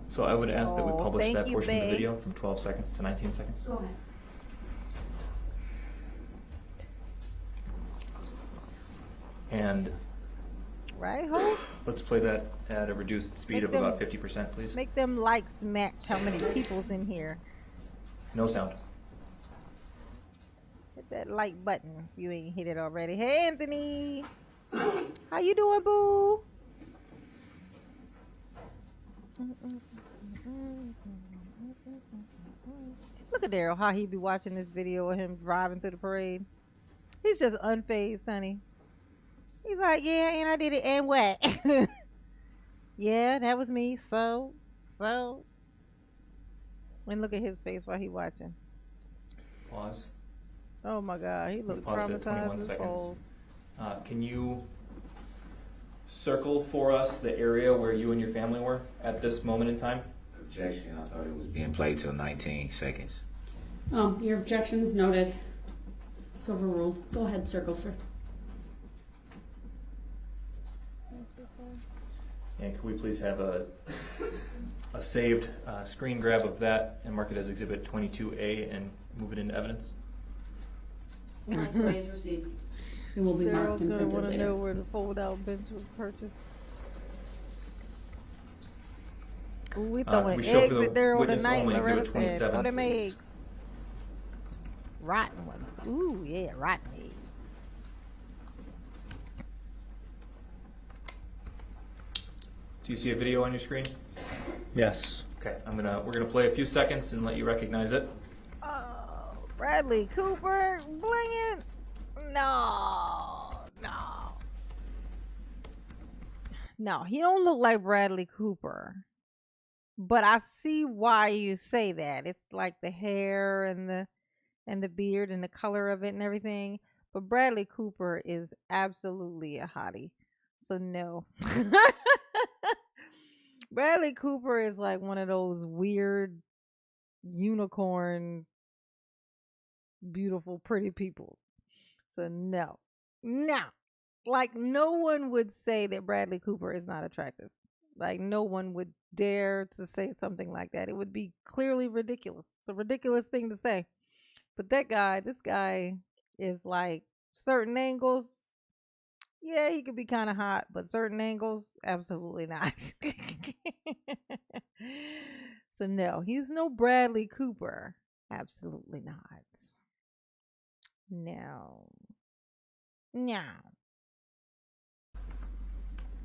So I would ask that we Oh, publish thank that you, portion of the babe. video from 12 seconds to 19 seconds. Go ahead. And Right, Hope? let's play that at a reduced speed Make of them- about 50%, please. Make them likes match how many people's in here. No sound. Hit that like button if you ain't hit it already. Hey, Anthony. How you doing, boo? Look at Daryl, how he be watching this video of him driving to the parade. He's just unfazed, honey. He's like, yeah, and I did it, and what? Yeah, that was me. So. And look at his face while he watching. Pause. Oh my God, he looked Pause at 21 traumatized as seconds. balls. Can you circle for us the area where you and your family were at this moment in time? Objection. I thought it was being played till 19 seconds. Your objection is noted. It's overruled. Go ahead, circle, sir. And could we please have a saved screen grab of that and mark it as Exhibit 22A and move it into evidence? Please receive. It will be Daryl's marked and gonna printed want to later. know where the fold-out bench was purchased. Ooh, we throwing we show eggs for the at Daryl witness tonight. only, Loretta Exhibit said, 27, "Oh, them please." eggs, rotten ones. Ooh, yeah, rotten eggs." Do you see a video on your screen? Yes. Okay, we're gonna play a few seconds and let you recognize it. Oh, Bradley Cooper, blinging. No, he don't look like Bradley Cooper. But I see why you say that. It's like the hair and the beard and the color of it and everything. But Bradley Cooper is absolutely a hottie. So no. Bradley Cooper is like one of those weird unicorn beautiful pretty people. So no. Like no one would say that Bradley Cooper is not attractive. Like no one would dare to say something like that. It would be clearly ridiculous. It's a ridiculous thing to say. But this guy is like certain angles. Yeah, he could be kind of hot, but certain angles, absolutely not. So no, he's no Bradley Cooper. Absolutely not. No.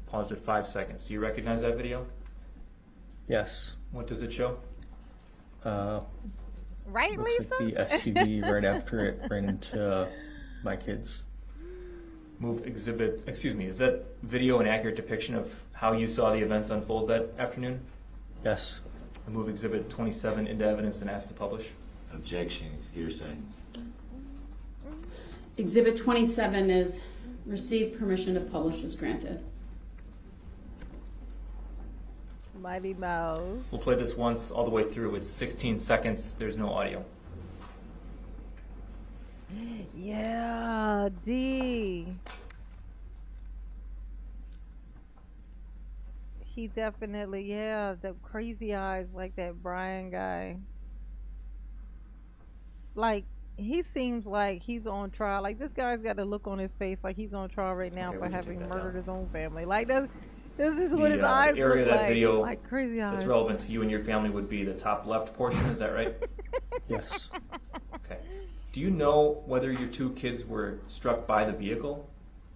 Paused at 5 seconds. Do you recognize that video? Yes. What does it show? Right, Looks Lisa? like the SUV right after it ran into my kids. Is that video an accurate depiction of how you saw the events unfold that afternoon? Yes. Move Exhibit 27 into evidence and ask to publish. Objection. Hearsay. Exhibit 27 is received, permission to publish is granted. Mighty Mouse. We'll play this once all the way through. It's 16 seconds. There's no audio. Yeah, D. He definitely, yeah, the crazy eyes like that Brian guy. Like he seems like he's on trial. Like this guy's got a look on his face like he's on trial right now Okay, for we can take having that murdered down. his own family. Like that's this is what his The eyes area look of that like. video Like crazy eyes. that's relevant to you and your family would be the top left portion. Is that right? Yes. Okay. Do you know whether your two kids were struck by the vehicle?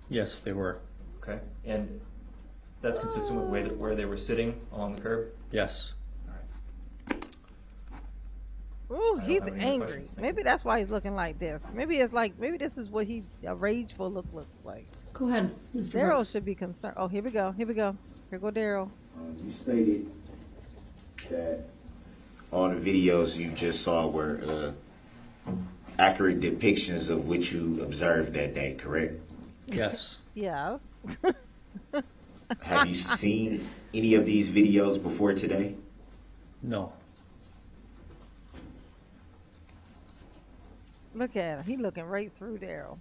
Yes, they were. Okay. And that's consistent with where they were sitting along the curb? Yes. Ooh, I don't he's have any more angry. questions. Thank Maybe you. that's why he's looking like this. Maybe it's like maybe this is what a rageful look looks like. Go ahead, Mr. Daryl Brooks. should be concerned. Oh, here we go. Here we go. Here go Daryl. You stated that all the videos you just saw were accurate depictions of what you observed that day, correct? Yes. Yes. Have you seen any of these videos before today? No. Look at him. He looking right through Daryl.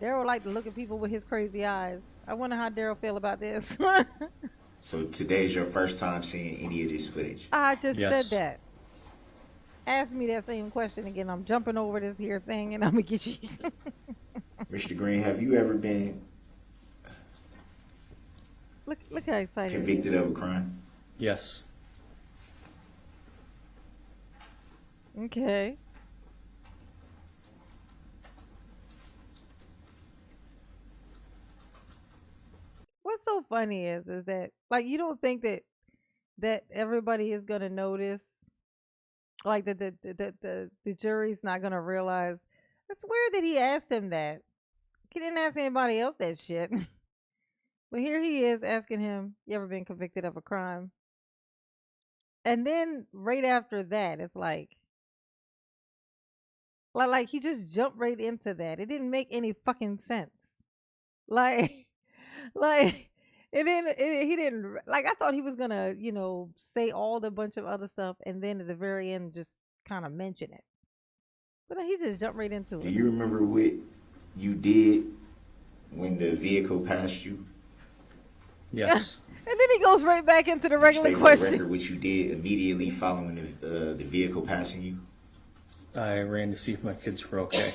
Daryl like to look at people with his crazy eyes. I wonder how Daryl feel about this. So today's your first time seeing any of this footage? I just Yes. said that. Ask me that same question again. I'm jumping over this here thing and I'm gonna get you. Mr. Green, have you ever been Look how excited he is. convicted of a crime? Yes. Okay. What's so funny is that like you don't think that everybody is gonna notice, like the jury's not gonna realize. It's weird that he asked him that. He didn't ask anybody else that shit. But here he is asking him, "You ever been convicted of a crime?" And then right after that, it's like he just jumped right into that. It didn't make any fucking sense. Like, like he didn't like. I thought he was gonna, say all the bunch of other stuff, and then at the very end, just kind of mention it. But he just jumped right into Do it. you remember what you did when the vehicle passed you? Yes. And then he goes right back into the regular State for the question. record what you did immediately following the vehicle passing you. I ran to see if my kids were okay.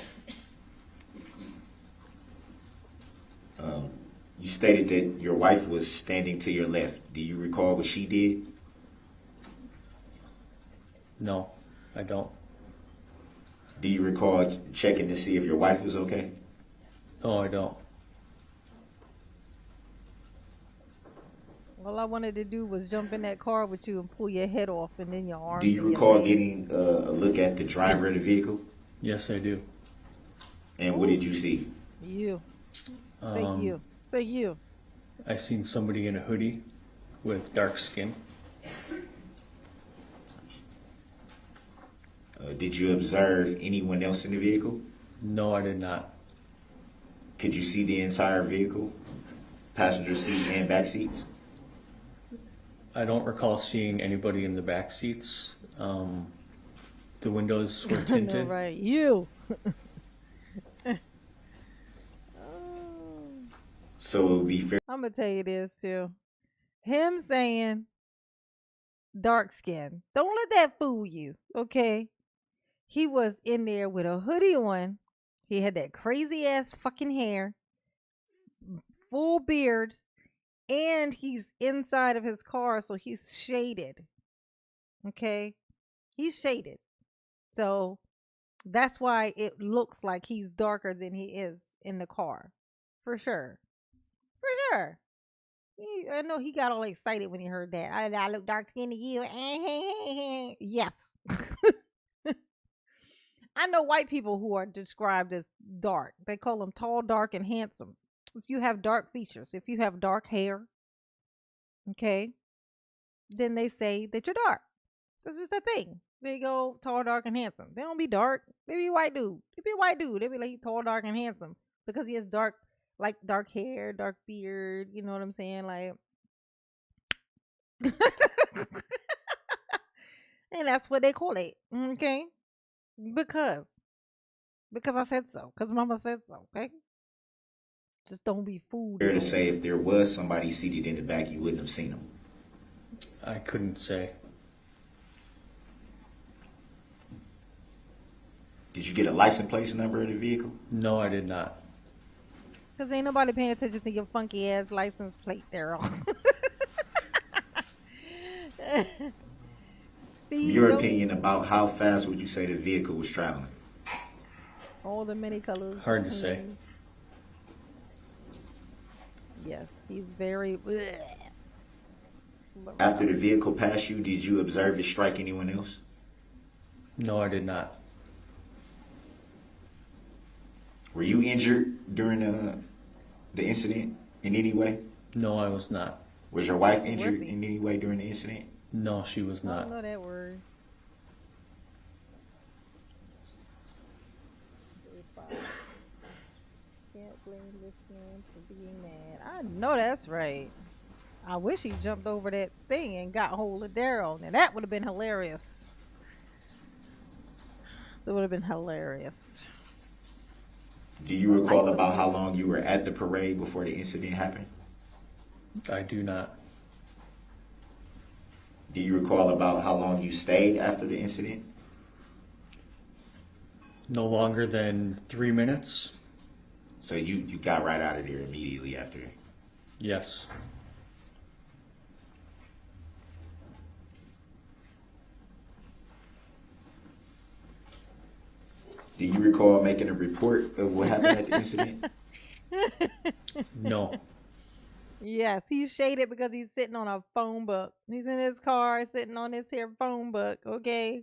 You stated that your wife was standing to your left. Do you recall what she did? No, I don't. Do you recall checking to see if your wife was okay? No, I don't. All I wanted to do was jump in that car with you and pull your head off, and then your arms. Do you and your recall legs. getting a look at the driver of the vehicle? Yes, I do. And what did you see? You. Say you. Say you. I seen somebody in a hoodie with dark skin. Did you observe anyone else in the vehicle? No, I did not. Could you see the entire vehicle? Passenger seat and back seats? I don't recall seeing anybody in the back seats. The windows were I know, tinted. right? You. So it would be fair. I'm gonna tell you this too. Him saying dark skin. Don't let that fool you, okay? He was in there with a hoodie on. He had that crazy ass fucking hair, full beard, and he's inside of his car, so he's shaded. Okay? He's shaded. So that's why it looks like he's darker than he is in the car. For sure. For sure. I know he got all excited when he heard that. I look dark skinned to you. Yes. I know white people who are described as dark. They call them tall, dark, and handsome. If you have dark features, if you have dark hair, okay, then they say that you're dark. That's just a thing. They go tall, dark, and handsome. They don't be dark. They be white dude. They be a white dude. They be like tall, dark, and handsome because he has dark, like dark hair, dark beard. You know what I'm saying? Like, and that's what they call it. Okay, because I said so. Because Mama said so. Okay. Just don't be fooled. Fair to say, if there was somebody seated in the back, you wouldn't have seen them. I couldn't say. Did you get a license plate number of the vehicle? No, I did not. Because ain't nobody paying attention to your funky ass license plate, Darrell. Steve, Your opinion about how fast would you say the vehicle was traveling? all the many colors. Hard to say. hands. Yes, he's very. After the vehicle passed you, did you observe it strike anyone else? No, I did not. Were you injured during the incident in any way? No, I was not. Was your wife injured in any way during the incident? No, she was I not. don't know that word. Can't blame this man for being mad. I know that's right. I wish he jumped over that thing and got hold of Darrell. Now that would have been hilarious. That would have been hilarious. Do you recall about how long you were at the parade before the incident happened? I do not. Do you recall about how long you stayed after the incident? No longer than 3 minutes? So you got right out of there immediately after. Yes. Do you recall making a report of what happened at the incident? No. Yes, he's shaded because he's sitting on a phone book. He's in his car sitting on this here phone book, okay?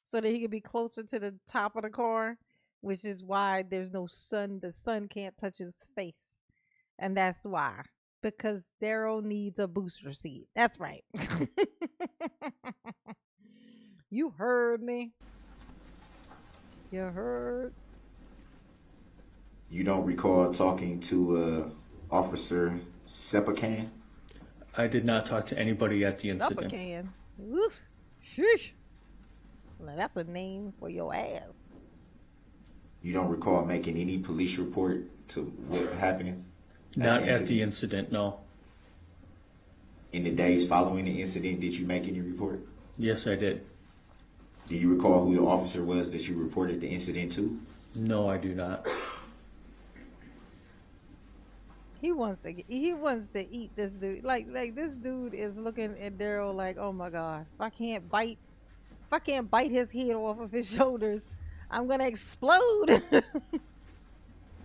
So that he could be closer to the top of the car, which is why there's no sun. The sun can't touch his face. And that's why. Because Darrell needs a booster seat. That's right. You heard me. You heard. You don't recall talking to Officer Sepacan? I did not talk to anybody at the incident. Suppacan. Oof. Sheesh. Now that's a name for your ass. You don't recall making any police report to what happened? Not at the incident, no. In the days following the incident, did you make any report? Yes, I did. Do you recall who the officer was that you reported the incident to? No, I do not. He wants to eat this dude. Like this dude is looking at Darrell like, oh my god, if I can't bite his head off of his shoulders, I'm gonna explode.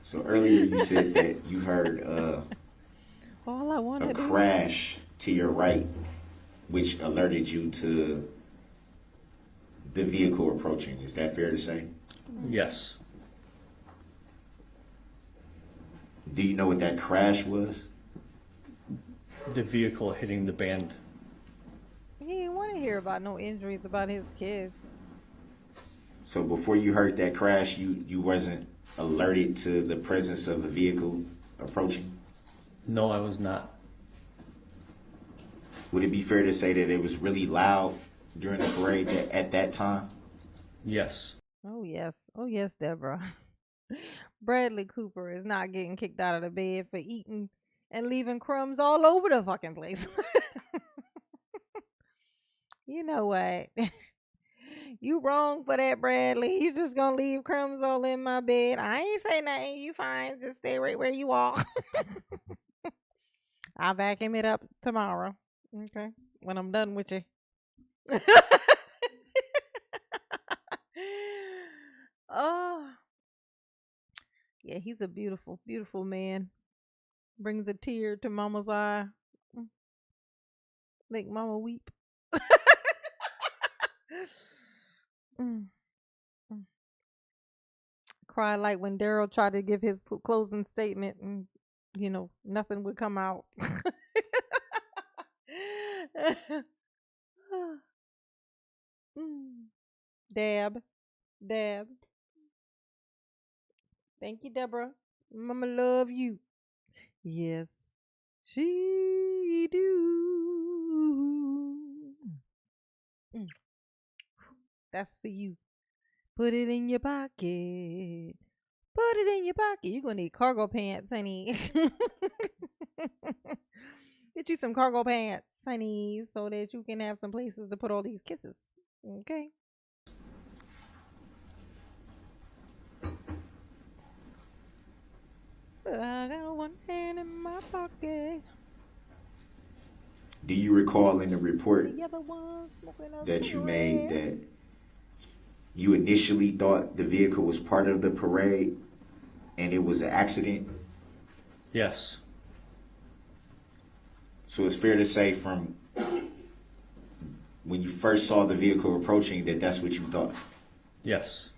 So earlier you said that you heard All I want a to do. crash to your right, which alerted you to the vehicle approaching. Is that fair to say? Yes. Do you know what that crash was? The vehicle hitting the band. He didn't want to hear about no injuries about his kids. So before you heard that crash, you wasn't alerted to the presence of a vehicle approaching? No, I was not. Would it be fair to say that it was really loud during the parade at that time? Yes. Oh yes, Deborah. Bradley Cooper is not getting kicked out of the bed for eating and leaving crumbs all over the fucking place. You know what? You wrong for that, Bradley. You just gonna leave crumbs all in my bed. I ain't say nothing. You fine. Just stay right where you are. I'll vacuum it up tomorrow. Okay. When I'm done with you. Oh. Yeah, he's a beautiful, beautiful man. Brings a tear to mama's eye. Make mama weep. Mm, mm. Cry like when Darrell tried to give his closing statement and, nothing would come out. Dab. Dab. Thank you, Deborah. Mama love you. Yes, she do. That's for you. Put it in your pocket. Put it in your pocket. You're gonna need cargo pants, honey. Get you some cargo pants, honey, so that you can have some places to put all these kisses. Okay. But I got one hand in my pocket. Do you recall in the report The other one smoking a that you cigarette. made that you initially thought the vehicle was part of the parade and it was an accident? Yes. So it's fair to say from when you first saw the vehicle approaching that that's what you thought? Yes.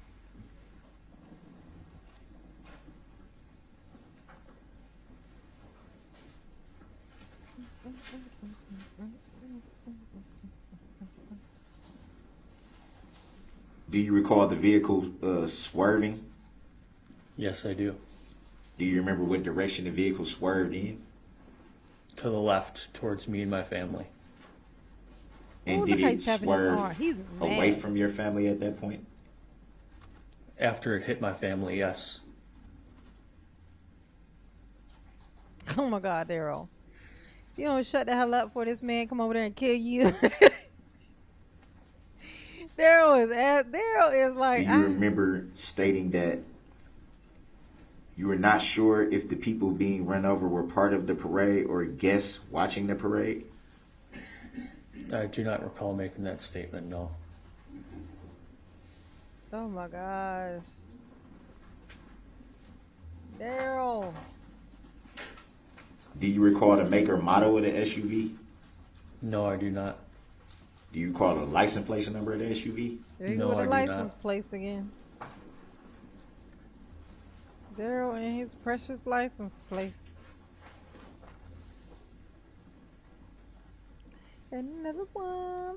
Do you recall the vehicle swerving? Yes, I do. Do you remember what direction the vehicle swerved in? To the left, towards me and my family. And Oh, did look how it he's tapping his swerve arm. He's away mad. from your family at that point? After it hit my family, yes. Oh my God, Daryl. You don't shut the hell up for this man come over there and kill you. Daryl is Do like, you remember stating that you were not sure if the people being run over were part of the parade or guests watching the parade? I do not recall making that statement, no. oh my gosh. Daryl. Do you recall the make or model of the SUV? No, I do not. Do you recall the license plate number of the SUV? There you No, go with the I do license not. plates again. Daryl and his precious license plates. Another one.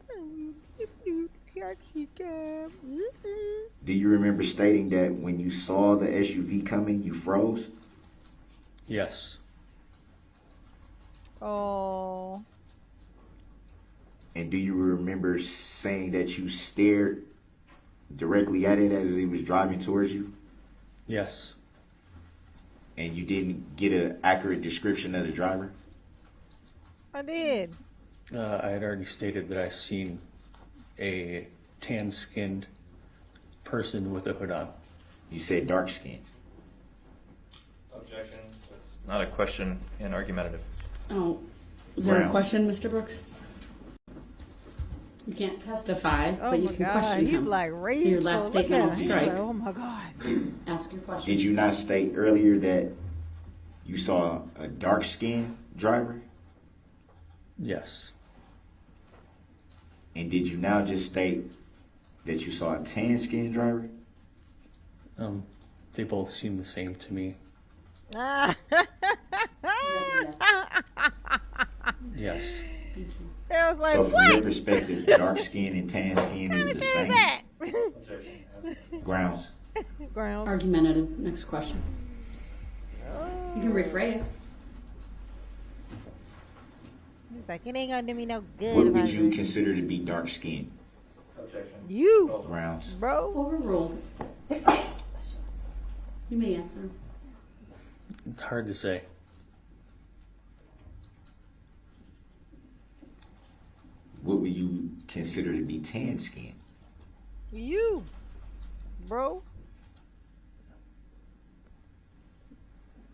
Do you remember stating that when you saw the SUV coming, you froze? Yes. Oh. And do you remember saying that you stared directly at it as it was driving towards you? Yes. And you didn't get an accurate description of the driver? I did. I had already stated that I seen a tan-skinned person with a hood on. You said dark skin. Objection. That's not a question and argumentative. Oh, is there a Brown. question, Mr. Brooks? You can't testify, Oh but you my can God. question He's him. like So rageful. your last Look statement at will him. He's strike. like, oh my God. Ask your question. Did you not state earlier that you saw a dark skinned driver? Yes. And did you now just state that you saw a tan skinned driver? They both seem the same to me. Yes. There was like, So from what? your perspective, dark skin and tan skin is the Shit is same? that? Objection. Grounds. Ground. Argumentative. Next question. You can rephrase. He's like, it ain't gonna do me no good. What if I would you do. consider to be dark skin? Objection. You, Grounds. bro. Overruled. You may answer. Hard to say. What would you consider to be tan skin? You, bro.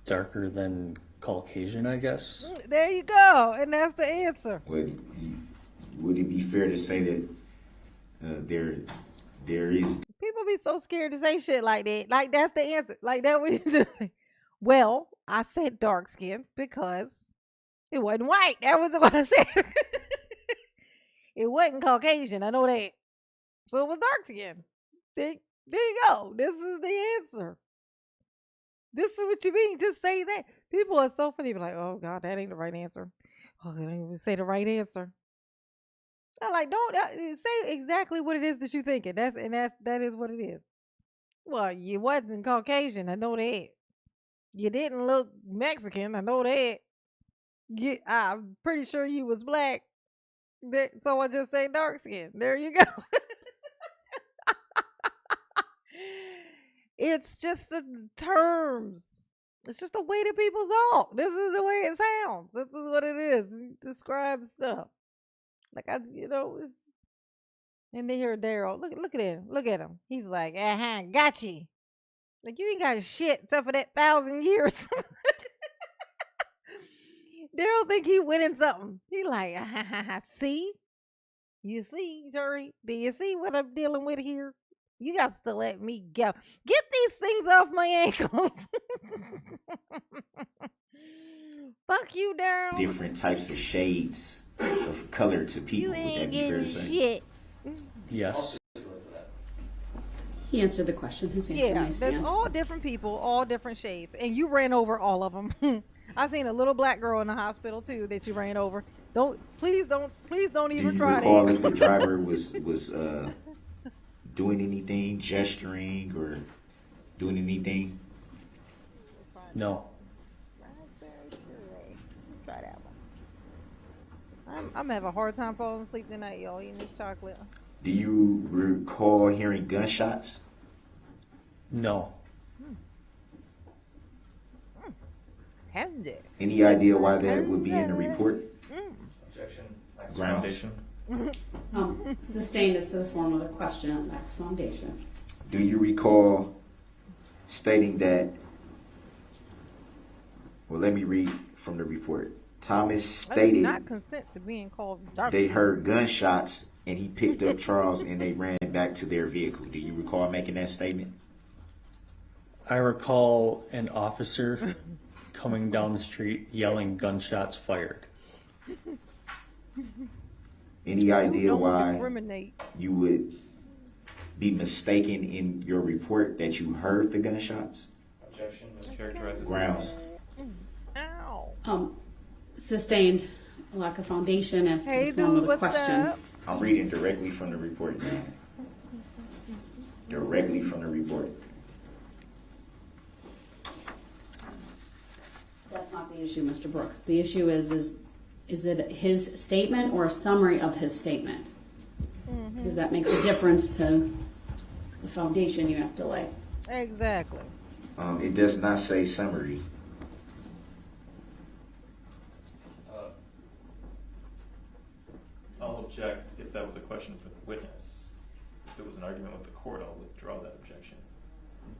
Darker than Caucasian, I guess. There you go. And that's the answer. Would it be fair to say that there is? People be so scared to say shit like that. Like that's the answer. Like that we just well, I said dark skin because it wasn't white. That was what I said. It wasn't Caucasian. I know that. So it was dark skin. There you go. This is the answer. This is what you mean. Just say that. People are so funny. Be like, oh God, that ain't the right answer. Oh, they didn't even say the right answer. I'm like, don't say exactly what it is that you're thinking. That is what it is. Well, you wasn't Caucasian. I know that. You didn't look Mexican. I know that. I'm pretty sure you was black. So I just say dark skin. There you go. It's just the terms. It's just the way that people talk. This is the way it sounds. This is what it is. It describes stuff. Like it's. And they hear Daryl. Look at him. Look at him. He's like, got you. Like you ain't got shit except for that 1,000 years. Daryl think he winning something. He like, see? You see, Jerry? Do you see what I'm dealing with here? You got to let me go. Get these things off my ankles. Fuck you, Daryl. Different types of shades of color to people. You Would that ain't be fair to getting say? shit. Yes. He answered the question. His answer Yeah, may there's stand. all different people, all different shades, and you ran over all of them. I seen a little black girl in the hospital too that you ran over. Please don't Do even you try recall if that. the driver was doing anything, gesturing, or doing anything? No. Try that one. I'm having a hard time falling asleep tonight, y'all, eating this chocolate. Do you recall hearing gunshots? No. Tender. Any idea why that would be in the report? Objection. Max Grounds. Foundation. Sustained as to the form of the question at Max Foundation. Do you recall stating that? Well, let me read from the report. Thomas I do stated not consent to being called dark. they heard gunshots and he picked up Charles and they ran back to their vehicle. Do you recall making that statement? I recall an officer coming down the street yelling gunshots fired. Any idea Don't why discriminate. you would be mistaken in your report that you heard the gunshots? Objection. Mischaracterizes. Grounds. Ow. Sustained a lack of foundation as to Hey, the form dude, of the what's question. up? I'm reading directly from the report now. Directly from the report. That's not the issue, Mr. Brooks. The issue is it his statement or a summary of his statement? Because that makes a difference to the foundation you have to lay. Exactly. It does not say summary. I'll object if that was a question for the witness. If it was an argument with the court, I'll withdraw that objection.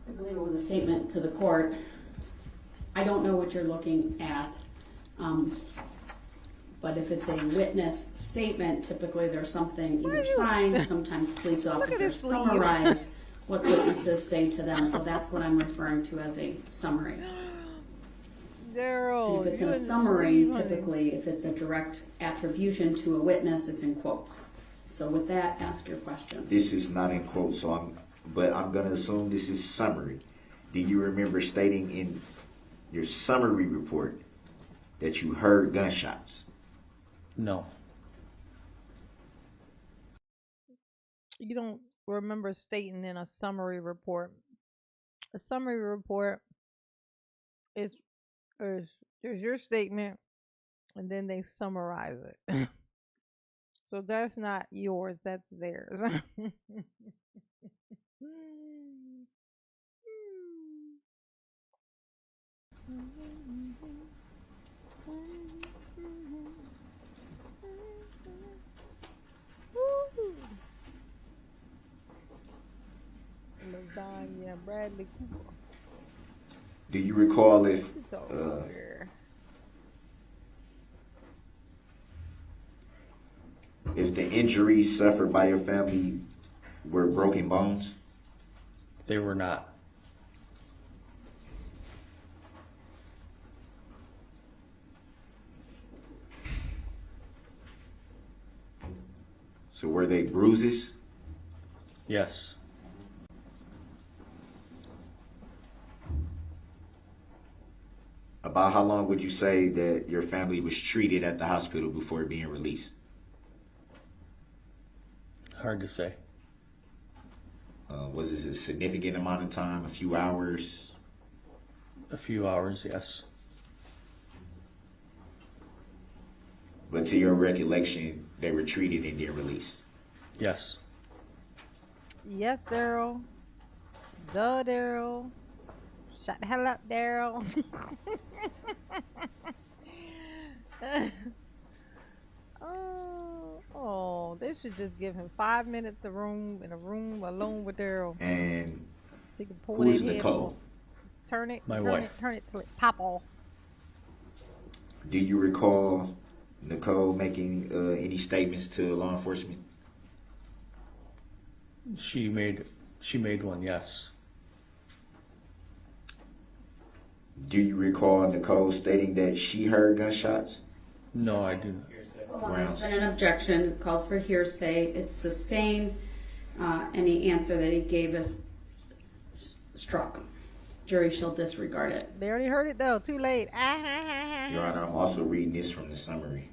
I believe it was a statement to the court. I don't know what you're looking at, but if it's a witness statement, typically there's something either signed, sometimes police officers his sleeve. summarize what witnesses say to them, so that's what I'm referring to as a summary. Daryl. And if it's you in a and summary, Steve, honey. typically, if it's a direct attribution to a witness, it's in quotes. So with that, ask your question. This is not in quotes, but I'm going to assume this is summary. Do you remember stating in your summary report that you heard gunshots? No. You don't remember stating in a summary report. A summary report is there's your statement and then they summarize it. So that's not yours, that's theirs. Lasagna, Bradley Cooper. Do you recall if It's over here. if the injuries suffered by your family were broken bones? They were not. So were they bruises? Yes. About how long would you say that your family was treated at the hospital before being released? Hard to say. Was this a significant amount of time, a few hours? A few hours, yes. But to your recollection, they were treated and then released? Yes. Yes, Daryl. Duh, Daryl. Shut the hell up, Daryl. They should just give him 5 minutes in a room alone with Daryl. And So he can pull who is that head Nicole? off. Turn it, My turn wife. it, turn it till it pop off. Do you recall Nicole making any statements to law enforcement? She made one, yes. Do you recall Nicole stating that she heard gunshots? No, I do not. Rounds. There's been an objection. It calls for hearsay. It's sustained. Any answer that he gave is struck. Jury shall disregard it. They already heard it though. Too late. Your Honor, I'm also reading this from the summary.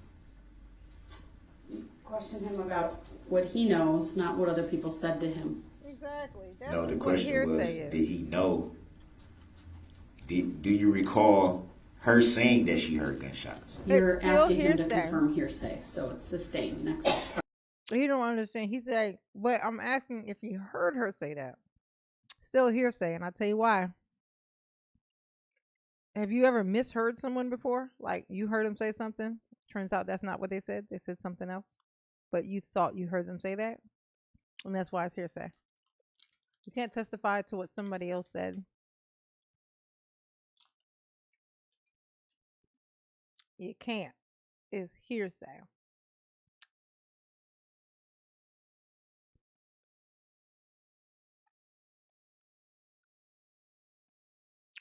Question him about what he knows, not what other people said to him. Exactly. That's No, the what question was, hearsay is. did he know? Do you recall her saying that she heard gunshots? You're still asking him to hearsay. confirm hearsay, so it's sustained. Next. You don't understand. He's like, but I'm asking if you heard her say that. Still hearsay, and I'll tell you why. Have you ever misheard someone before? Like you heard them say something. Turns out that's not what they said. They said something else. But you thought you heard them say that. And that's why it's hearsay. You can't testify to what somebody else said. You can't. It's hearsay.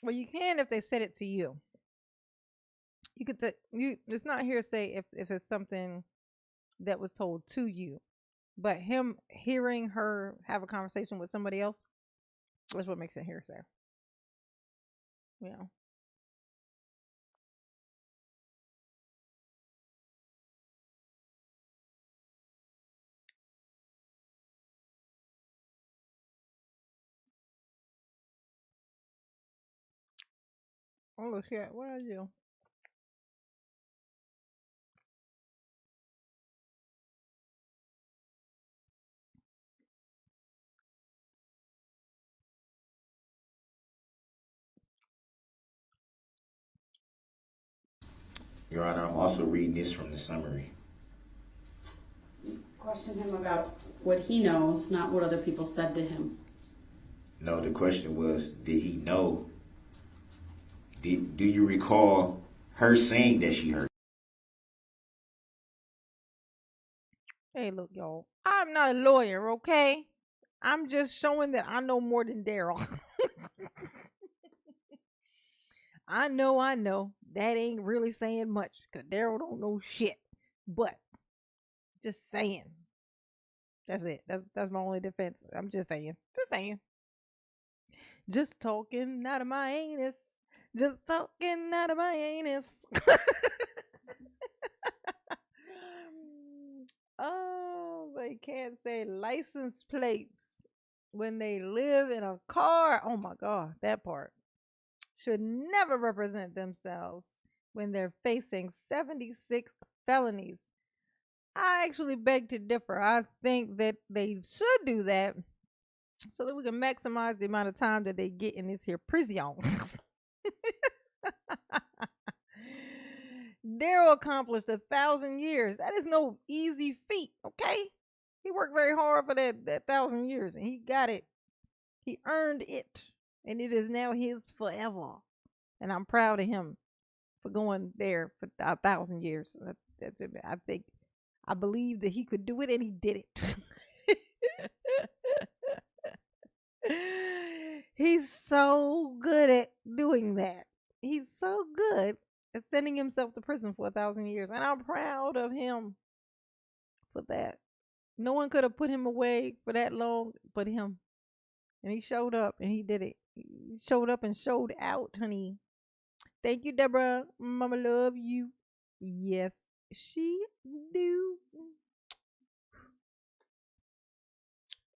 Well, you can if they said it to you. You could it's not hearsay if it's something that was told to you. But him hearing her have a conversation with somebody else, that's what makes it hearsay. Yeah. Oh shit, what are you? Your Honor, I'm also reading this from the summary. Question him about what he knows, not what other people said to him. No, the question was, did he know? Do you recall her saying that she heard? Hey, look, y'all. I'm not a lawyer, okay? I'm just showing that I know more than Daryl. I know. That ain't really saying much, because Daryl don't know shit. But, just saying. That's it. That's my only defense. I'm just saying. Just talking out of my anus. Just talking out of my anus. Oh, they can't say license plates when they live in a car. Oh my God, that part. Should never represent themselves when they're facing 76 felonies. I actually beg to differ. I think that they should do that so that we can maximize the amount of time that they get in this here prison. Daryl accomplished 1,000 years. That is no easy feat, okay? He worked very hard for that 1,000 years, and he got it. He earned it, and it is now his forever. And I'm proud of him for going there for 1,000 years. I believe that he could do it, and he did it. He's so good at doing that. He's so good at sending himself to prison for 1,000 years, and I'm proud of him for that. No one could have put him away for that long but him. And he showed up and he did it. He showed up and showed out, honey. Thank you, Deborah. Mama love you. Yes, she do.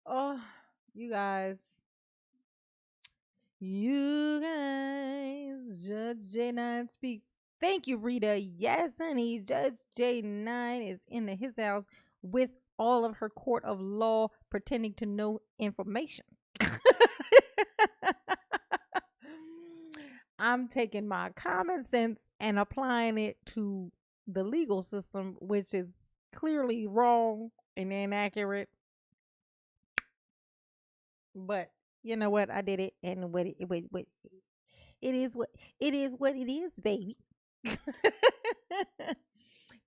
Oh, you guys. Judge J9 speaks. Thank you, Rita. Yes, honey. Judge J9 is in his house with all of her court of law pretending to know information. I'm taking my common sense and applying it to the legal system, which is clearly wrong and inaccurate. But you know what? I did it, and what it is what it is what it is, baby.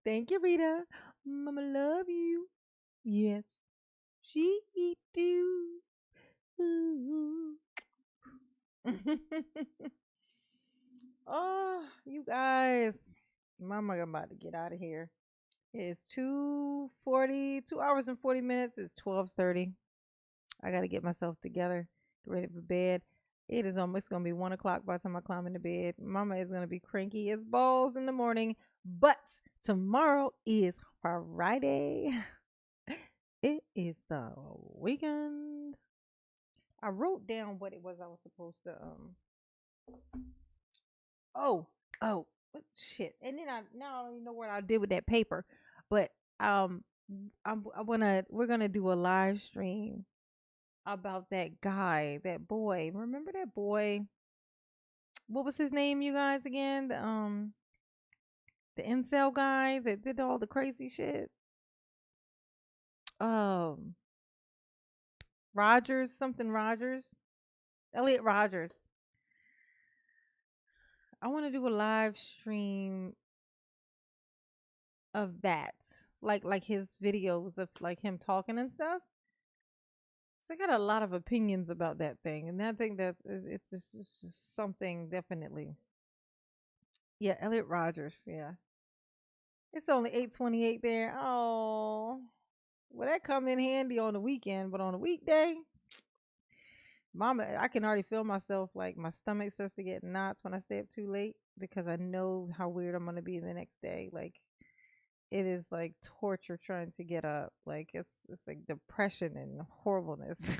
Thank you, Rita. Mama love you. Yes, she do. Ooh. Oh, you guys. Mama about to get out of here. It's 2:40, 2 hours and 40 minutes. It's 12:30. I gotta get myself together, get ready for bed. It is almost gonna be 1 o'clock by the time I climb into bed. Mama is gonna be cranky as balls in the morning. But tomorrow is Friday. It is the weekend. I wrote down what it was I was supposed to oh, what shit. And then I don't even know what I did with that paper. But um we're gonna do a live stream about that guy, that boy. Remember that boy? What was his name, you guys, again? The incel guy that did all the crazy shit. Um Rogers, something Rogers. Elliot Rogers. I want to do a live stream of that. Like his videos of like him talking and stuff. So I got a lot of opinions about that thing, and I think that it's just something definitely. Yeah, Elliot Rogers. Yeah, it's only 8:28 there. Oh, well, that come in handy on the weekend, but on a weekday, Mama, I can already feel myself like my stomach starts to get knots when I stay up too late because I know how weird I'm gonna be the next day. Like it is like torture trying to get up. Like it's like depression and horribleness.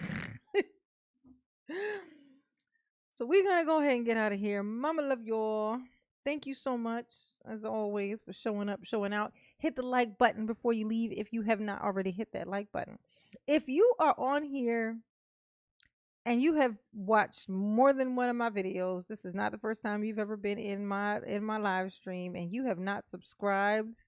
So we're gonna go ahead and get out of here. Mama love y'all. Thank you so much, as always, for showing up, showing out. Hit the like button before you leave if you have not already hit that like button. If you are on here and you have watched more than one of my videos, this is not the first time you've ever been in my live stream, and you have not subscribed,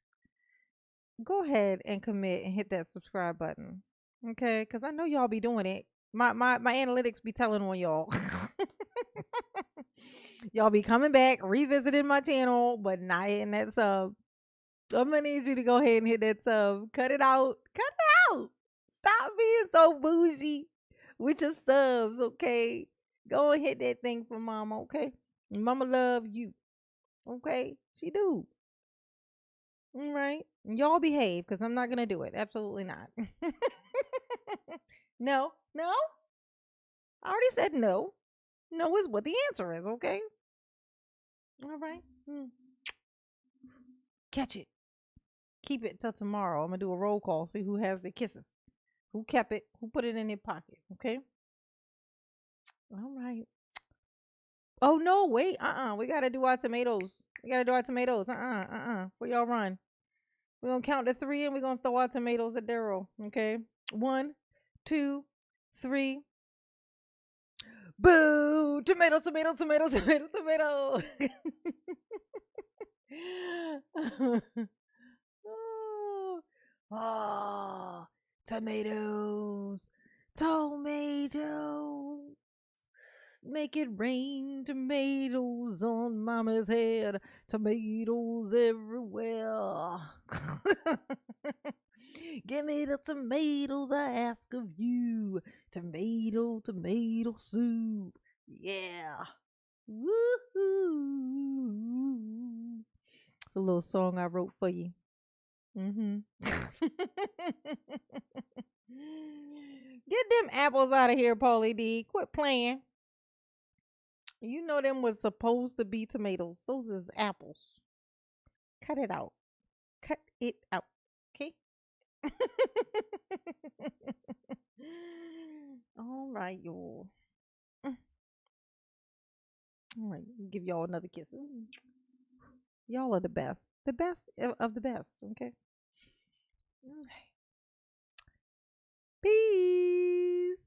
go ahead and commit and hit that subscribe button. Okay? Because I know y'all be doing it. My analytics be telling on y'all. Y'all be coming back, revisiting my channel, but not hitting that sub. I'm gonna need you to go ahead and hit that sub. Cut it out. Cut it out. Stop being so bougie with your subs, okay? Go and hit that thing for mama, okay? Mama love you. Okay? She do. All right. Y'all behave, because I'm not gonna do it. Absolutely not. No. I already said no. No is what the answer is, okay? All right. Catch it. Keep it till tomorrow. I'm gonna do a roll call, see who has the kisses. Who kept it? Who put it in their pocket? Okay. All right. Oh no, wait. We gotta do our tomatoes. Before y'all run. We're gonna count to 3 and we're gonna throw our tomatoes at Darrell. Okay. 1, 2, 3. Boo! Tomato. Oh, tomatoes. Make it rain tomatoes on mama's head. Tomatoes everywhere. Give me the tomatoes I ask of you. Tomato soup. Yeah. Woohoo. It's a little song I wrote for you. Get them apples out of here, Paulie D. Quit playing. You know them was supposed to be tomatoes. Those is apples. Cut it out. Okay? All right, y'all. All right, give y'all another kiss. Y'all are the best. The best of the best, okay? All right. Peace.